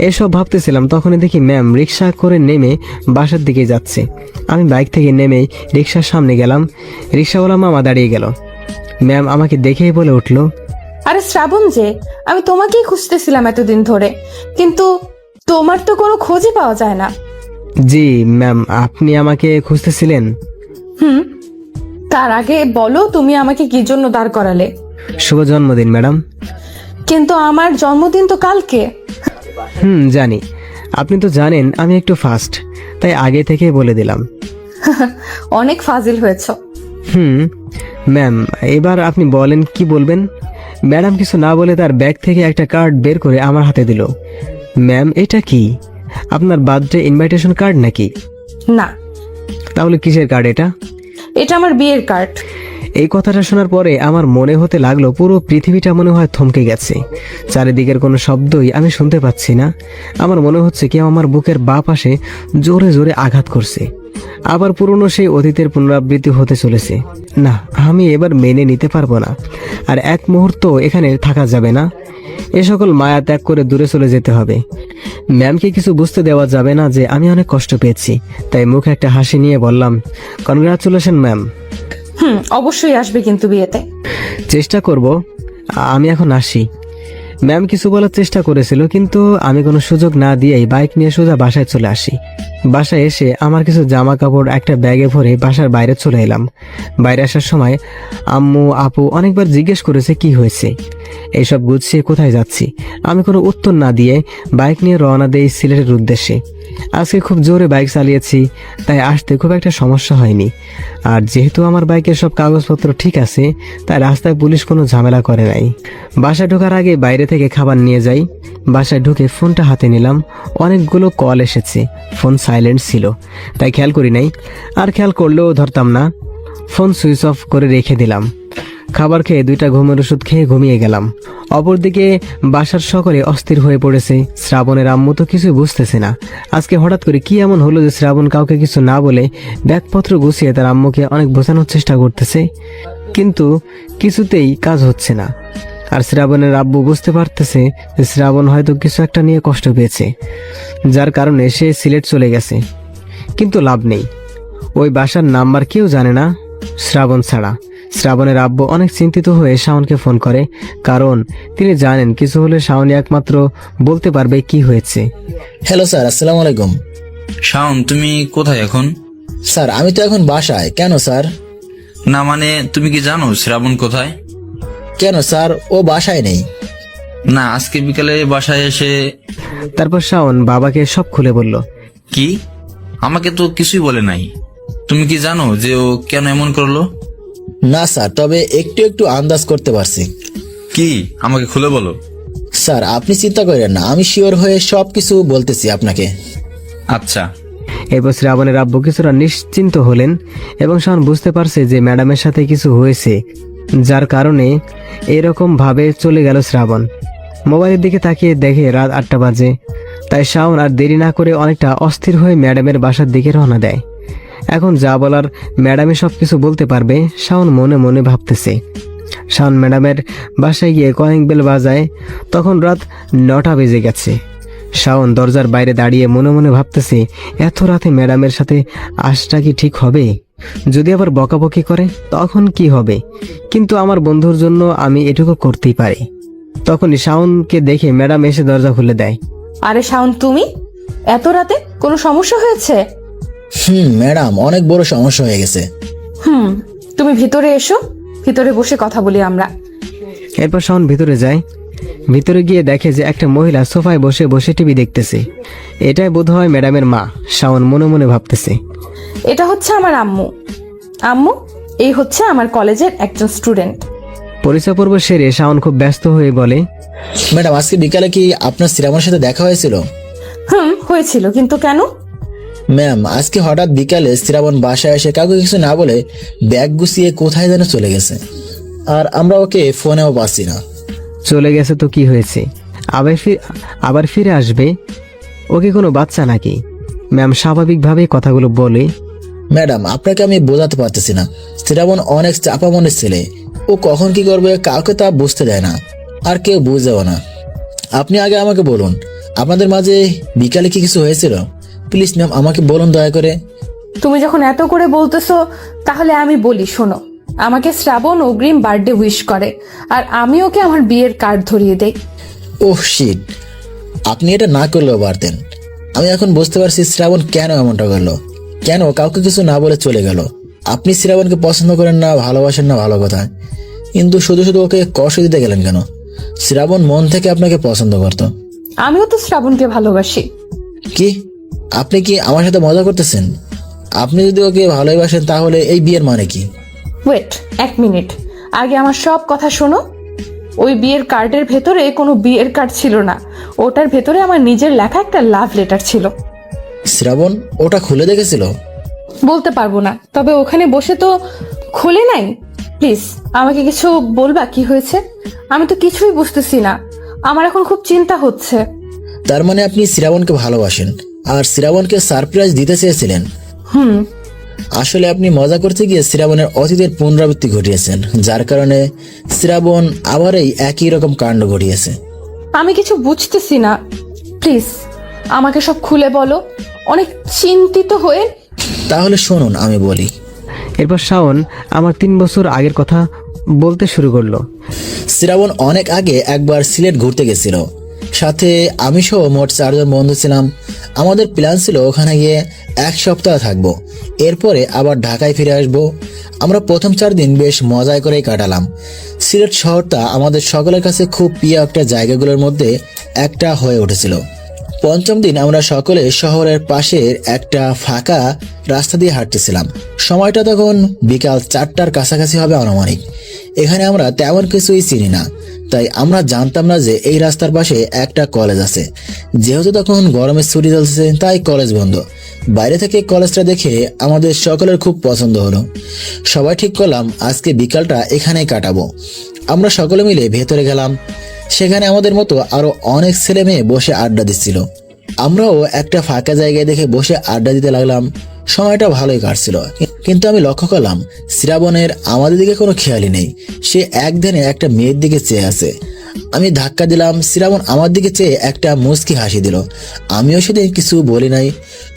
এসব ভাবতেছিলাম, তখনই দেখি ম্যাম রিক্সা করে নেমে বাসার দিকে যাচ্ছে। আমি বাইক থেকে নেমেই রিক্সার সামনে গেলাম। রিক্সাওয়ালা মামা দাঁড়িয়ে গেল। ম্যাম আমাকে দেখেই বলে উঠল, আরে শ্রাবণ যে, আমি তোমাকেই খুঁজতেছিলাম এতদিন ধরে, কিন্তু তোমার তো কোনো খোঁজই পাওয়া যায় না। জি ম্যাম, আপনি আমাকে খুঁজতেছিলেন? তার আগে বলো, তুমি আমাকে কি জন্য দাঁড় করালে? শুভ জন্মদিন ম্যাডাম। কিন্তু আমার জন্মদিন তো কালকে। জানি। আপনি তো জানেন আমি একটু ফাস্ট, তাই আগে থেকেই বলে দিলাম। অনেক ফাজিল হয়েছ। ম্যাম, এবার আপনি বলেন কি বলবেন। ম্যাডাম কিছু না বলে তার ব্যাগ থেকে একটা কার্ড বের করে আমার হাতে দিল। ম্যাম, এটা কি? আপনার বার্থডে ইনভাইটেশন কার্ড নাকি? না। তাহলে কিসের কার্ড এটা? এটা আমার বিয়ের কার্ড। এই কথাটা শোনার পরে আমার মনে হতে লাগলো পুরো পৃথিবীটা মনে হয় থমকে গেছে। চারিদিকের কোনো শব্দই আমি শুনতে পাচ্ছি না। আমার মনে হচ্ছে কেউ আমার বুকের বাঁ পাশে জোরে জোরে আঘাত করছে। আবার পুরনো সেই অতীতের পুনরাবৃত্তি হতে চলেছে। না, আমি এবার মেনে নিতে পারবো না। আর এক মুহূর্ত এখানে থাকা যাবে না। এ সকল মায়া ত্যাগ করে দূরে চলে যেতে হবে। ম্যামকে কিছু বুঝতে দেওয়া যাবে না যে আমি অনেক কষ্ট পেয়েছি। তাই মুখে একটা হাসি নিয়ে বললাম, কনগ্রাচুলেশন ম্যাম। অবশ্যই আসবে কিন্তু বিয়েতে। চেষ্টা করব। আমি এখন আসি। ম্যাম কিছু বলার চেষ্টা করেছিল, কিন্তু আমি কোনো সুযোগ না দিয়েই বাইক নিয়ে সোজা বাসায় চলে আসি। বাসায় এসে আমার কিছু জামা কাপড় একটা ব্যাগে ভরে বাসার বাইরে চলে এলাম। বাইরে আসার সময় আম্মু আপু অনেকবার জিজ্ঞেস করেছে কি হয়েছে। এইসব গুছিয়ে কোথায় যাচ্ছি আমি কোনো উত্তর না দিয়ে বাইক নিয়ে রওনা দেই সিলেটের উদ্দেশ্যে। আজকে খুব জোরে বাইক চালিয়েছি, তাই আসতে খুব একটা সমস্যা হয়নি। আর যেহেতু আমার বাইকের সব কাগজপত্র ঠিক আছে, তাই রাস্তায় পুলিশ কোনো ঝামেলা করে নাই। বাসায় ঢোকার আগে বাইরে থেকে খাবার নিয়ে যাই। বাসায় ঢুকে ফোনটা হাতে নিলাম। অনেকগুলো কল এসেছে। ফোন সাইলেন্ট ছিল, তাই খেয়াল করি নাই। আর খেয়াল করলেও ধরতাম না। ফোন সুইচ অফ করে রেখে দিলাম। খাবার খেয়ে 2টা ঘুমের ওষুধ খেয়ে ঘুমিয়ে গেলাম। অপরদিকে বাসার সকলে অস্থির হয়ে পড়েছে। শ্রাবণের আম্মু তো কিছু বুঝতেছে না। আজকে হঠাৎ করে কি এমন হলো যে শ্রাবণ কাউকে কিছু না বলে ব্যাগপত্র গুছিয়ে তার আম্মুকে অনেক বোঝানোর চেষ্টা করতেছে, কিন্তু কিছুতেই কাজ হচ্ছে না। আর শ্রাবণের আব্বু বুঝতে পারতেছে যে শ্রাবণ হয়তো কিছু একটা নিয়ে কষ্ট পেয়েছে, যার কারণে সে সিলেট চলে গেছে। কিন্তু লাভ নেই, ওই বাসার নাম্বার কেউ জানে না শ্রাবণ ছাড়া। শ্রাবণের আব্বু অনেক চিন্তিত হয়ে শাওনকে ফোন করে, কারণ তিনি জানেন কিছু হলে শাওনই একমাত্র বলতে পারবে কি হয়েছে। হ্যালো স্যার, আসসালামু আলাইকুম। শাওন, তুমি কোথায় এখন? স্যার, আমি তো এখন বাসায়। কেন স্যার? না মানে, তুমি কি জানো শ্রাবণ কোথায়? কেন স্যার, ও বাসায় নেই। না, আজকে বিকালে বাসায় এসে। তারপর শাওন বাবাকে সব খুলে বলল। কি? আমাকে তো কিছুই বলে নাই। তুমি কি জানো যে ও কেন এমন করলো? না স্যার, তবে একটু একটু আন্দাজ করতে পারছি। কি? আমাকে খুলে বলো। স্যার, আপনি চিন্তা করেন না, আমি শিওর হয়ে সবকিছু বলতেছি আপনাকে। আচ্ছা। এরপর শ্রাবণের আব্বু কিছুটা নিশ্চিন্ত হলেন এবং শাওন বুঝতে পারছে যে ম্যাডামের সাথে কিছু হয়েছে, যার কারণে এরকম ভাবে চলে গেল শ্রাবণ। মোবাইলের দিকে তাকিয়ে দেখে রাত 8টা বাজে। তাই শাওন আর দেরি না করে অনেকটা অস্থির হয়ে ম্যাডামের বাসার দিকে রওনা দেয়। এখন যা বলার ম্যাডামই সবকিছু বলতে পারবে, শাওন মনে মনে ভাবতেছে। শাওন ম্যাডামের বাসায় গিয়ে কলিং বেল বাজায়। তখন রাত 9টা বেজে গেছে। শাওন দরজার বাইরে দাঁড়িয়ে মনে মনে ভাবতেছে, এত রাতে ম্যাডামের সাথে আসটা কি ঠিক হবে? যদি আবার বকাবকি করে তখন কি হবে? কিন্তু আমার বন্ধুর জন্য আমি এটুকু করতেই পারি। তখনই শাওনকে দেখে ম্যাডাম এসে দরজা খুলে দেয়। আরে শাওন, তুমি এত রাতে কোনো সমস্যা হয়েছে? ম্যাডাম, অনেক বড় সমস্যা হয়ে গেছে। তুমি ভিতরে এসো, ভিতরে বসে কথা বলি আমরা। এরপর শাওন ভিতরে যায়। ভিতরে গিয়ে দেখে যে একটা মহিলা সোফায় বসে বসে টিভি দেখতেছে। এটাই বোধহয় ম্যাডামের মা। শাওন মনে মনে ভাবতেছে, এটা হচ্ছে আমার আম্মু। আম্মু, এই হচ্ছে আমার কলেজের একজন স্টুডেন্ট। পরিচয় পর্ব সেরে শাওন খুব ব্যস্ত হয়ে বলে, ম্যাডাম, আজকে বিকালে কি আপনার শ্রাবণের সাথে দেখা হয়েছিল? হয়েছিল, কিন্তু কেন? ম্যাম, আজকে হঠাৎ বিকালে শ্রাবণ বাসায় এসে কাউকে কিছু না বলে ব্যাগ গুছিয়ে কোথায় যেন চলে গেছে, আর আমরা ওকে ফোনেও পাচ্ছি না। চলে গেছে তো কি হয়েছে, আবার ফিরে আসবে। ওকে কোনো বাচ্চা নাকি? ম্যাম স্বাভাবিকভাবেই কথাগুলো বলে। ম্যাডাম, আপনাকে আমি বোঝাতে পারতেছি না, শ্রাবণ অনেক চাপা মনের ছেলে। ও কখন কি করবে কাউকে তা বুঝতে দেয় না, আর কেউ বুঝেও না। আপনি আগে আমাকে বলুন, আপনাদের মাঝে বিকালে কি কিছু হয়েছিল? প্লিজ ম্যাম, আমাকে বলুন দয়া করে। তুমি যখন এত করে বলতেছো তাহলে আমি বলি, শোনো। আমাকে শ্রাবণ অগ্রিম বার্থডে উইশ করে, আর আমি ওকে আমার বিয়ের কার্ড ধরিয়ে দেই। ওহ শিট, আপনি এটা না করলেও পারতেন। আমি এখন বুঝতে পারছি শ্রাবণ কেন এমনটা করলো, কেন কাউকে কিছু না বলে চলে গেল। আপনি শ্রাবণকে পছন্দ করেন না, ভালোবাসেন না, ভালো কথা, কিন্তু শুধু শুধু ওকে কষ্ট দিতে গেলেন কেন? শ্রাবণ মন থেকে আপনাকে পছন্দ করতো। আমিও তো শ্রাবণকে ভালোবাসি। কি? আপনি কি আমার সাথে মজা করতেছেন? আপনি যদি ওকে ভালোবাসেন তাহলে এই বিয়ের মানে কি? ওয়েট, 1 মিনিট, আগে আমার সব কথা শোনো। ওই বিয়ের কার্ডের ভেতরে কোনো বিয়ের কার্ড ছিল না, ওটার ভেতরে আমার নিজের লেখা একটা লাভ লেটার ছিল। শ্রাবণ ওটা খুলে দেখেছিল? বলতে পারবো না, তবে ওখানে বসে তো খুলে নাই। প্লিজ আমাকে কিছু বলবা, কি হয়েছে? আমি তো কিছুই বুঝতেছি না, আমার এখন খুব চিন্তা হচ্ছে। তার মানে আপনি শ্রাবণকে ভালোবাসেন আর শ্রাবণকে সারপ্রাইজ দিতে চেয়েছিলেন? আসলে আপনি মজা করতে গিয়ে শ্রাবণের অতীতের পুনরাবৃত্তি ঘটিয়েছেন, যার কারণে শ্রাবণ আবার এই একই রকম কাণ্ড ঘটিয়েছে। আমি কিছু বুঝতেছি না, প্লিজ আমাকে সব খুলে বলো, অনেক চিন্তিত হয়ে। তাহলে শুনুন আমি বলি। এরপর শাওন আমার 3 বছর আগের কথা বলতে শুরু করলো। শ্রাবণ অনেক আগে একবার সিলেট ঘুরতে গেছিল, সাথে আমি সহ মোট 4 জন বন্ধু ছিলাম। আমাদের প্ল্যান ছিল ওখানে গিয়ে 1 সপ্তাহ থাকবো, এরপরে আবার ঢাকায় ফিরে আসবো। আমরা প্রথম 4 দিন বেশ মজায় করেই কাটালাম। সিলেট শহরটা আমাদের সকলের কাছে খুব প্রিয় একটা জায়গাগুলোর মধ্যে একটা হয়ে উঠেছিল। 5ম দিন আমরা সকলে শহরের পাশের একটা ফাঁকা রাস্তা দিয়ে হাঁটতেছিলাম। সময়টা তখন বিকাল 4টার কাছাকাছি হবে আনুমানিক। এখানে আমরা তেমন কিছুই চিনি না, তাই আমরা জানতাম না যে এই রাস্তার পাশে একটা কলেজ আছে। যেহেতু তখন গরমের ছুটি চলছে তাই কলেজ বন্ধ। বাইরে থেকে কলেজটা দেখে আমাদের সকলের খুব পছন্দ হলো। সবাই ঠিক করলাম আজকে বিকালটা এখানেই কাটাবো। আমরা সকলে মিলে ভেতরে গেলাম। সেখানে আমাদের মতো আরো অনেক ছেলে মেয়ে বসে আড্ডা দিচ্ছিল। আমরাও একটা ফাঁকা জায়গায় দেখে বসে আড্ডা দিতে লাগলাম। সময়টা ভালোই কাটছিল, কিন্তু আমি লক্ষ্য করলাম শ্রাবণের আমাদের দিকে কোনো খেয়ালই নেই। সে একদিনে একটা মেয়ের দিকে চেয়ে আছে। আমি ধাক্কা দিলাম, শ্রাবণ আমার দিকে চেয়ে একটা মুচকি হাসি দিল। আমিও সেদিন কিছু বলি নাই।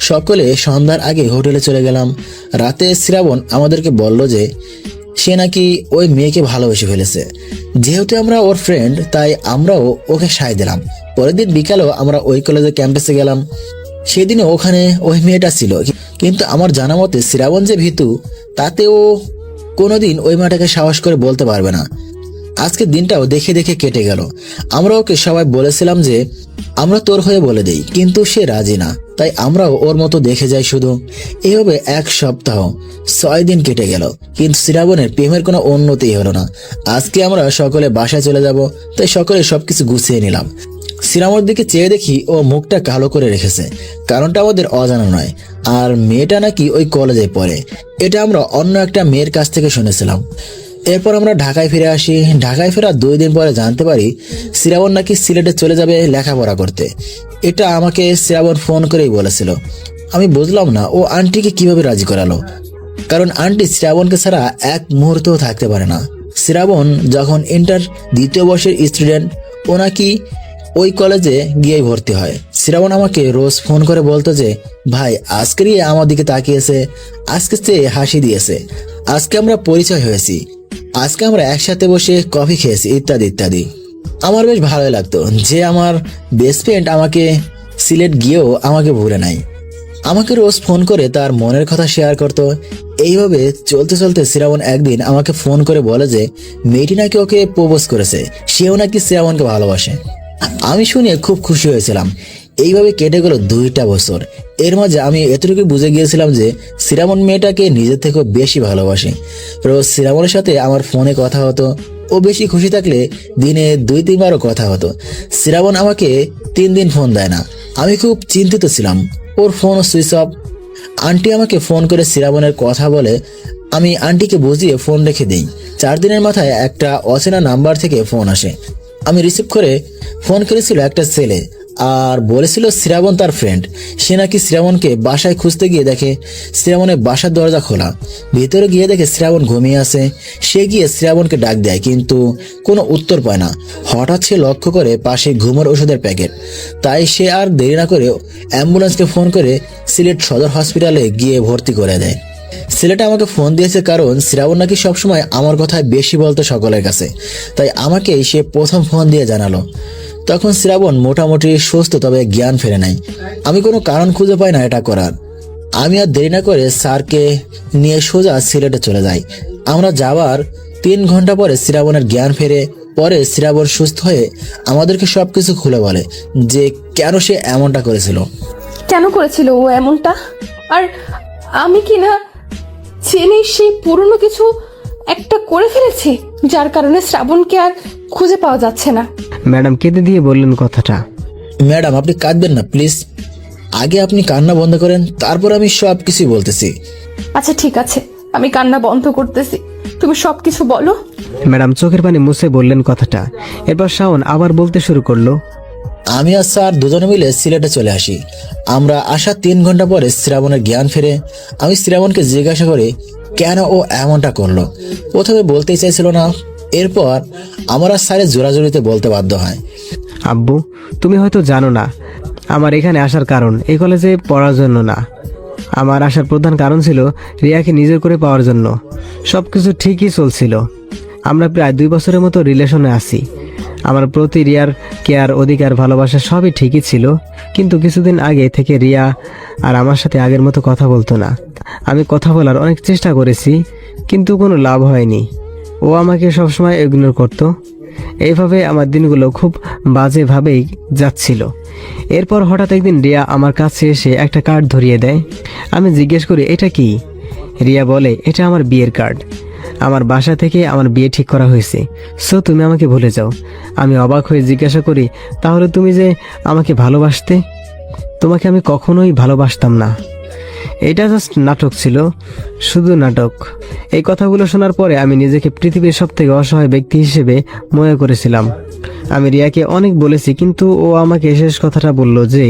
সকলে সন্ধ্যার আগে হোটেলে চলে গেলাম। রাতে শ্রাবণ আমাদেরকে বলল যে সে নাকি ওই মেয়েকে ভালোবেসে ফেলেছে। যেহেতু আমরা ওর ফ্রেন্ড তাই আমরাও ওকে সায় দিলাম। পরের দিন বিকালেও আমরা ওই কলেজের ক্যাম্পাসে গেলাম। সেদিনে ওখানে ওই মেয়েটা ছিল, কিন্তু আমার জানা মতে শ্রাবণ যে ভীতু তাতেও কোনোদিন ওই মেয়েটাকে সাহস করে বলতে পারবে না। আজকে দিনটাও দেখে দেখে কেটে গেল। আমরা ওকে সবাই বলেছিলাম যে আমরা তোর হয়ে বলে দেই, কিন্তু সে রাজি না, তাই আমরাও ওর মতো দেখে যাই শুধু। এইভাবে 1 সপ্তাহ 6 দিন কেটে গেল, কিন্তু শ্রাবণের প্রেমের কোনো উন্নতি হলো না। আজকে আমরা সকলে বাসায় চলে যাব, তাই সকলে সবকিছু গুছিয়ে নিলাম। শ্রাবণের দিকে চেয়ে দেখি ও মুখটা কালো করে রেখেছে। কারণটা আমাদের অজানা নয়, আর মেয়েটা নাকি ওই কলেজে পড়ে। এটা আমরা অন্য একটা মেয়ের কাছ থেকে শুনেছিলাম। এরপর আমরা ঢাকায় ফিরে আসি। ঢাকায় ফেরার 2 দিন পরে জানতে পারি শ্রাবণ নাকি সিলেটে চলে যাবে লেখাপড়া করতে। এটা আমাকে শ্রাবণ ফোন করেই বলেছিল। আমি বুঝলাম না ও আন্টিকে কিভাবে রাজি করালো, কারণ আন্টি শ্রাবণকে ছাড়া 1 মুহূর্তও থাকতে পারে না। শ্রাবণ যখন ইন্টার 2য় বর্ষের স্টুডেন্ট, ও নাকি ওই কলেজে গিয়ে ভর্তি হয়। শ্রাবণ আমাকে রোজ ফোন করে বলতো যে ভাই আজকে রিয়া আমার দিকে তাকিয়েছে, আজকে সে হাসি দিয়েছে, আজকে আমরা পরিচয় হয়েছি, আজকে আমরা একসাথে বসে কফি খেয়েছি, ইত্যাদি ইত্যাদি। আমার বেশ ভালোই লাগতো যে আমার বেস্ট ফ্রেন্ড আমাকে সিলেট গিয়েও আমাকে ভুলে নাই, আমাকে রোজ ফোন করে তার মনের কথা শেয়ার করতো। এইভাবে চলতে চলতে শ্রাবণ একদিন আমাকে ফোন করে বলে যে মেয়েটি নাকি ওকে প্রপোজ করেছে, সেও নাকি শ্রাবণকে ভালোবাসে। আমি শুনে খুব খুশি হয়েছিলাম। এইভাবে কেটে গেল 2টা বছর। এর মাঝে আমি এতটুকু বুঝে গিয়েছিলাম যে শ্রাবণ মেয়েটাকে নিজের থেকেও বেশি ভালোবাসে। রোজ শ্রাবণের সাথে আমার ফোনে কথা হতো, ও বেশি খুশি থাকলে দিনে 2-3 বারও কথা হতো। শ্রাবণ আমাকে 3 দিন ফোন দেয় না, আমি খুব চিন্তিত ছিলাম। ওর ফোনও সুইচ অফ। আন্টি আমাকে ফোন করে শ্রাবণের কথা বলে, আমি আন্টিকে বুঝিয়ে ফোন রেখে দিই। 4 দিনের মাথায় একটা অচেনা নাম্বার থেকে ফোন আসে। আমি রিসিভ করে ফোন করেছিল একটা ছেলে, আর বলেছিল শ্রাবণ তার ফ্রেন্ড। সে নাকি শ্রাবণকে বাসায় খুঁজতে গিয়ে দেখে শ্রাবণের বাসার দরজা খোলা। ভিতরে গিয়ে দেখে শ্রাবণ ঘুমিয়ে আছে। সে গিয়ে শ্রাবণকে ডাক দেয়, কিন্তু কোনো উত্তর পায় না। হঠাৎ সে লক্ষ্য করে পাশে ঘুমের ওষুধের প্যাকেট। তাই সে আর দেরি না করে অ্যাম্বুলেন্সকে ফোন করে সিলেট সদর হসপিটালে গিয়ে ভর্তি করে দেয়। ছেলেটা আমাকে ফোন দিয়েছে কারণ শ্রাবণ নাকি সবসময় আমার কথায় বেশি বলতো সকলের কাছে, তাই আমাকে সে প্রথম ফোন দিয়ে জানালো। তখন শ্রাবণ মোটামুটি সুস্থ, তবে জ্ঞান ফেরে নাই। আমি কোনো কারণ খুঁজে পাই না এটা করার। আমি আর দেরি না করে স্যারকে নিয়ে সোজা সিলেটে চলে যাই। আমরা যাওয়ার 3 ঘন্টা পরে শ্রাবণের জ্ঞান ফেরে। পরে শ্রাবণ সুস্থ হয়ে আমাদেরকে সবকিছু খুলে বলে যে কেন সে এমনটা করেছিল। কেন করেছিল ও এমনটা? আর আমি কি না জেনে সেই পুরনো কিছু একটা করে ফেলেছি, যার কারণে শ্রাবণকে আর খুঁজে পাওয়া যাচ্ছে না। ম্যাডাম কেঁদে দিয়ে বললেন কথাটা। ম্যাডাম আপনি কাঁদবেন না প্লিজ, আগে আপনি কান্না বন্ধ করেন, তারপর আমি সব কিছুই বলতেছি। আচ্ছা ঠিক আছে, আমি কান্না বন্ধ করতেছি, তুমি সবকিছু বলো। ম্যাডাম চোখের পানি মুছে বললেন কথাটা। এরপর শাওন আবার বলতে শুরু করলো। আমি আর স্যার দুজনে মিলে সিলেটে চলে আসি। আমরা আসার 3 ঘন্টা পরে শ্রাবণের জ্ঞান ফেরে। আমি শ্রাবণকে জিজ্ঞাসা করি কেন ও এমনটা করলো। প্রথমে বলতেই চাইছিল না, এরপর আমার আর স্যারের জোরাজোরিতে বলতে বাধ্য হয়। আব্বু তুমি হয়তো জানো না, আমার এখানে আসার কারণ এই কলেজে পড়ার জন্য না। আমার আসার প্রধান কারণ ছিল রিয়াকে নিজের করে পাওয়ার জন্য। সবকিছু ঠিকই চলছিল, আমরা প্রায় 2 বছরের মতো রিলেশনে আছি। আমার প্রতি রিয়ার কেয়ার, অধিকার, ভালোবাসা সবই ঠিকই ছিল, কিন্তু কিছুদিন আগে থেকে রিয়া আর আমার সাথে আগের মতো কথা বলতো না। আমি কথা বলার অনেক চেষ্টা করেছি, কিন্তু কোনো লাভ হয়নি। ও আমাকে সবসময় ইগনোর করতো। এইভাবে আমার দিনগুলো খুব বাজেভাবেই যাচ্ছিল। এরপর হঠাৎ একদিন রিয়া আমার কাছে এসে একটা কার্ড ধরিয়ে দেয়। আমি জিজ্ঞেস করি এটা কি? রিয়া বলে এটা আমার বিয়ের কার্ড। আমার বাসা থেকে আমার বিয়ে ঠিক করা হয়েছে, সো তুমি আমাকে ভুলে যাও। আমি অবাক হয়ে জিজ্ঞাসা করি তাহলে তুমি যে আমাকে ভালোবাসতে? তোমাকে আমি কখনোই ভালোবাসতাম না, এটা জাস্ট নাটক ছিল, শুধু নাটক। এই কথাগুলো শোনার পরে আমি নিজেকে পৃথিবীর সবথেকে অসহায় ব্যক্তি হিসেবে মনে করেছিলাম। আমি রিয়াকে অনেক বলেছি, কিন্তু ও আমাকে শেষ কথাটা বলল যে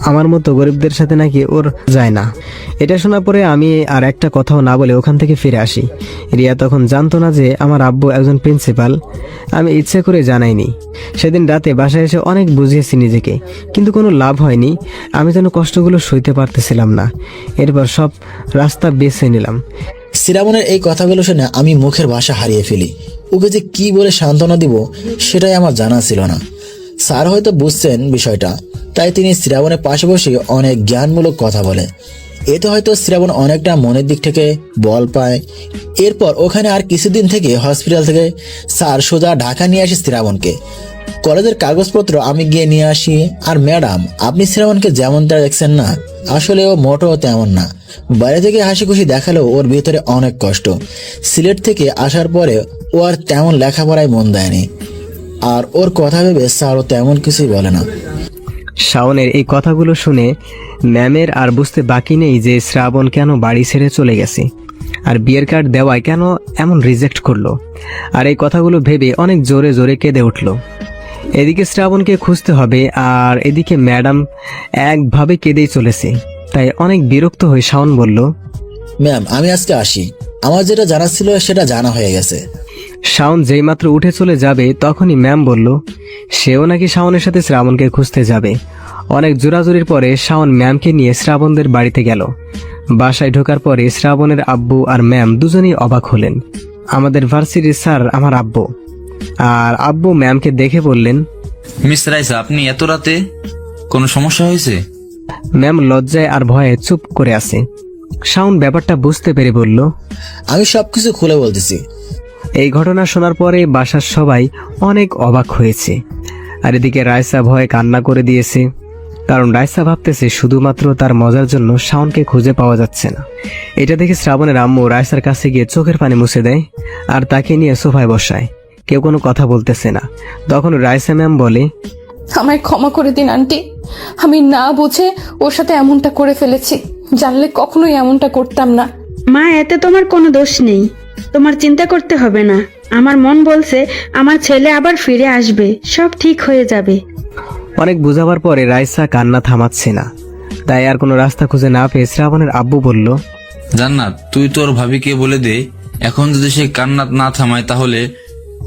আমার মতো গরিবদের সাথে নাকি ওর যায় না। এটা শোনার পরে আমি আর একটা কথাও না বলে ওখান থেকে ফিরে আসি। রিয়া তখন জানতো না যে আমার আব্বু একজন প্রিন্সিপাল। আমি ইচ্ছে করে জানাইনি। সেদিন রাতে বাসায় এসে অনেক বুঝিয়েছি নিজেকে, কিন্তু কোনো লাভ হয়নি। আমি যেন কষ্টগুলো সইতে পারতেছিলাম না। এরপর সব রাস্তা বেছে নিলাম। শ্রাবণের এই কথাগুলো শুনে আমি মুখের ভাষা হারিয়ে ফেলি। ওকে যে কি বলে সান্ত্বনা দিব সেটাই আমার জানা ছিল না। স্যার হয়তো বুঝছেন বিষয়টা, তাই তিনি শ্রাবণের পাশে বসে অনেক জ্ঞানমূলক কথা বলে। এতে হয়তো শ্রাবণ অনেকটা মনের দিক থেকে বল পায়। এরপর ওখানে আর কিছুদিন থেকে হসপিটাল থেকে স্যার সোজা ঢাকা নিয়ে আসে শ্রাবণকে। কলেজের কাগজপত্র আমি গিয়ে নিয়ে আসি। আর ম্যাডাম আপনি শ্রাবণকে যেমনটা দেখছেন না, আসলে ও মোটেও তেমন না। বাইরে থেকে হাসি খুশি দেখালেও ওর ভিতরে অনেক কষ্ট। সিলেট থেকে আসার পরে ও আর তেমন লেখাপড়ায় মন দেয়নি। আর ওর কথা ভেবে স্যারও তেমন কিছুই বলে না। শাওনের এই কথাগুলো শুনে ম্যামের আর বুঝতে বাকি নেই যে শ্রাবণ কেন বাড়ি ছেড়ে চলে গেছে, আর বিয়ের কার্ড দেওয়ায় কেন এমন রিজেক্ট করলো। আর এই কথাগুলো ভেবে অনেক জোরে জোরে কেঁদে উঠল। এদিকে শ্রাবণকে খুঁজতে হবে, আর এদিকে ম্যাডাম একভাবে কেঁদেই চলেছে। তাই অনেক বিরক্ত হয়ে শাওন বলল, ম্যাম আমি আজকে আসি, আমার যেটা জানা ছিল সেটা জানা হয়ে গেছে। শাওন যেইমাত্র উঠে চলে যাবে তখনই ম্যাম বলল সেও নাকি শাওনের সাথে শ্রাবণকে খুঁজতে যাবে। অনেক জোরাজুরির পরে শাওন ম্যামকে নিয়ে শ্রাবণদের বাড়িতে গেল। বাসায় ঢোকার পরে শ্রাবণের আব্বু আর ম্যাম দুজনেই অবাক হলেন। আমাদের ভার্সিটির স্যার আমার আব্বু, আর আব্বু ম্যামকে দেখে বললেন, মিস রাইসা, আপনি এত রাতে কোনো সমস্যা হয়েছে? ম্যাম লজ্জায় আর ভয়ে চুপ করে আছে। শাওন ব্যাপারটা বুঝতে পেরে বলল, আমি সবকিছু খুলে বলতেছি। এই ঘটনা শোনার পরে বাসার সবাই অনেক অবাক হয়েছে। আর এদিকে রাইসা ভয়ে কান্না করে দিয়েছে, কারণ রাইসা ভাবতেছে শুধুমাত্র তার মজার জন্য শাওনকে খুঁজে পাওয়া যাচ্ছে না। এটা দেখে শ্রাবণের আম্মু রাইসার কাছে গিয়ে চোখের পানি মুছে দেয় আর তাকে নিয়ে সোফায় বসায়। কেউ কোনো কথা বলতেছে না। তখন রাইসা ম্যাম বলে, আমায় ক্ষমা করে দিন আন্টি, আমি না বুঝে ওর সাথে এমনটা করে ফেলেছি, জানলে কখনোই এমনটা করতাম না। মা, এতে তোমার কোনো দোষ নেই, তোমার চিন্তা করতে হবে না। আমার মন বলছে আমার ছেলে আবার ফিরে আসবে, সব ঠিক হয়ে যাবে। অনেক বুঝাবার পরে রাইসা কান্না থামাচ্ছে না। তাই আর কোনো রাস্তা খুঁজে না পেয়ে শ্রাবণের আব্বু বলল, জান্নাত, তুই তোর ভাবিকে বলে দে, এখন যদি সে কান্নাত না থামায় তাহলে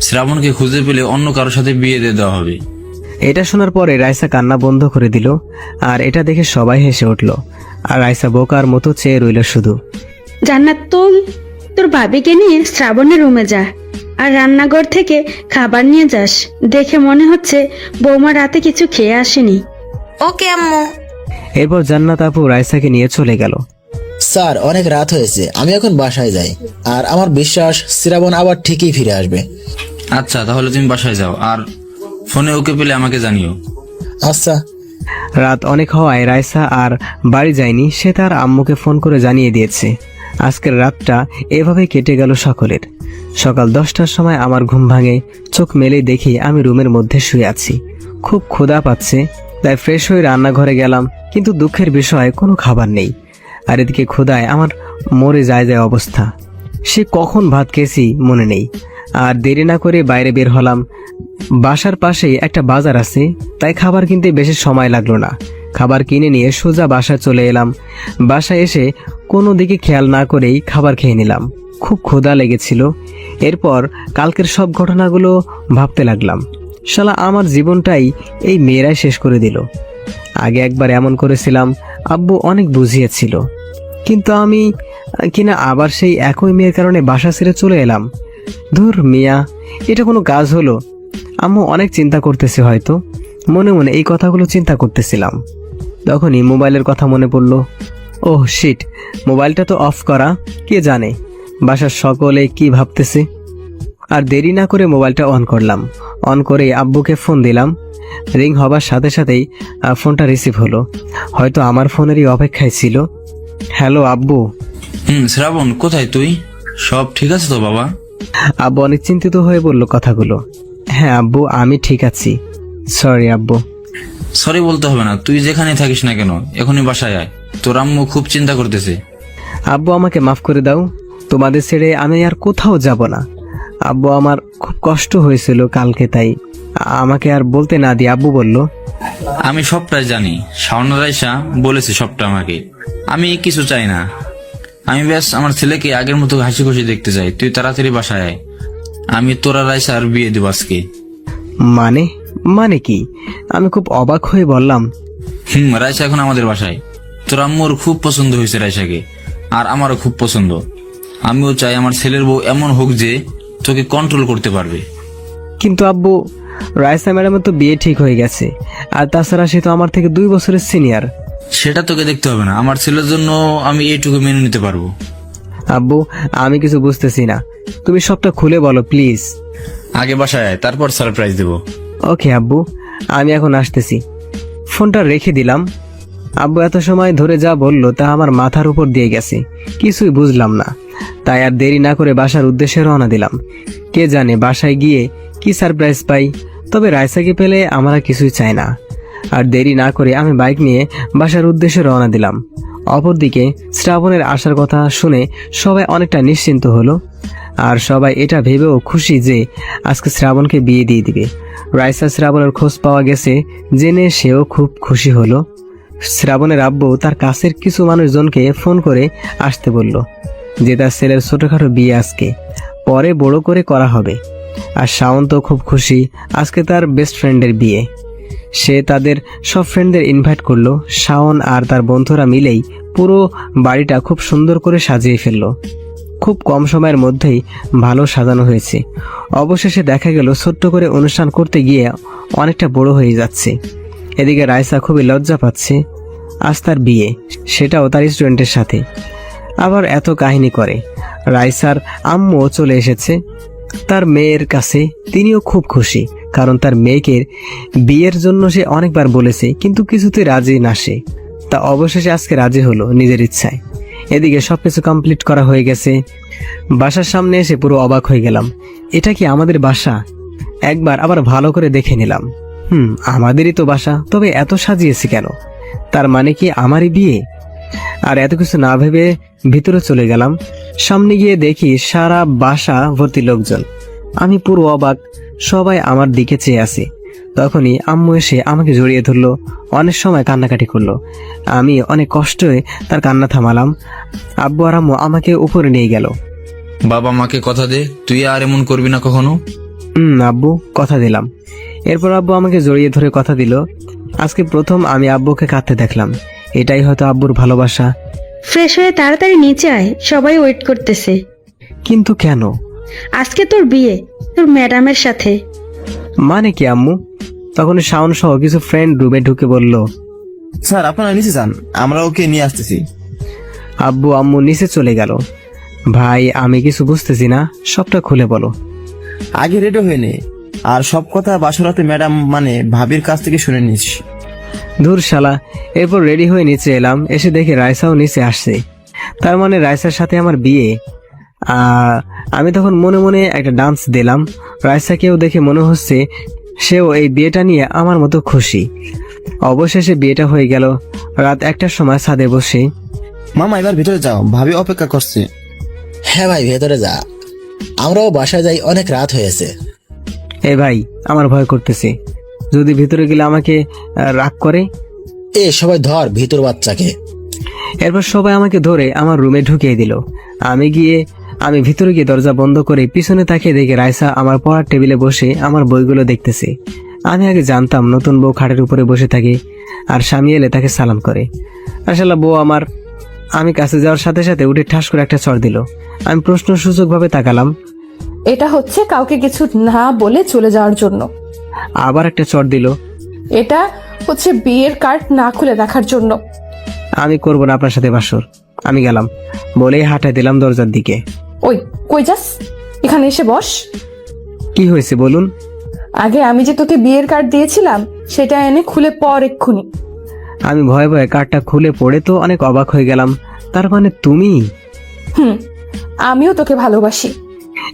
শ্রাবণকে খুঁজে পেলে অন্য কারোর সাথে বিয়ে দিয়ে দেওয়া হবে। এটা শোনার পরে রাইসা কান্না বন্ধ করে দিল। আর এটা দেখে সবাই হেসে উঠল। আর রাইসা বোকার মতো চেয়ে রইল শুধু। জান্নাত, তোর ভাবিকে নিয়ে শ্রাবণের রুমে যা, আর রান্নাঘর থেকে খাবার নিয়ে যাস। দেখে মনে হচ্ছে বৌমা রাতে কিছু খেয়ে আসেনি। ওকে আম্মু। এরপর জান্নাত আপু রাইসাকে নিয়ে চলে গেল। স্যার, অনেক রাত হয়েছে, আমি এখন বাসায় যাই। আর আমার বিশ্বাস শ্রাবণ আবার ঠিকই ফিরে আসবে। আচ্ছা, তাহলে তুমি বাসায় যাও, আর ফোনে ওকে পেলে আমাকে জানিও। আচ্ছা। রাত অনেক হওয়ায় রাইসা আর বাড়ি যায়নি। সে তার আম্মুকে ফোন করে জানিয়ে দিয়েছে। আজকের রাতটা এভাবে কেটে গেল সকলের। সকাল 10টার সময় আমার ঘুম ভাঙে। চোখ মেলে দেখি আমি রুমের মধ্যে শুয়ে আছি। খুব ক্ষুধা পাচ্ছে, তাই ফ্রেশ হয়ে রান্নাঘরে গেলাম, কিন্তু দুঃখের বিষয় কোনো খাবার নেই। আর এদিকে ক্ষুধায় আমার মরে যায় অবস্থা। সে কখন ভাত খেয়েছি মনে নেই। আর দেরি না করে বাইরে বের হলাম। বাসার পাশেই একটা বাজার আছে, তাই খাবার কিনতে বেশি সময় লাগলো না। খাবার কিনে নিয়ে সোজা বাসায় চলে এলাম। বাসায় এসে কোনো দিকে খেয়াল না করেই খাবার খেয়ে নিলাম। খুব ক্ষুধা লেগেছিল। এরপর কালকের সব ঘটনাগুলো ভাবতে লাগলাম। শালা, আমার জীবনটাই এই মেয়েরাই শেষ করে দিল। আগে একবার এমন করেছিলাম, আব্বু অনেক বুঝিয়েছিল, কিন্তু আমি কিনা আবার সেই একই মেয়ের কারণে বাসা ছেড়ে চলে এলাম। ধুর মিয়া, এটা কোনো কাজ হলো? আম্মু অনেক চিন্তা করতেছে, হয়তো মনে মনে এই কথাগুলো চিন্তা করতেছিলাম। তখনই মোবাইলের কথা মনে পড়লো। ওহ শিট, মোবাইলটা তো অফ করা। কে জানে বাসার সকলে কি ভাবতেছে। আর দেরি না করে মোবাইলটা অন করলাম। অন করে আব্বুকে ফোন দিলাম। রিং হবার সাথে সাথেই ফোনটা রিসিভ হলো। হয়তো আমার ফোনেরই অপেক্ষায় ছিল। হ্যালো আব্বু। শ্রাবণ, কোথায় তুই? সব ঠিক আছে তো বাবা? আব্বু অনেক চিন্তিত হয়ে বলল কথাগুলো। হ্যাঁ আব্বু, আমি ঠিক আছি। সরি আব্বু। সরি বলতে হবে না, তুই যেখানে থাকিস না কেন এখনই বাসায় আয়, তোর আম্মু খুব চিন্তা করতেছে। আব্বু, আমাকে মাফ করে দাও, তোমাদের ছেড়ে আমি আর কোথাও যাব না। আব্বু, আমার খুব কষ্ট হয়েছিল কালকে, তাই আমাকে আর বলতে না দিয়ে আব্বু বলল, আমি সবটাই জানি, শাওন রাইসা বলেছে সবটা আমাকে। আমি কিছু চাই না, আমি ব্যাস আমার ছেলেকে আগের মতো হাসি খুশি দেখতে চাই। তুই তাড়াতাড়ি বাসায় আয়, আমি তোরা রাইসার বিয়ে দেব আজকে। মানে কি? আমি খুব অবাক হয়ে বললাম, রাইসা এখন আমাদের বাসায়। তোর আম্মুর খুব পছন্দ হয়েছে রাইসাকে, আর আমারও খুব পছন্দ। আমিও চাই আমার ছেলের বউ এমন হোক যে তোকে কন্ট্রোল করতে পারবে। কিন্তু আব্বু, রাইসা ম্যাডামের তো বিয়ে ঠিক হয়ে গেছে, আর তাছাড়া সে তো আমার থেকে 2 বছরের সিনিয়র। সেটা তোকে দেখতে হবে না, আমার ছেলের জন্য আমি এইটুকু মেনে নিতে পারবো। আব্বু, আমি কিছু বুঝতেছি না, তুমি সবটা খুলে বলো প্লিজ। আগে বাসায় আয়, তারপর সারপ্রাইজ দেবো। ওকে আব্বু, আমি এখন আসতেছি। ফোনটা রেখে দিলাম। আব্বু এত সময় ধরে যা বললো তা আমার মাথার উপর দিয়ে গেছে, কিছুই বুঝলাম না। তাই আর দেরি না করে বাসার উদ্দেশ্যে রওনা দিলাম। কে জানে বাসায় গিয়ে কি সারপ্রাইজ পাই। তবে রাইসাকে পেলে আমার আর কিছুই চাই না। আর দেরি না করে আমি বাইক নিয়ে বাসার উদ্দেশ্যে রওনা দিলাম। অপরদিকে শ্রাবণের আসার কথা শুনে সবাই অনেকটা নিশ্চিন্ত হলো। আর সবাই এটা ভেবেও খুশি যে আজকে শ্রাবণকে বিয়ে দিয়ে দিবে। রাইসা শ্রাবণের খোঁজ পাওয়া গেছে জেনে সেও খুব খুশি হলো। শ্রাবণের আব্বু তার কাছের কিছু মানুষজনকে ফোন করে আসতে বলল যে তার ছেলের ছোটখাটো বিয়ে আজকে। পরে বড় করে করা হবে। আর শাওন তো খুব খুশি, আজকে তার বেস্ট ফ্রেন্ডের বিয়ে। সে তাদের সব ফ্রেন্ডদের ইনভাইট করলো। শাওন আর তার বন্ধুরা মিলেই পুরো বাড়িটা খুব সুন্দর করে সাজিয়ে ফেললো। খুব কম সময়ের মধ্যেই ভালো সাজানো হয়েছে। অবশেষে দেখা গেল ছোট্ট করে অনুষ্ঠান করতে গিয়ে অনেকটা বড় হয়ে যাচ্ছে। এদিকে রাইসা খুবই লজ্জা পাচ্ছে, আজ তার বিয়ে, সেটাও তার স্টুডেন্টের সাথে। আবার এত কাহিনী করে। রাইসার আম্মুও চলে এসেছে তার মেয়ের কাছে। তিনিও খুব খুশি, কারণ তার মেয়েকে বিয়ের জন্য সে অনেকবার বলেছে, কিন্তু কিছুতে রাজি না সে। তা অবশেষে আজকে রাজি হলো নিজের ইচ্ছায়। এদিকে সবকিছু কমপ্লিট করা হয়ে গেছে। বাসার সামনে এসে পুরো অবাক হয়ে গেলাম, এটা কি আমাদের বাসা? একবার আবার ভালো করে দেখে নিলাম, আমাদেরই তো বাসা, তবে এত সাজিয়েছি কেন? তার মানে কি আমারই বিয়ে? আর এত কিছু না ভেবে ভিতরে চলে গেলাম। সামনে গিয়ে দেখি সারা বাসা ভর্তি লোকজন। আমি পুরো অবাক, সবাই আমার দিকে চেয়ে আছে। তখনই আম্মু এসে আমাকে জড়িয়ে ধরলো, অনেক সময় কান্নাকাটি করলো। আমি অনেক কষ্টে তার কান্না থামালাম। আব্বু আর আম্মু আমাকে উপরে নিয়ে গেল। বাবা মাকে কথা দে, তুই আর এমন করবি না কখনো। আব্বু, কথা দিলাম। এরপর আব্বু আমাকে জড়িয়ে ধরে কথা দিল। আজকে প্রথম আমি আব্বুকে কাঁদতে দেখলাম। এটাই হয়তো আব্বুর ভালোবাসা। ফ্রেশ হয়ে তাড়াতাড়ি নিচে আয়, সবাই ওয়েট করতেছে। কিন্তু কেন? আজকে তোর বিয়ে, তোর ম্যাডামের সাথে। মানে কি আম্মু? তখন শাওন সহ কিছু ফ্রেন্ড রুমে ঢুকে বলল, স্যার আপনারা নিচে যান, আমরা ওকে নিয়ে আসতেছি। আব্বু আম্মু নিচে চলে গেল। ভাই, আমি কিছু বুঝতেছি না, সবটা খুলে বলো। আগে রেডি হয়ে নে, আর সব কথা বাসরাতে ম্যাডাম মানে ভাবির কাছ থেকে শুনে নিস। ধুর শালা। এরপর রেডি হয়ে নিচে এলাম। এসে দেখি রাইসাও নিচে আসছে। তার মানে রাইসার সাথে আমার বিয়ে। আমি তখন মনে মনে একটা ডান্স দিলাম। রাইসাকেও দেখে মনে হচ্ছে সেও এই বিয়েটা নিয়ে আমার মতো খুশি। অবশেষে বিয়েটা হয়ে গেল। রাত 1টার সময় ছাদে বসে, মামা এবার ভিতরে যাও, ভাবি অপেক্ষা করছে। হ্যাঁ ভাই, ভেতরে যা, আমরাও বাসায় যাই, অনেক রাত হয়েছে। এ ভাই, আমার ভয় করতেছে, যদি ভিতরে গেলে আমাকে রাগ করে। সবাই ধর ভিতর বাচ্চাকে। এরপর সবাই আমাকে ধরে আমার রুমে ঢুকিয়ে দিল। আমি ভিতরে গিয়ে দরজা বন্ধ করে পিছনে তাকিয়ে দেখি রাইসা আমার পড়ার টেবিলে বসে আমার বইগুলো দেখতেছে। আমি আগে জানতাম নতুন বউ খাটের উপরে বসে থাকে, আর স্বামী এলে তাকে সালাম করে। আসলে বউ আমার। আমি কাছে যাওয়ার সাথে সাথে উঠে ঠাস করে একটা চড় দিল। আমি প্রশ্নসূচক ভাবে তাকালাম। এটা হচ্ছে কাউকে কিছু না বলে চলে যাওয়ার জন্য। আবার একটা চড় দিল। এটা হচ্ছে বিয়ের কার্ড না খুলে দেখার জন্য। আমি করবো না আপনার সাথে বাসর, আমি গেলাম বলেই হাঁটাই দিলাম দরজার দিকে। ওই, কই যাস? এখানে এসে বস। কি হয়েছে বলুন? আগে আমি যে তোকে বিয়ের কার্ড দিয়েছিলাম সেটা এনে খুলে পর এক্ষুনি। আমি ভয়ে ভয়ে কার্ডটা খুলে পড়ে তো অনেক অবাক হয়ে গেলাম। তার মানে তুমি? আমিও তোকে ভালোবাসি।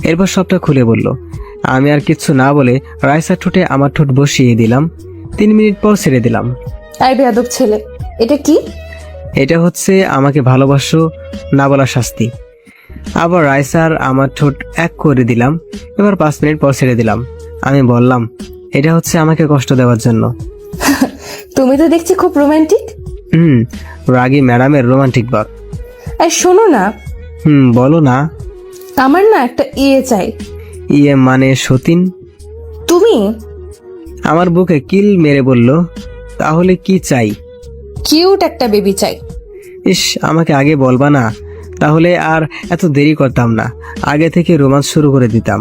এরপর সবটা খুলে বলল। আমি আর কিচ্ছু না বলে রাইসার ঠোঁটে আমার ঠোঁট বসিয়ে দিলাম। 3 মিনিট পর ছেড়ে দিলাম। এই বেয়াদব ছেলে, এটা কি? এটা হচ্ছে আমাকে ভালোবাসো না বলার শাস্তি। আবার রাইসার আমার ঠোঁট এক করে দিলাম। এবার 5 মিনিট পর ছেড়ে দিলাম। আমি বললাম, এটা হচ্ছে আমাকে কষ্ট দেওয়ার জন্য। তুমি তো দেখছি খুব রোমান্টিক। রাগী ম্যাডামের রোমান্টিক বাক। এই শোনো না। বলো না। আমার না একটা ইয়ে চাই। ইয়ে মানে সতীন? তুমি? আমার বুকে কিল মেরে বলল, তাহলে কি চাই? কিউট একটা বেবি চাই। ইস, আমাকে আগে বলবা না, তাহলে আর এত দেরি করতাম না, আগে থেকে রোমান্স শুরু করে দিতাম।